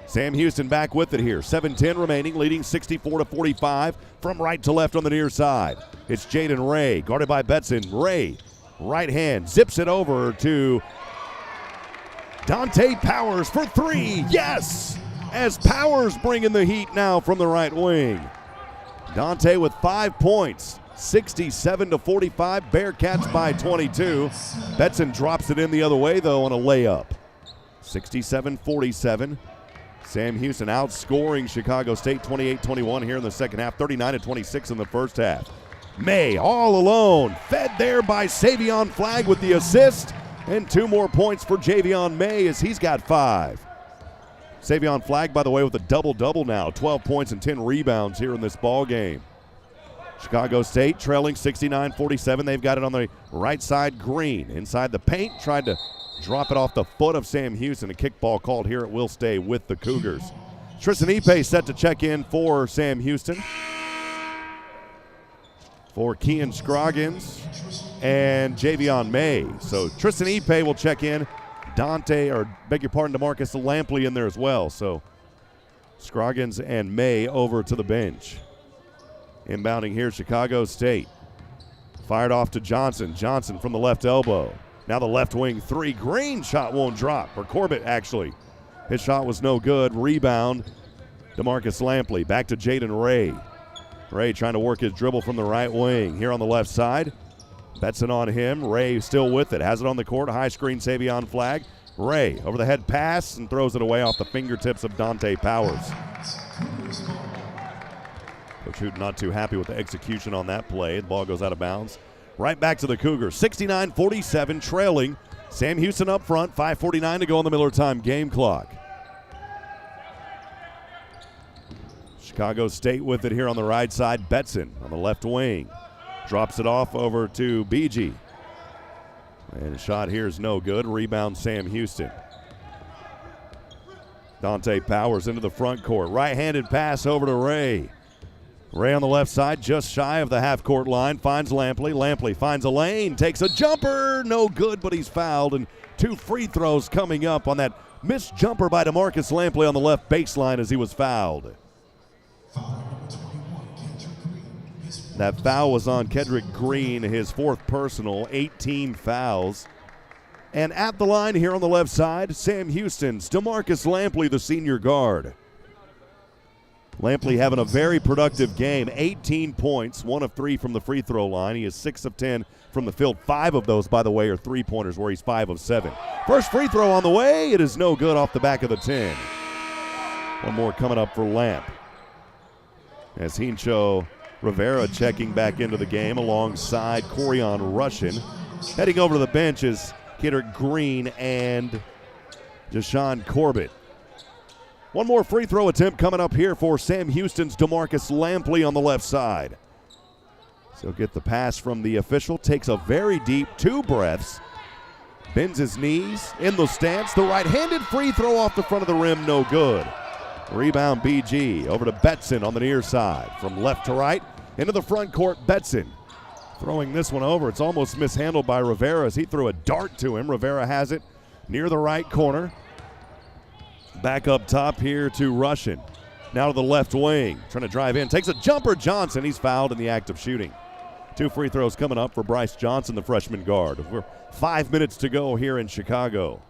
S2: Sam Houston back with it here. 7:10 remaining, leading 64-45 from right to left on the near side. It's Jaden Ray, guarded by Betson. Ray, right hand, zips it over to Dante Powers for three. Yes! As Powers bringing the heat now from the right wing. Dante with 5 points, 67-45, Bearkats by 22. Betson drops it in the other way, though, on a layup. 67-47. Sam Houston outscoring Chicago State 28-21 here in the second half, 39-26 in the first half. May all alone, fed there by Savion Flagg with the assist, and 2 more points for Javion May as he's got 5. Savion Flagg, by the way, with a double-double now, 12 points and 10 rebounds here in this ball game. Chicago State trailing 69-47. They've got it on the right side. Green inside the paint, tried to drop it off the foot of Sam Houston. A kickball called here. It will stay with the Cougars. Tristan Ipe set to check in for Sam Houston. For Kean Scroggins and Javion May. So Tristan Ipe will check in. DeMarcus Lampley in there as well. So Scroggins and May over to the bench. Inbounding here, Chicago State. Fired off to Johnson. Johnson from the left elbow. Now the left wing three. Green shot won't drop. Or Corbett, actually. His shot was no good. Rebound, DeMarcus Lampley. Back to Jaden Ray. Ray trying to work his dribble from the right wing. Here on the left side. Betson on him. Ray still with it. Has it on the court. High screen, Savion Flagg. Ray over the head pass and throws it away off the fingertips of Dante Powers. Coach Hoot not too happy with the execution on that play. The ball goes out of bounds. Right back to the Cougars. 69-47 trailing. Sam Houston up front. 5:49 to go on the Miller time game clock. Chicago State with it here on the right side. Betson on the left wing. Drops it off over to BG. And a shot here is no good. Rebound Sam Houston. Dante Powers into the front court. Right-handed pass over to Ray. Ray on the left side, just shy of the half-court line, finds Lampley. Lampley finds a lane, takes a jumper, no good, but he's fouled, and 2 free throws coming up on that missed jumper by DeMarcus Lampley on the left baseline as he was fouled. That foul was on Kedrick Green, his 4th personal, 18 fouls. And at the line here on the left side, Sam Houston's DeMarcus Lampley, the senior guard. Lampley having a very productive game, 18 points, 1 of 3 from the free throw line. He is 6 of 10 from the field. 5 of those, by the way, are three-pointers where he's 5 of 7. First free throw on the way. It is no good off the back of the 10. One more coming up for Lamp. As Hincho Rivera checking back into the game alongside Corian Russian. Heading over to the bench is Kedrick Green and Deshaun Corbett. One more free throw attempt coming up here for Sam Houston's DeMarcus Lampley on the left side. So get the pass from the official, takes a very deep 2 breaths, bends his knees in the stance. The right-handed free throw off the front of the rim, no good. Rebound BG over to Betson on the near side. From left to right, into the front court, Betson. Throwing this one over, it's almost mishandled by Rivera as he threw a dart to him. Rivera has it near the right corner. Back up top here to Russian. Now to the left wing, trying to drive in. Takes a jumper, Johnson. He's fouled in the act of shooting. 2 free throws coming up for Bryce Johnson, the freshman guard. We're 5 minutes to go here in Chicago.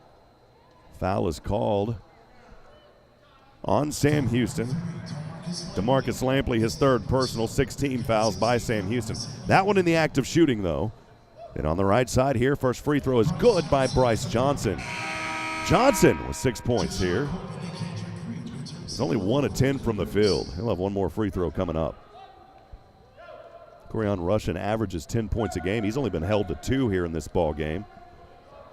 S2: Foul is called on Sam Houston. DeMarcus Lampley, his 3rd personal, 16 fouls by Sam Houston. That one in the act of shooting, though. And on the right side here, first free throw is good by Bryce Johnson. Johnson with 6 points here. He's only 1 of 10 from the field. He'll have one more free throw coming up. Corian Russian averages 10 points a game. He's only been held to 2 here in this ball game.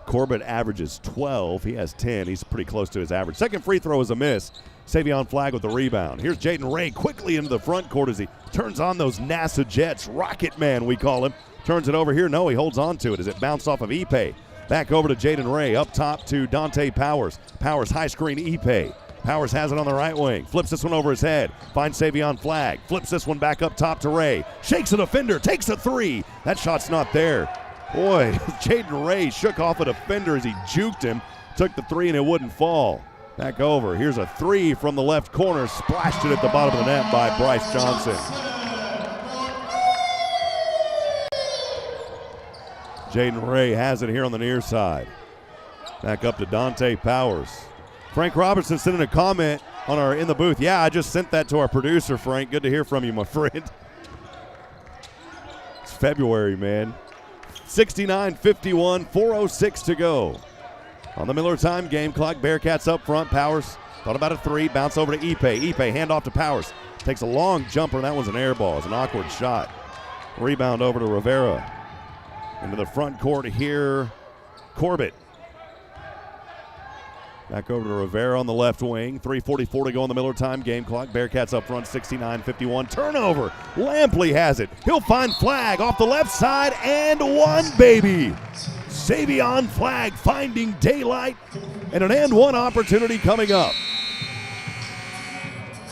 S2: Corbett averages 12. He has 10. He's pretty close to his average. Second free throw is a miss. Savion Flagg with the rebound. Here's Jaden Ray quickly into the front court as he turns on those NASA Jets. Rocket Man, we call him. Turns it over here. No, he holds on to it as it bounced off of Ipe. Back over to Jaden Ray. Up top to Dante Powers. Powers high screen Ipe. Powers has it on the right wing. Flips this one over his head. Finds Savion Flagg. Flips this one back up top to Ray. Shakes a defender. Takes a 3. That shot's not there. Boy, Jaden Ray shook off a defender as he juked him. Took the 3 and it wouldn't fall. Back over. Here's a 3 from the left corner. Splashed it at the bottom of the net by Bryce Johnson. Jaden Ray has it here on the near side. Back up to Dante Powers. Frank Robertson sent in a comment on our in the booth. Yeah, I just sent that to our producer, Frank. Good to hear from you, my friend. It's February, man. 69-51, 4:06 to go. On the Miller time game clock, Bearkats up front. Powers thought about a 3, bounce over to Ipe. Ipe, hand off to Powers. Takes a long jumper, that one's an air ball. It's an awkward shot. Rebound over to Rivera. Into the front court here, Corbett. Back over to Rivera on the left wing. 3:44 to go on the Miller time game clock. Bearkats up front, 69-51. Turnover. Lampley has it. He'll find Flagg off the left side, and 1, baby. Savion Flagg finding daylight, and an and 1 opportunity coming up.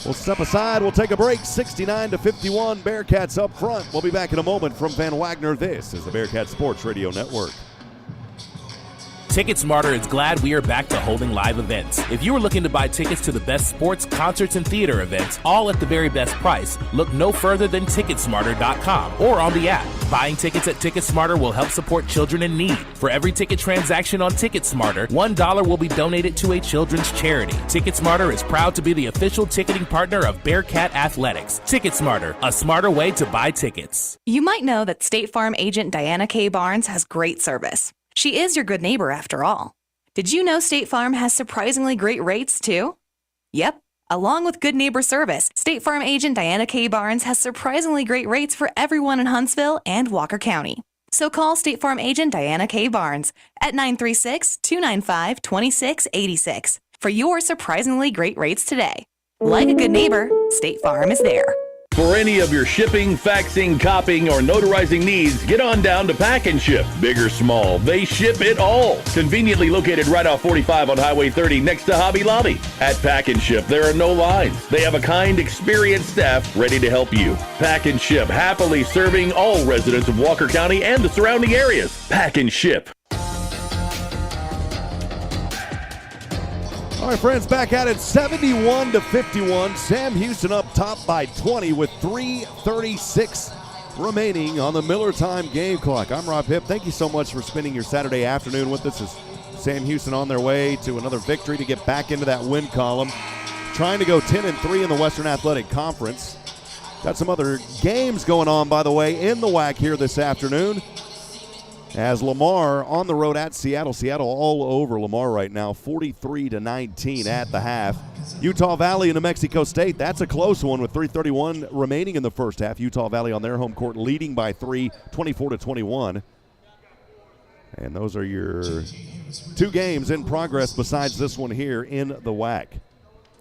S2: We'll step aside. We'll take a break. 69-51. Bearkats up front. We'll be back in a moment from Van Wagner. This is the Bearkat Sports Radio Network.
S8: Ticket Smarter is glad we are back to holding live events. If you are looking to buy tickets to the best sports, concerts, and theater events, all at the very best price, look no further than Ticketsmarter.com or on the app. Buying tickets at Ticketsmarter will help support children in need. For every ticket transaction on Ticketsmarter, $1 will be donated to a children's charity. Ticketsmarter is proud to be the official ticketing partner of Bearkat Athletics. Ticketsmarter, a smarter way to buy tickets.
S19: You might know that State Farm agent Diana K. Barnes has great service. She is your good neighbor after all. Did you know State Farm has surprisingly great rates too? Yep. Along with good neighbor service, State Farm agent Diana K. Barnes has surprisingly great rates for everyone in Huntsville and Walker County. So call State Farm agent Diana K. Barnes at 936-295-2686 for your surprisingly great rates today. Like a good neighbor, State Farm is there.
S10: For any of your shipping, faxing, copying, or notarizing needs, get on down to Pack and Ship. Big or small, they ship it all. Conveniently located right off 45 on Highway 30 next to Hobby Lobby. At Pack and Ship, there are no lines. They have a kind, experienced staff ready to help you. Pack and Ship, happily serving all residents of Walker County and the surrounding areas. Pack and Ship.
S2: All right, friends, back at it, 71-51. Sam Houston up top by 20 with 3:36 remaining on the Miller Time game clock. I'm Rob Hipp. Thank you so much for spending your Saturday afternoon with us as Sam Houston on their way to another victory to get back into that win column. Trying to go 10-3 in the Western Athletic Conference. Got some other games going on, by the way, in the WAC here this afternoon. As Lamar on the road at Seattle. Seattle all over Lamar right now, 43-19 at the half. Utah Valley and New Mexico State, that's a close one with 3:31 remaining in the first half. Utah Valley on their home court leading by 3, 24-21. And those are your two games in progress besides this one here in the WAC.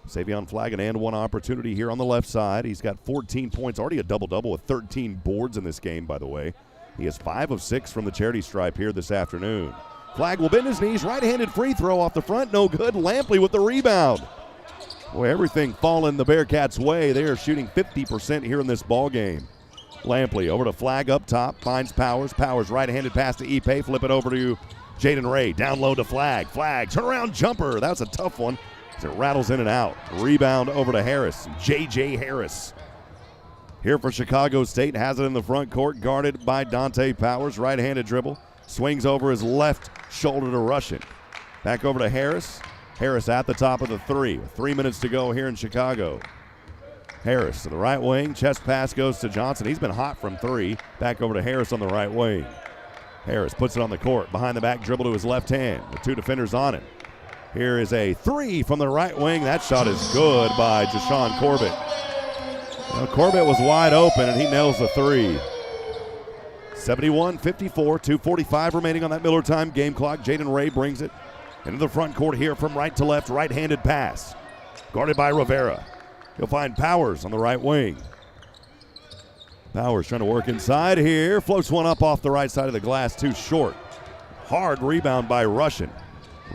S2: Savion Flagg and one opportunity here on the left side. He's got 14 points, already a double-double with 13 boards in this game, by the way. He has 5 of 6 from the charity stripe here this afternoon. Flagg will bend his knees. Right-handed free throw off the front. No good. Lampley with the rebound. Boy, everything falling the Bearkats' way. They are shooting 50% here in this ball game. Lampley over to Flagg up top. Finds Powers. Powers right-handed pass to Ipe. Flip it over to Jaden Ray. Down low to Flagg. Flagg, turnaround jumper. That was a tough one as it rattles in and out. Rebound over to Harris. J.J. Harris. Here for Chicago State, has it in the front court, guarded by Dante Powers. Right-handed dribble, swings over his left shoulder to Russian. Back over to Harris. Harris at the top of the three. 3 minutes to go here in Chicago. Harris to the right wing, chest pass goes to Johnson. He's been hot from 3. Back over to Harris on the right wing. Harris puts it on the court, behind the back dribble to his left hand, with 2 defenders on it. Here is a 3 from the right wing. That shot is good by Jashawn Corbett. Well, Corbett was wide open, and he nails the 3. 71-54, 2:45 remaining on that Miller Time game clock. Jaden Ray brings it into the front court here from right to left, right-handed pass. Guarded by Rivera. He'll find Powers on the right wing. Powers trying to work inside here. Floats one up off the right side of the glass, too short. Hard rebound by Russian.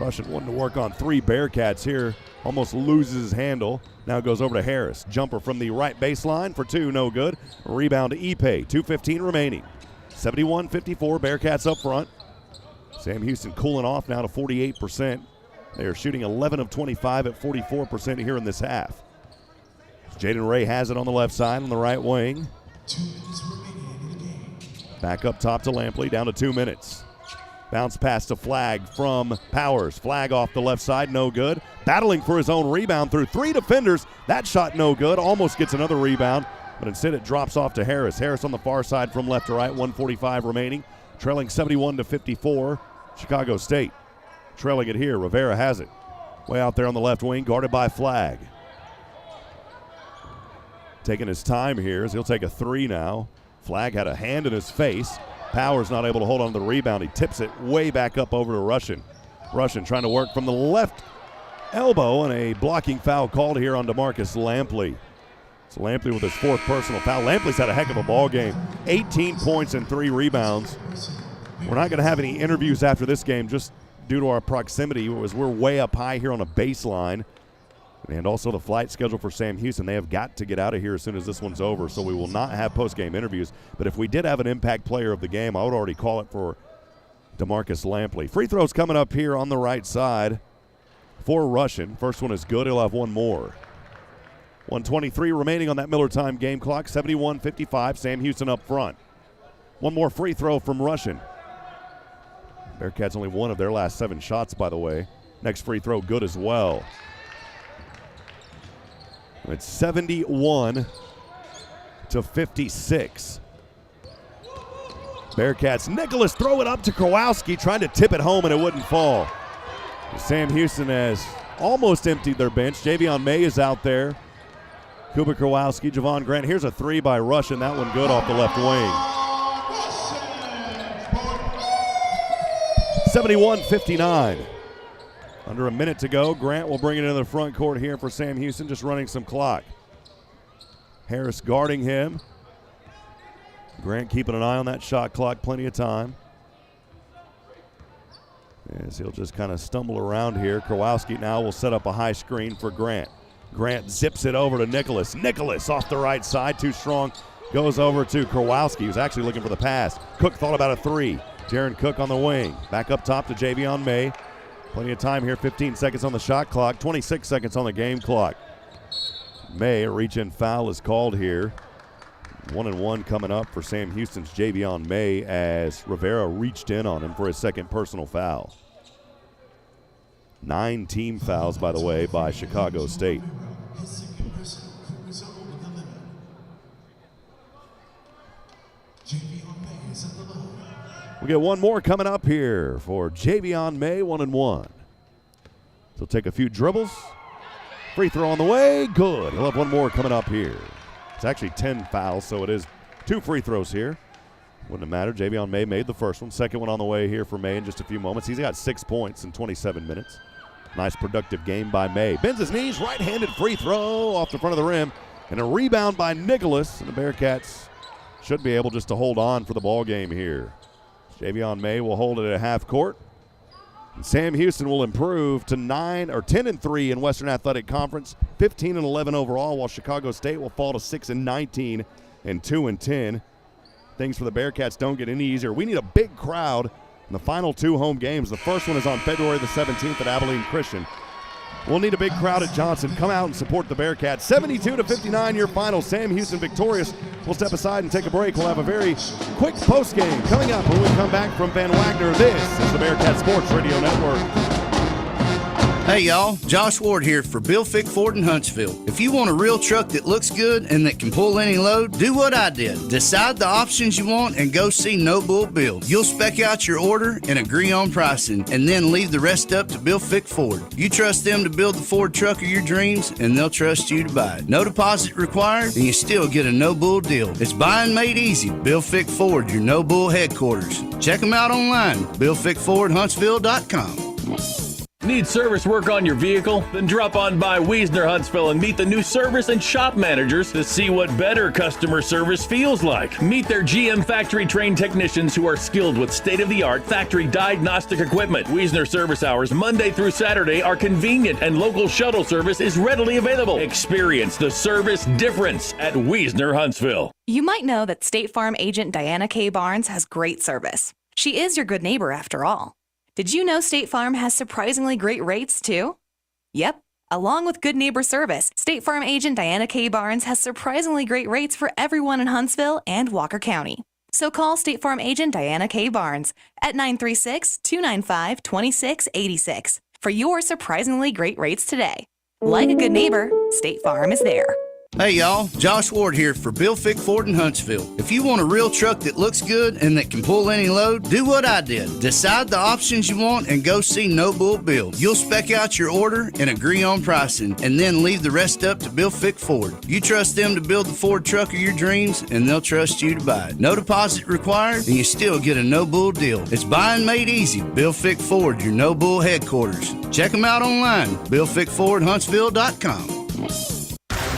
S2: Russian wanting to work on 3 Bearkats here. Almost loses his handle. Now goes over to Harris. Jumper from the right baseline for 2, no good. Rebound to Ipe, 2:15 remaining. 71-54, Bearkats up front. Sam Houston cooling off now to 48%. They are shooting 11 of 25 at 44% here in this half. Jaden Ray has it on the left side on the right wing.
S11: 2 minutes remaining in the game.
S2: Back up top to Lampley, down to 2 minutes. Bounce pass to Flagg from Powers. Flagg off the left side, no good. Battling for his own rebound through 3 defenders. That shot no good. Almost gets another rebound, but instead it drops off to Harris. Harris on the far side from left to right, 1:45 remaining. Trailing 71-54, Chicago State. Trailing it here, Rivera has it. Way out there on the left wing, guarded by Flagg. Taking his time here as he'll take a 3 now. Flagg had a hand in his face. Powers not able to hold on to the rebound. He tips it way back up over to Russian. Russian trying to work from the left elbow, and a blocking foul called here on DeMarcus Lampley. So Lampley with his 4th personal foul. Lampley's had a heck of a ball game. 18 points and 3 rebounds. We're not going to have any interviews after this game just due to our proximity, as we're way up high here on a baseline. And also the flight schedule for Sam Houston. They have got to get out of here as soon as this one's over, so we will not have post-game interviews. But if we did have an impact player of the game, I would already call it for DeMarcus Lampley. Free throws coming up here on the right side for Russian. First one is good. He'll have one more. 1:23 remaining on that Miller Time game clock. 71-55. Sam Houston up front. One more free throw from Russian. Bearkats only 1 of their last 7 shots, by the way. Next free throw good as well. It's 71-56. Bearkats. Nicholas throw it up to Kowalski, trying to tip it home, and it wouldn't fall. Sam Houston has almost emptied their bench. Javion May is out there. Kuba Kowalski, Javon Grant. Here's a 3 by Russian. That one good off the left wing. 71-59. Under a minute to go. Grant will bring it into the front court here for Sam Houston, just running some clock. Harris guarding him. Grant keeping an eye on that shot clock, plenty of time. As he'll just kind of stumble around here. Kowalski now will set up a high screen for Grant. Grant zips it over to Nicholas. Nicholas off the right side, too strong. Goes over to Kowalski, who's actually looking for the pass. Cook thought about a three. Jaron Cook on the wing. Back up top to Javion May. Plenty of time here, 15 seconds on the shot clock, 26 seconds on the game clock. May, a reach-in foul is called here. 1-1 coming up for Sam Houston's Javion May as Rivera reached in on him for his second personal foul. 9 team fouls, by the way, by Chicago State. We get one more coming up here for Javion May, 1-1. So take a few dribbles. Free throw on the way, good. He'll have one more coming up here. It's actually 10 fouls, so it is 2 free throws here. Wouldn't have mattered. Javion May made the first one. Second one on the way here for May in just a few moments. He's got 6 points in 27 minutes. Nice productive game by May. Bends his knees, right-handed free throw off the front of the rim. And a rebound by Nicholas. And the Bearkats should be able just to hold on for the ball game here. Javion May will hold it at half court. And Sam Houston will improve to 10-3 in Western Athletic Conference, 15-11 overall, while Chicago State will fall to 6-19 and 2-10. Things for the Bearkats don't get any easier. We need a big crowd in the final 2 home games. The first one is on February the 17th at Abilene Christian. We'll need a big crowd at Johnson. Come out and support the Bearkats. 72-59 your final. Sam Houston victorious. We'll step aside and take a break. We'll have a very quick post game coming up when we come back from Van Wagner. This is the Bearkat Sports Radio Network.
S1: Hey y'all, Josh Ward here for Bill Fick Ford in Huntsville. If you want a real truck that looks good and that can pull any load, do what I did. Decide the options you want and go see No Bull Bill. You'll spec out your order and agree on pricing, and then leave the rest up to Bill Fick Ford. You trust them to build the Ford truck of your dreams, and they'll trust you to buy it. No deposit required, and you still get a No Bull deal. It's buying made easy. Bill Fick Ford, your No Bull headquarters. Check them out online, BillFickFordHuntsville.com.
S10: Need service work on your vehicle? Then drop on by Wagner Huntsville and meet the new service and shop managers to see what better customer service feels like. Meet their GM factory trained technicians who are skilled with state-of-the-art factory diagnostic equipment. Wagner service hours Monday through Saturday are convenient and local shuttle service is readily available. Experience the service difference at Wagner Huntsville.
S19: You might know that State Farm agent Diana K. Barnes has great service. She is your good neighbor after all. Did you know State Farm has surprisingly great rates, too? Yep. Along with good neighbor service, State Farm agent Diana K. Barnes has surprisingly great rates for everyone in Huntsville and Walker County. So call State Farm agent Diana K. Barnes at 936-295-2686 for your surprisingly great rates today. Like a good neighbor, State Farm is there.
S1: Hey y'all, Josh Ward here for Bill Fick Ford in Huntsville. If you want a real truck that looks good and that can pull any load, do what I did. Decide the options you want and go see No Bull Bill. You'll spec out your order and agree on pricing, and then leave the rest up to Bill Fick Ford. You trust them to build the Ford truck of your dreams, and they'll trust you to buy it. No deposit required, and you still get a No Bull deal. It's buying made easy. Bill Fick Ford, your No Bull headquarters. Check them out online, BillFickFordHuntsville.com.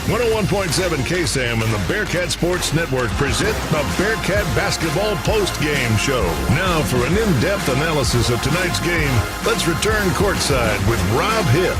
S17: 101.7 KSAM and the Bearkat Sports Network present the Bearkat Basketball Post-Game Show. Now for an in-depth analysis of tonight's game, let's return courtside with Rob Hipp.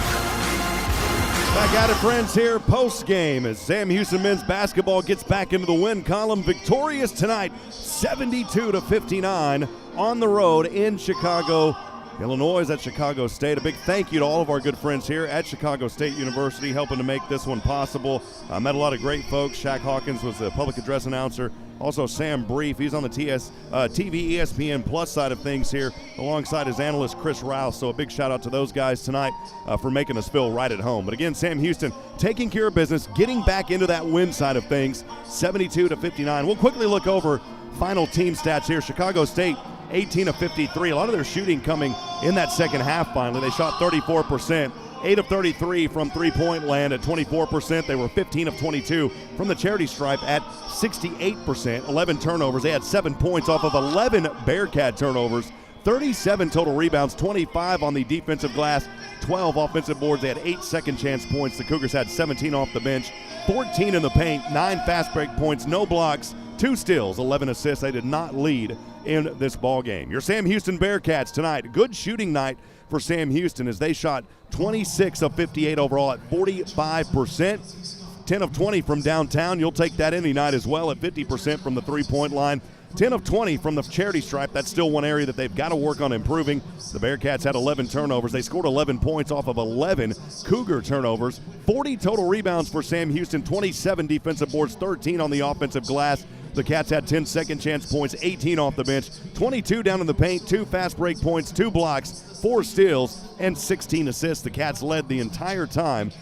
S2: Back at it, friends, here post-game as Sam Houston men's basketball gets back into the win column. Victorious tonight, 72-59 on the road in Chicago, Illinois at Chicago State. A big thank you to all of our good friends here at Chicago State University helping to make this one possible. I met a lot of great folks. Shaq Hawkins was the public address announcer. Also Sam Brief, he's on the TV ESPN Plus side of things here alongside his analyst Chris Rouse. So a big shout out to those guys tonight for making us feel right at home. But again, Sam Houston taking care of business, getting back into that win side of things, 72-59. We'll quickly look over final team stats here. Chicago State 18 of 53. A lot of their shooting coming in that second half finally. They shot 34%, 8 of 33 from three-point land at 24%. They were 15 of 22 from the charity stripe at 68%, 11 turnovers. They had 7 points off of 11 Bearkat turnovers. 37 total rebounds, 25 on the defensive glass, 12 offensive boards. They had 8 second chance points. The Cougars had 17 off the bench, 14 in the paint, 9 fast break points, no blocks, 2 steals, 11 assists. They did not lead in this ball game. Your Sam Houston Bearkats tonight. Good shooting night for Sam Houston as they shot 26 of 58 overall at 45%. 10 of 20 from downtown. You'll take that any night as well at 50% from the three-point line. 10 of 20 from the charity stripe. That's still one area that they've got to work on improving. The Bearkats had 11 turnovers. They scored 11 points off of 11 Cougar turnovers. 40 total rebounds for Sam Houston, 27 defensive boards, 13 on the offensive glass. The Cats had 10 second chance points, 18 off the bench, 22 down in the paint, 2 fast break points, 2 blocks, 4 steals, and 16 assists. The Cats led the entire time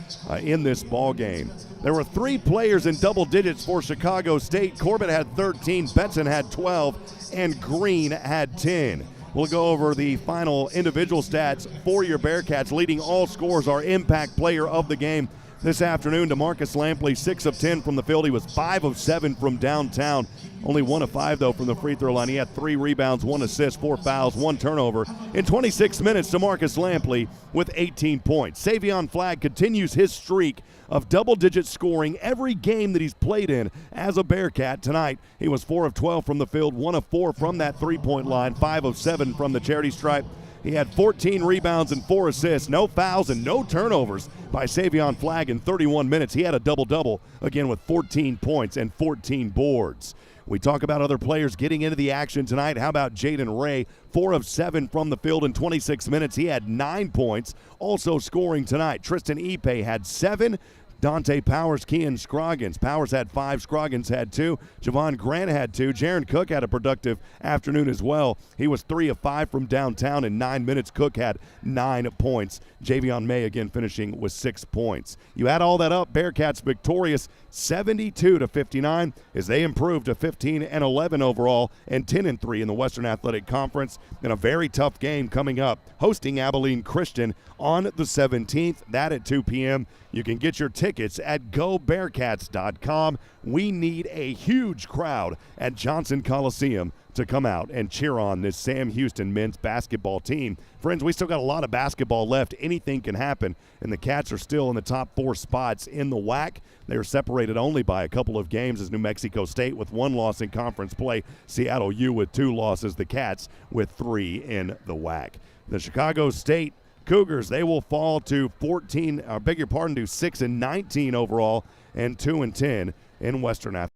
S2: in this ball game. There were 3 players in double digits for Chicago State. Corbett had 13, Benson had 12, and Green had 10. We'll go over the final individual stats for your Bearkats. Leading all scores, our impact player of the game this afternoon, DeMarcus Lampley, 6 of 10 from the field. He was 5 of 7 from downtown. Only 1 of 5, though, from the free throw line. He had 3 rebounds, 1 assist, 4 fouls, 1 turnover. In 26 minutes, DeMarcus Lampley with 18 points. Savion Flagg continues his streak of double-digit scoring every game that he's played in as a Bearkat. Tonight, he was 4 of 12 from the field, 1 of 4 from that three-point line, 5 of 7 from the charity stripe. He had 14 rebounds and 4 assists, no fouls and no turnovers by Savion Flagg in 31 minutes. He had a double-double, again with 14 points and 14 boards. We talk about other players getting into the action tonight. How about Jaden Ray? 4 of 7 from the field in 26 minutes. He had 9 points. Also scoring tonight, Tristan Ipe had 7. Dante Powers, Kean Scroggins. Powers had 5, Scroggins had 2. Javon Grant had 2. Jaron Cook had a productive afternoon as well. He was 3 of 5 from downtown in 9 minutes. Cook had 9 points. Javion May again finishing with 6 points. You add all that up, Bearkats victorious 72-59 as they improved to 15-11 overall and 10-3 in the Western Athletic Conference. In a very tough game coming up, hosting Abilene Christian on the 17th. That at 2 p.m. You can get your tickets at GoBearkats.com. We need a huge crowd at Johnson Coliseum to come out and cheer on this Sam Houston men's basketball team. Friends, we still got a lot of basketball left. Anything can happen, and the Cats are still in the top 4 spots in the WAC. They are separated only by a couple of games as New Mexico State with 1 loss in conference play, Seattle U with 2 losses, the Cats with 3 in the WAC. The Chicago State Cougars, they will fall to 6-19 overall and 2-10 in Western Athletic.